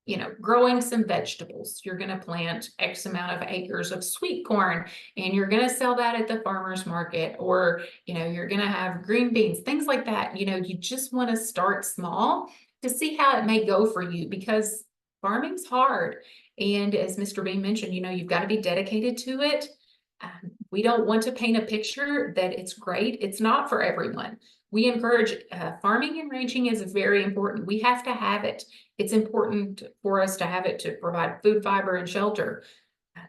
you know, growing some vegetables. You're going to plant X amount of acres of sweet corn, and you're going to sell that at the farmer's market, or, you know, you're going to have green beans, things like that. You know, you just want to start small to see how it may go for you, because farming's hard. And as Mr. Bean mentioned, you know, you've got to be dedicated to it. We don't want to paint a picture that it's great. It's not for everyone. We encourage farming and ranching is very important. We have to have it. It's important for us to have it to provide food, fiber, and shelter.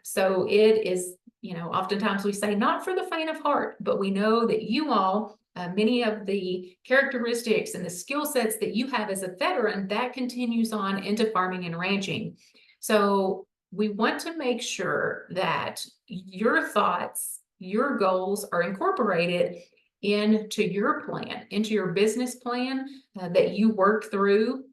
So it is, you know, oftentimes we say not for the faint of heart, but we know that you all, many of the characteristics and the skill sets that you have as a veteran, that continues on into farming and ranching. So we want to make sure that your thoughts, your goals are incorporated into your plan, into your business plan that you work through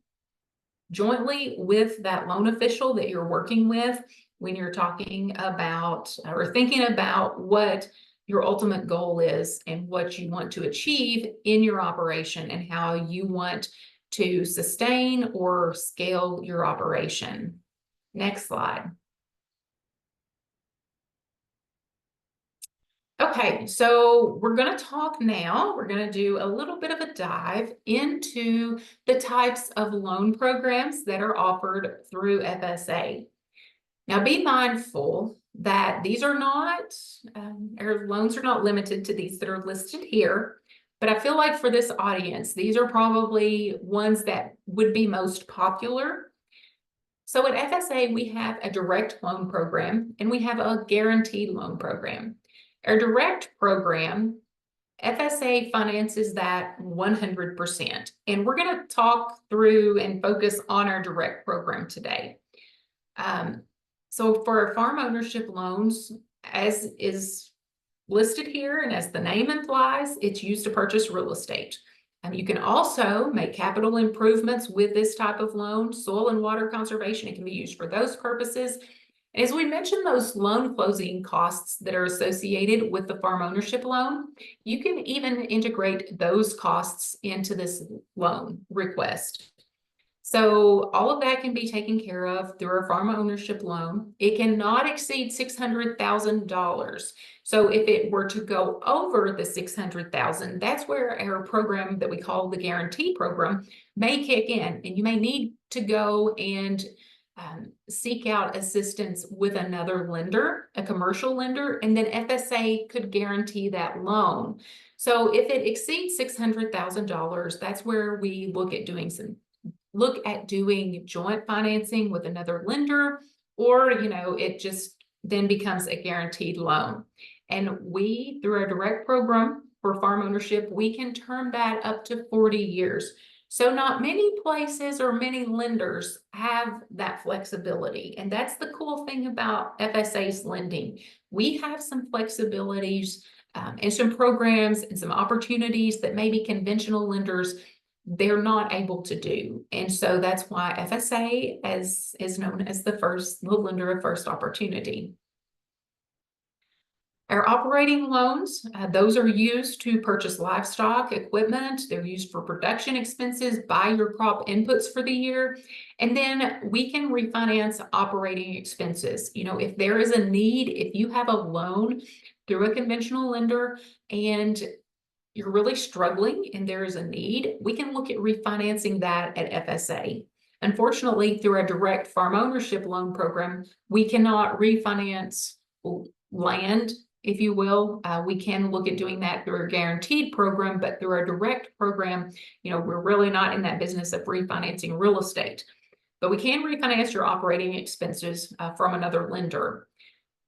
jointly with that loan official that you're working with when you're talking about or thinking about what your ultimate goal is and what you want to achieve in your operation and how you want to sustain or scale your operation. Next slide. Okay, so we're going to talk now. We're going to do a little bit of a dive into the types of loan programs that are offered through FSA. Now, be mindful that these are not, our loans are not limited to these that are listed here, but I feel like for this audience, these are probably ones that would be most popular. So at FSA, we have a direct loan program and we have a guaranteed loan program. Our direct program, FSA finances that 100%. And we're going to talk through and focus on our direct program today. So for farm ownership loans, as is listed here and as the name implies, it's used to purchase real estate. You can also make capital improvements with this type of loan, soil and water conservation. It can be used for those purposes. As we mentioned, those loan closing costs that are associated with the farm ownership loan, you can even integrate those costs into this loan request. So all of that can be taken care of through our farm ownership loan. It cannot exceed $600,000. So if it were to go over the $600,000, that's where our program that we call the guarantee program may kick in, and you may need to go and seek out assistance with another lender, a commercial lender, and then FSA could guarantee that loan. So if it exceeds $600,000, that's where we look at doing joint financing with another lender, or, you know, it just then becomes a guaranteed loan. And we, through our direct program for farm ownership, we can term that up to 40 years. So not many places or many lenders have that flexibility. And that's the cool thing about FSA's lending. We have some flexibilities and some programs and some opportunities that maybe conventional lenders, they're not able to do. And so that's why FSA is known as the lender of first opportunity. Our operating loans, those are used to purchase livestock, equipment. They're used for production expenses, buy your crop inputs for the year. And then we can refinance operating expenses. You know, if there is a need, if you have a loan through a conventional lender and you're really struggling and there is a need, we can look at refinancing that at FSA. Unfortunately, through a direct farm ownership loan program, we cannot refinance land, if you will. We can look at doing that through a guaranteed program, but through a direct program, you know, we're really not in that business of refinancing real estate. But we can refinance your operating expenses from another lender.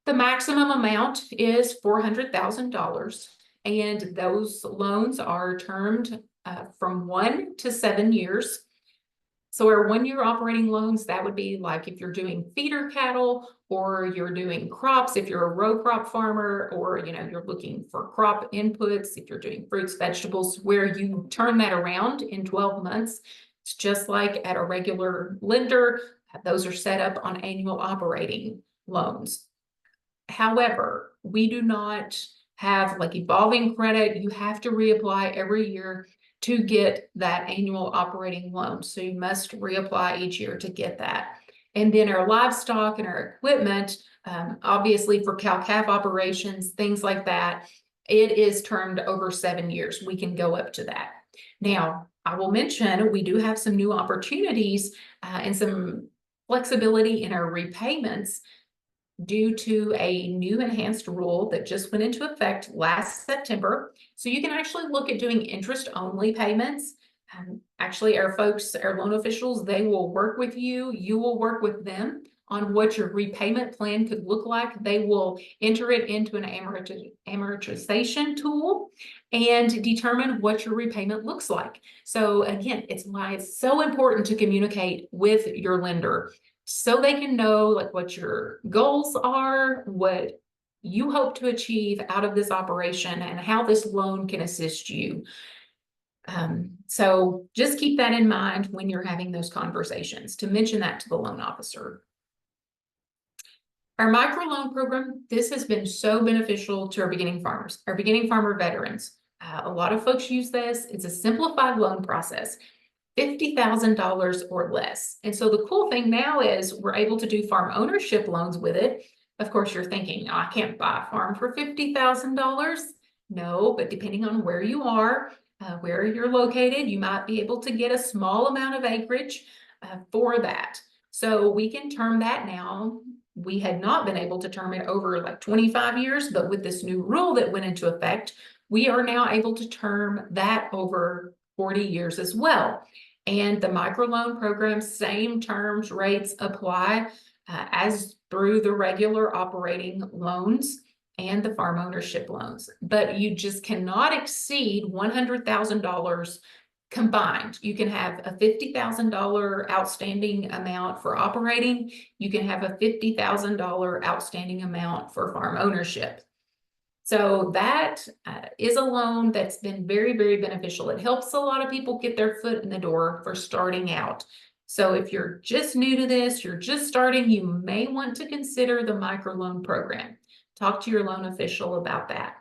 The maximum amount is $400,000, and those loans are termed from 1 to 7 years. So our 1-year operating loans, that would be like if you're doing feeder cattle or you're doing crops, if you're a row crop farmer, or you know, you're looking for crop inputs, if you're doing fruits, vegetables, where you turn that around in 12 months. It's just like at a regular lender, those are set up on annual operating loans. However, we do not have like evolving credit. You have to reapply every year to get that annual operating loan. So you must reapply each year to get that. And then our livestock and our equipment, obviously for cow-calf operations, things like that, it is termed over 7 years. We can go up to that. Now, I will mention we do have some new opportunities and some flexibility in our repayments due to a new enhanced rule that just went into effect last September. So you can actually look at doing interest-only payments. Actually, our folks, our loan officials, they will work with you. You will work with them on what your repayment plan could look like. They will enter it into an amortization tool and determine what your repayment looks like. So again, it's why it's so important to communicate with your lender, so they can know like what your goals are, what you hope to achieve out of this operation, and how this loan can assist you. So just keep that in mind when you're having those conversations, to mention that to the loan officer. Our microloan program, this has been so beneficial to our beginning farmers, our beginning farmer veterans. A lot of folks use this. It's a simplified loan process. $50,000 or less. And so the cool thing now is we're able to do farm ownership loans with it. Of course, you're thinking, oh, I can't buy a farm for $50,000. No, but depending on where you are, where you're located, you might be able to get a small amount of acreage for that. So we can term that now. We had not been able to term it over like 25 years, but with this new rule that went into effect, we are now able to term that over 40 years as well. And the microloan program, same terms, rates apply as through the regular operating loans and the farm ownership loans. But you just cannot exceed $100,000 combined. You can have a $50,000 outstanding amount for operating. You can have a $50,000 outstanding amount for farm ownership. So that is a loan that's been very, very beneficial. It helps a lot of people get their foot in the door for starting out. So if you're just new to this, you're just starting, you may want to consider the microloan program. Talk to your loan official about that.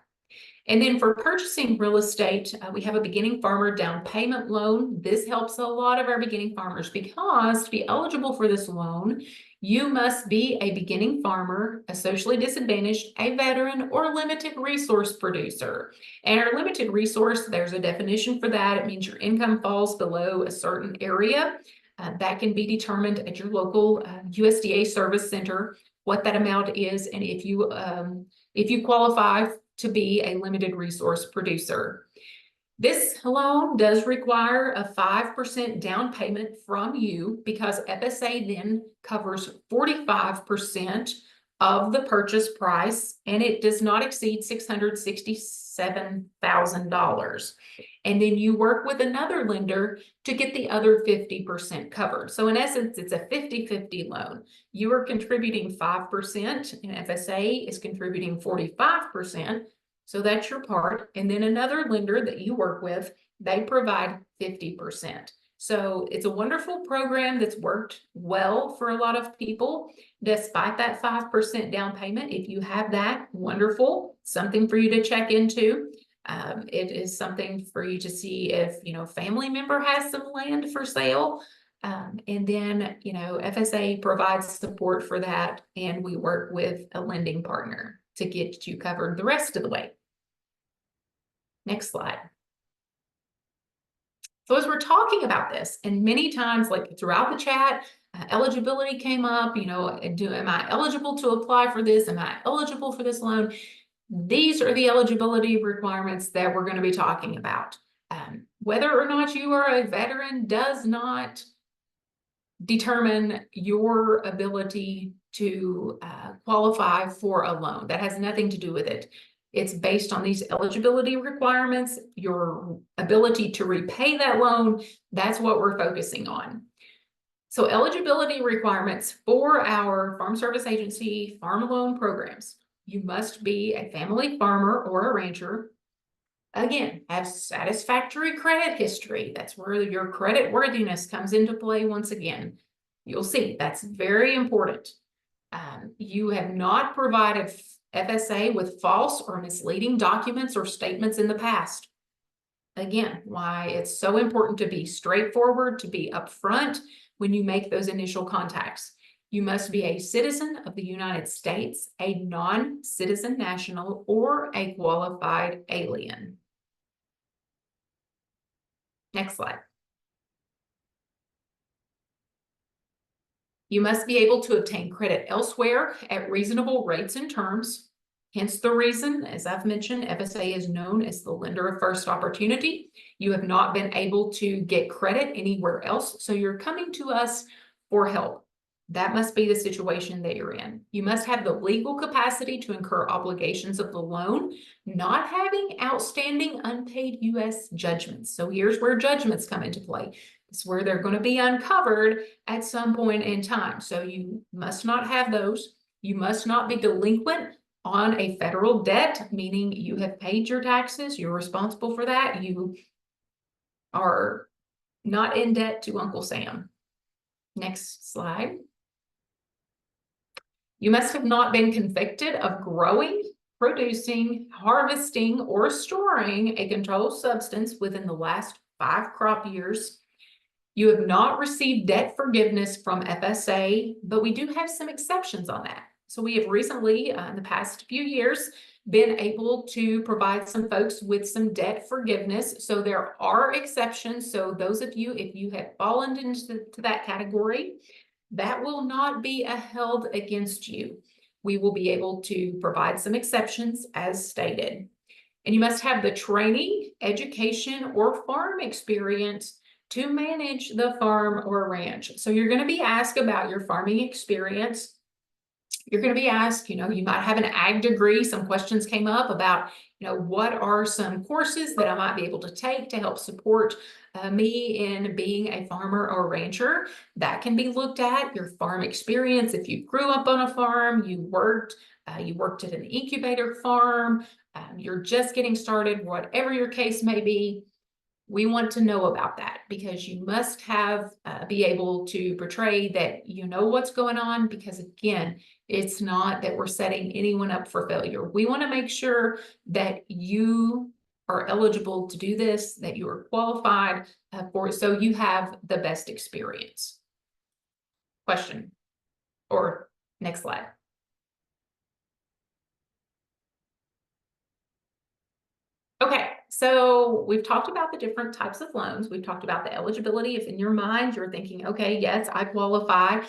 And then for purchasing real estate, we have a beginning farmer down payment loan. This helps a lot of our beginning farmers because to be eligible for this loan, you must be a beginning farmer, a socially disadvantaged, a veteran, or limited resource producer. And our limited resource, there's a definition for that. It means your income falls below a certain area. That can be determined at your local USDA service center, what that amount is, and if you qualify to be a limited resource producer. This loan does require a 5% down payment from you because FSA then covers 45% of the purchase price, and it does not exceed $667,000. And then you work with another lender to get the other 50% covered. So in essence, it's a 50-50 loan. You are contributing 5% and FSA is contributing 45%. So that's your part. And then another lender that you work with, they provide 50%. So it's a wonderful program that's worked well for a lot of people, despite that 5% down payment. If you have that, wonderful, something for you to check into. It is something for you to see if, family member has some land for sale. And then, FSA provides support for that, and we work with a lending partner to get you covered the rest of the way. Next slide. So as we're talking about this, and many times, like throughout the chat, eligibility came up, am I eligible to apply for this? Am I eligible for this loan? These are the eligibility requirements that we're going to be talking about. Whether or not you are a veteran does not determine your ability to qualify for a loan. That has nothing to do with it. It's based on these eligibility requirements, your ability to repay that loan. That's what we're focusing on. So eligibility requirements for our Farm Service Agency farm loan programs. You must be a family farmer or a rancher. Again, have satisfactory credit history. That's where your credit worthiness comes into play once again. You'll see that's very important. You have not provided FSA with false or misleading documents or statements in the past. Again, why it's so important to be straightforward, to be upfront when you make those initial contacts. You must be a citizen of the United States, a non-citizen national, or a qualified alien. Next slide. You must be able to obtain credit elsewhere at reasonable rates and terms. Hence the reason, as I've mentioned, FSA is known as the lender of first opportunity. You have not been able to get credit anywhere else, so you're coming to us for help. That must be the situation that you're in. You must have the legal capacity to incur obligations of the loan, not having outstanding unpaid U.S. judgments. So here's where judgments come into play. It's where they're going to be uncovered at some point in time. So you must not have those. You must not be delinquent on a federal debt, meaning you have paid your taxes, you're responsible for that. You are not in debt to Uncle Sam. Next slide. You must have not been convicted of growing, producing, harvesting, or storing a controlled substance within the last 5 crop years. You have not received debt forgiveness from FSA, but we do have some exceptions on that. So we have recently, in the past few years, been able to provide some folks with some debt forgiveness. So there are exceptions. So those of you, if you have fallen into that category, that will not be held against you. We will be able to provide some exceptions as stated. And you must have the training, education, or farm experience to manage the farm or ranch. So you're going to be asked about your farming experience. You're going to be asked, you might have an ag degree. Some questions came up about, what are some courses that I might be able to take to help support me in being a farmer or rancher. That can be looked at. Your farm experience. If you grew up on a farm, you worked at an incubator farm, you're just getting started, whatever your case may be. We want to know about that because you must be able to portray that you know what's going on, because again, it's not that we're setting anyone up for failure. We want to make sure that you are eligible to do this, that you are qualified for it, so you have the best experience. Question or next slide. Okay, so we've talked about the different types of loans. We've talked about the eligibility. If in your mind you're thinking, okay, yes, I qualify,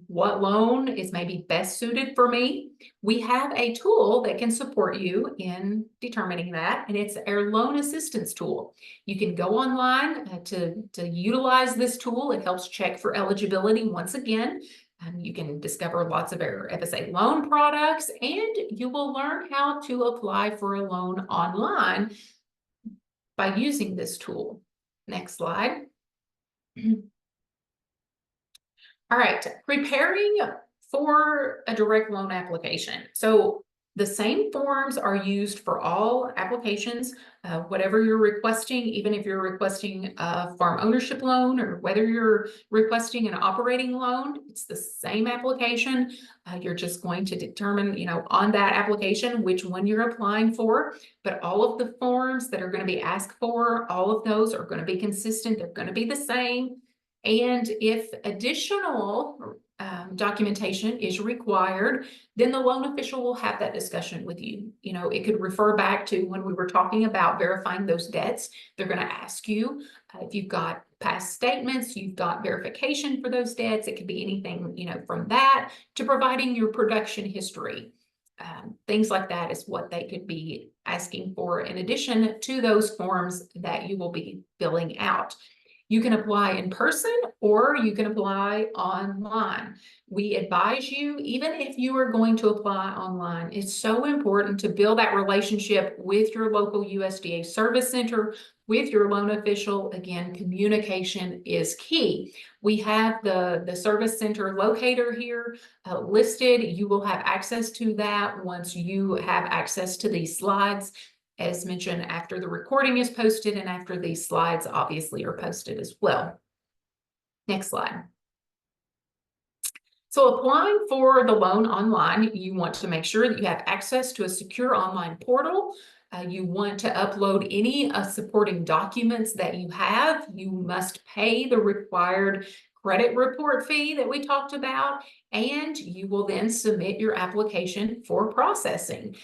what loan is maybe best suited for me? We have a tool that can support you in determining that, and it's our loan assistance tool. You can go online to utilize this tool. It helps check for eligibility once again. You can discover lots of our FSA loan products, and you will learn how to apply for a loan online by using this tool. Next slide. All right, preparing for a direct loan application. So The same forms are used for all applications, whatever you're requesting, even if you're requesting a farm ownership loan or whether you're requesting an operating loan, it's the same application. You're just going to determine, on that application, which one you're applying for, but all of the forms that are going to be asked for, all of those are going to be consistent. They're going to be the same. And if additional documentation is required, then the loan official will have that discussion with you. It could refer back to when we were talking about verifying those debts. They're going to ask you if you've got past statements, you've got verification for those debts. It could be anything, from that to providing your production history. Things like that is what they could be asking for in addition to those forms that you will be filling out. You can apply in person or you can apply online. We advise you, even if you are going to apply online, it's so important to build that relationship with your local USDA service center, with your loan official. Again, communication is key. We have the service center locator here listed. You will have access to that once you have access to these slides. As mentioned, after the recording is posted and after these slides obviously are posted as well. Next slide. So applying for the loan online, you want to make sure that you have access to a secure online portal. You want to upload any supporting documents that you have. You must pay the required credit report fee that we talked about, and you will then submit your application for processing.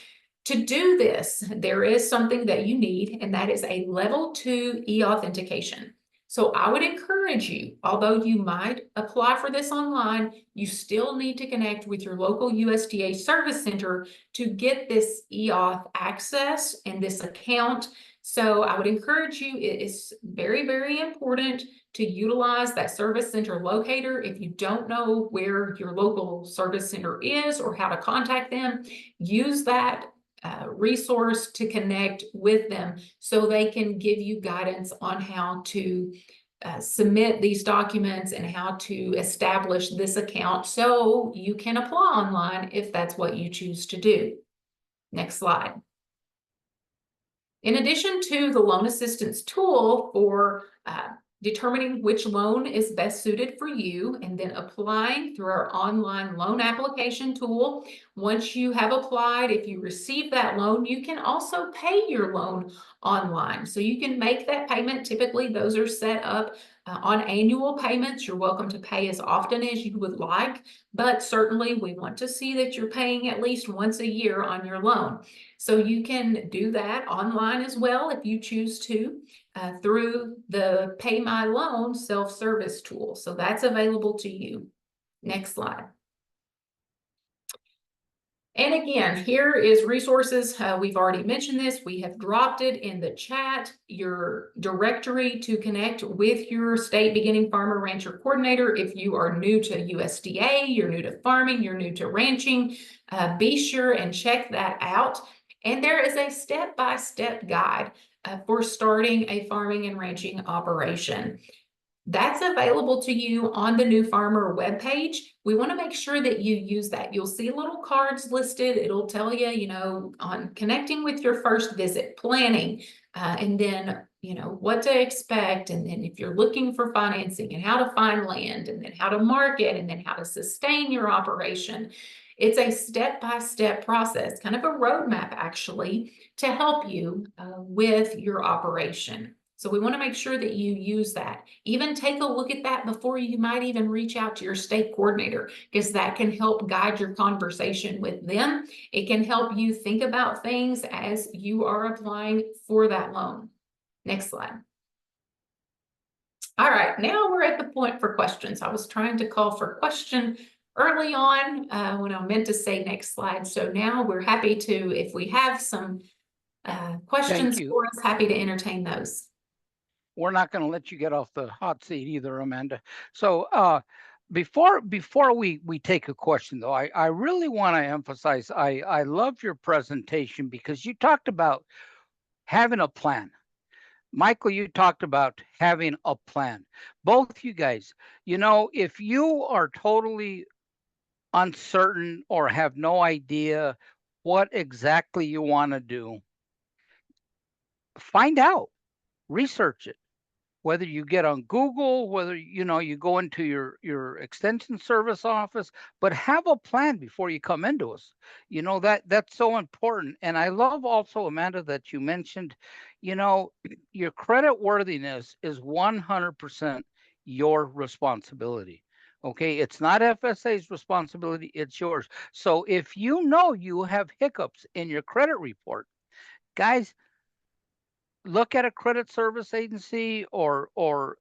To do this, there is something that you need, and that is a level 2 e-authentication. So I would encourage you, although you might apply for this online, you still need to connect with your local USDA service center to get this e-auth access and this account. So I would encourage you, it is very, very important to utilize that service center locator. If you don't know where your local service center is or how to contact them, use that resource to connect with them so they can give you guidance on how to submit these documents and how to establish this account so you can apply online if that's what you choose to do. Next slide. In addition to the loan assistance tool for determining which loan is best suited for you and then applying through our online loan application tool. Once you have applied, if you receive that loan, you can also pay your loan online. So you can make that payment. Typically, those are set up on annual payments. You're welcome to pay as often as you would like, but certainly we want to see that you're paying at least once a year on your loan. So you can do that online as well if you choose to. Through the Pay My Loan self-service tool. So that's available to you. Next slide. And again, here is resources. We've already mentioned this. We have dropped it in the chat, your directory to connect with your state beginning farmer rancher coordinator. If you are new to USDA, you're new to farming, you're new to ranching, be sure and check that out. And there is a step-by-step guide for starting a farming and ranching operation. That's available to you on the New Farmer webpage. We want to make sure that you use that. You'll see little cards listed. It'll tell you, on connecting with your first visit, planning, and then, what to expect. And then if you're looking for financing and how to find land and then how to market and then how to sustain your operation. It's a step-by-step process, kind of a roadmap actually, to help you with your operation. So we want to make sure that you use that. Even take a look at that before you might even reach out to your state coordinator, because that can help guide your conversation with them. It can help you think about things as you are applying for that loan. Next slide. All right, now we're at the point for questions. I was trying to call for question early on when I meant to say next slide. So now we're happy to, if we have some questions for us, happy to entertain those. We're not going to let you get off the hot seat either, Amanda. So before we take a question, though, I really want to emphasize, I love your presentation because you talked about having a plan. Michael, you talked about having a plan. Both you guys, if you are totally uncertain or have no idea what exactly you want to do, find out, research it. Whether you get on Google, whether you go into your extension service office, but have a plan before you come into us. That's so important. And I love also, Amanda, that you mentioned, your credit worthiness is 100% your responsibility. Okay, it's not FSA's responsibility, it's yours. So if you have hiccups in your credit report, guys, look at a credit service agency, or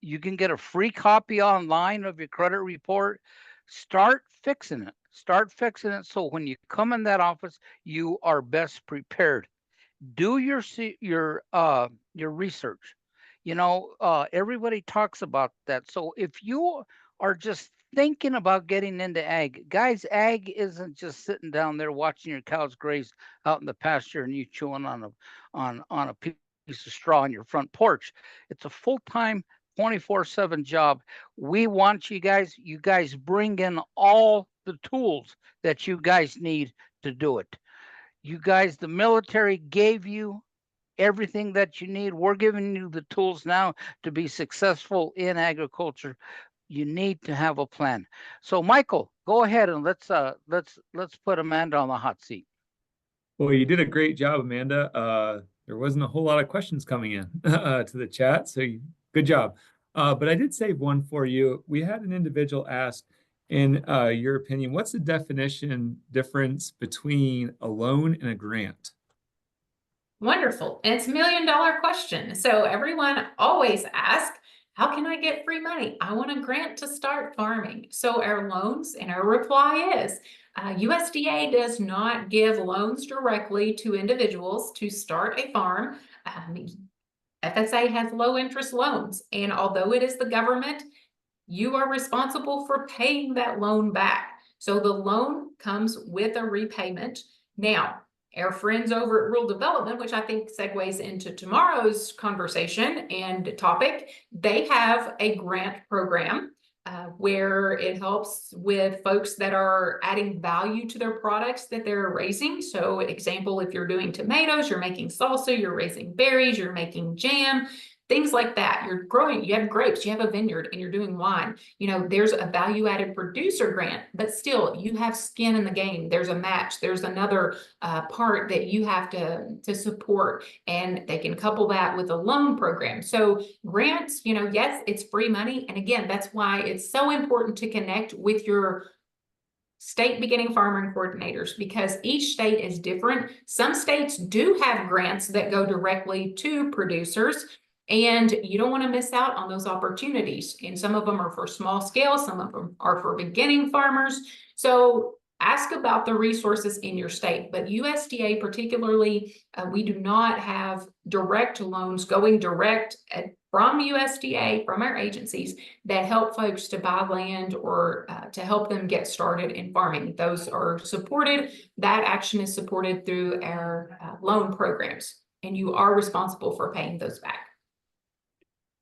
you can get a free copy online of your credit report. Start fixing it. Start fixing it so when you come in that office, you are best prepared. Do your research. Everybody talks about that. So if you are just thinking about getting into ag, guys, ag isn't just sitting down there watching your cows graze out in the pasture and you chewing on a piece of straw on your front porch. It's a full-time 24/7 job. We want you guys bring in all the tools that you guys need to do it. You guys, the military gave you everything that you need. We're giving you the tools now to be successful in agriculture. You need to have a plan. So, Michael, go ahead and let's put Amanda on the hot seat. Well, you did a great job, Amanda. There wasn't a whole lot of questions coming in to the chat, so good job. But I did save one for you. We had an individual ask, in your opinion, what's the definition difference between a loan and a grant? Wonderful. And it's $1 million question. So everyone always asks, how can I get free money? I want a grant to start farming. So our loans, and our reply is, USDA does not give loans directly to individuals to start a farm. FSA has low interest loans. And although it is the government, you are responsible for paying that loan back. So the loan comes with a repayment. Now, our friends over at Rural Development, which I think segues into tomorrow's conversation and topic, they have a grant program where it helps with folks that are adding value to their products that they're raising. So example, if you're doing tomatoes, you're making salsa, you're raising berries, you're making jam, things like that. You're growing, you have grapes, you have a vineyard, and you're doing wine. There's a value-added producer grant, but still you have skin in the game. There's a match. There's another part that you have to support, and they can couple that with a loan program. So grants, yes, it's free money. And again, that's why it's so important to connect with your state beginning farmer coordinators, because each state is different. Some states do have grants that go directly to producers, and you don't want to miss out on those opportunities. And some of them are for small scale, some of them are for beginning farmers. So ask about the resources in your state. But USDA particularly, we do not have direct loans going direct from USDA, from our agencies, that help folks to buy land or to help them get started in farming. Those are supported. That action is supported through our loan programs, and you are responsible for paying those back.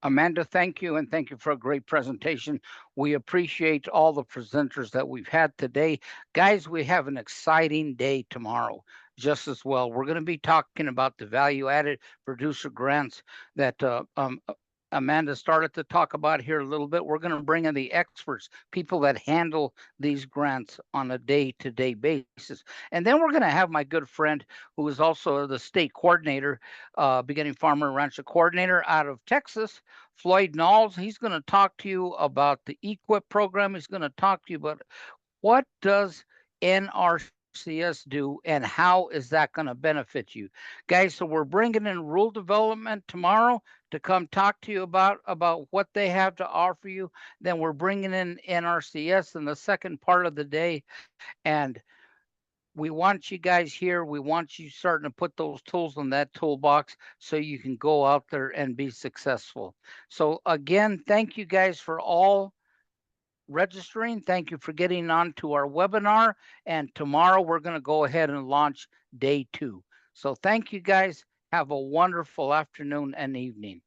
Amanda, thank you, and thank you for a great presentation. We appreciate all the presenters that we've had today. Guys, we have an exciting day tomorrow just as well. We're going to be talking about the value-added producer grants that Amanda started to talk about here a little bit. We're going to bring in the experts, people that handle these grants on a day-to-day basis. And then we're going to have my good friend, who is also the state coordinator, beginning farmer and rancher coordinator out of Texas, Floyd Knowles. He's going to talk to you about the EQIP program. He's going to talk to you about what does NRCS do and how is that going to benefit you. Guys, so we're bringing in rural development tomorrow to come talk to you about what they have to offer you. Then we're bringing in NRCS in the second part of the day. And we want you guys here. We want you starting to put those tools in that toolbox so you can go out there and be successful. So again, thank you guys for all registering. Thank you for getting on to our webinar. And tomorrow we're going to go ahead and launch day 2. So thank you guys. Have a wonderful afternoon and evening.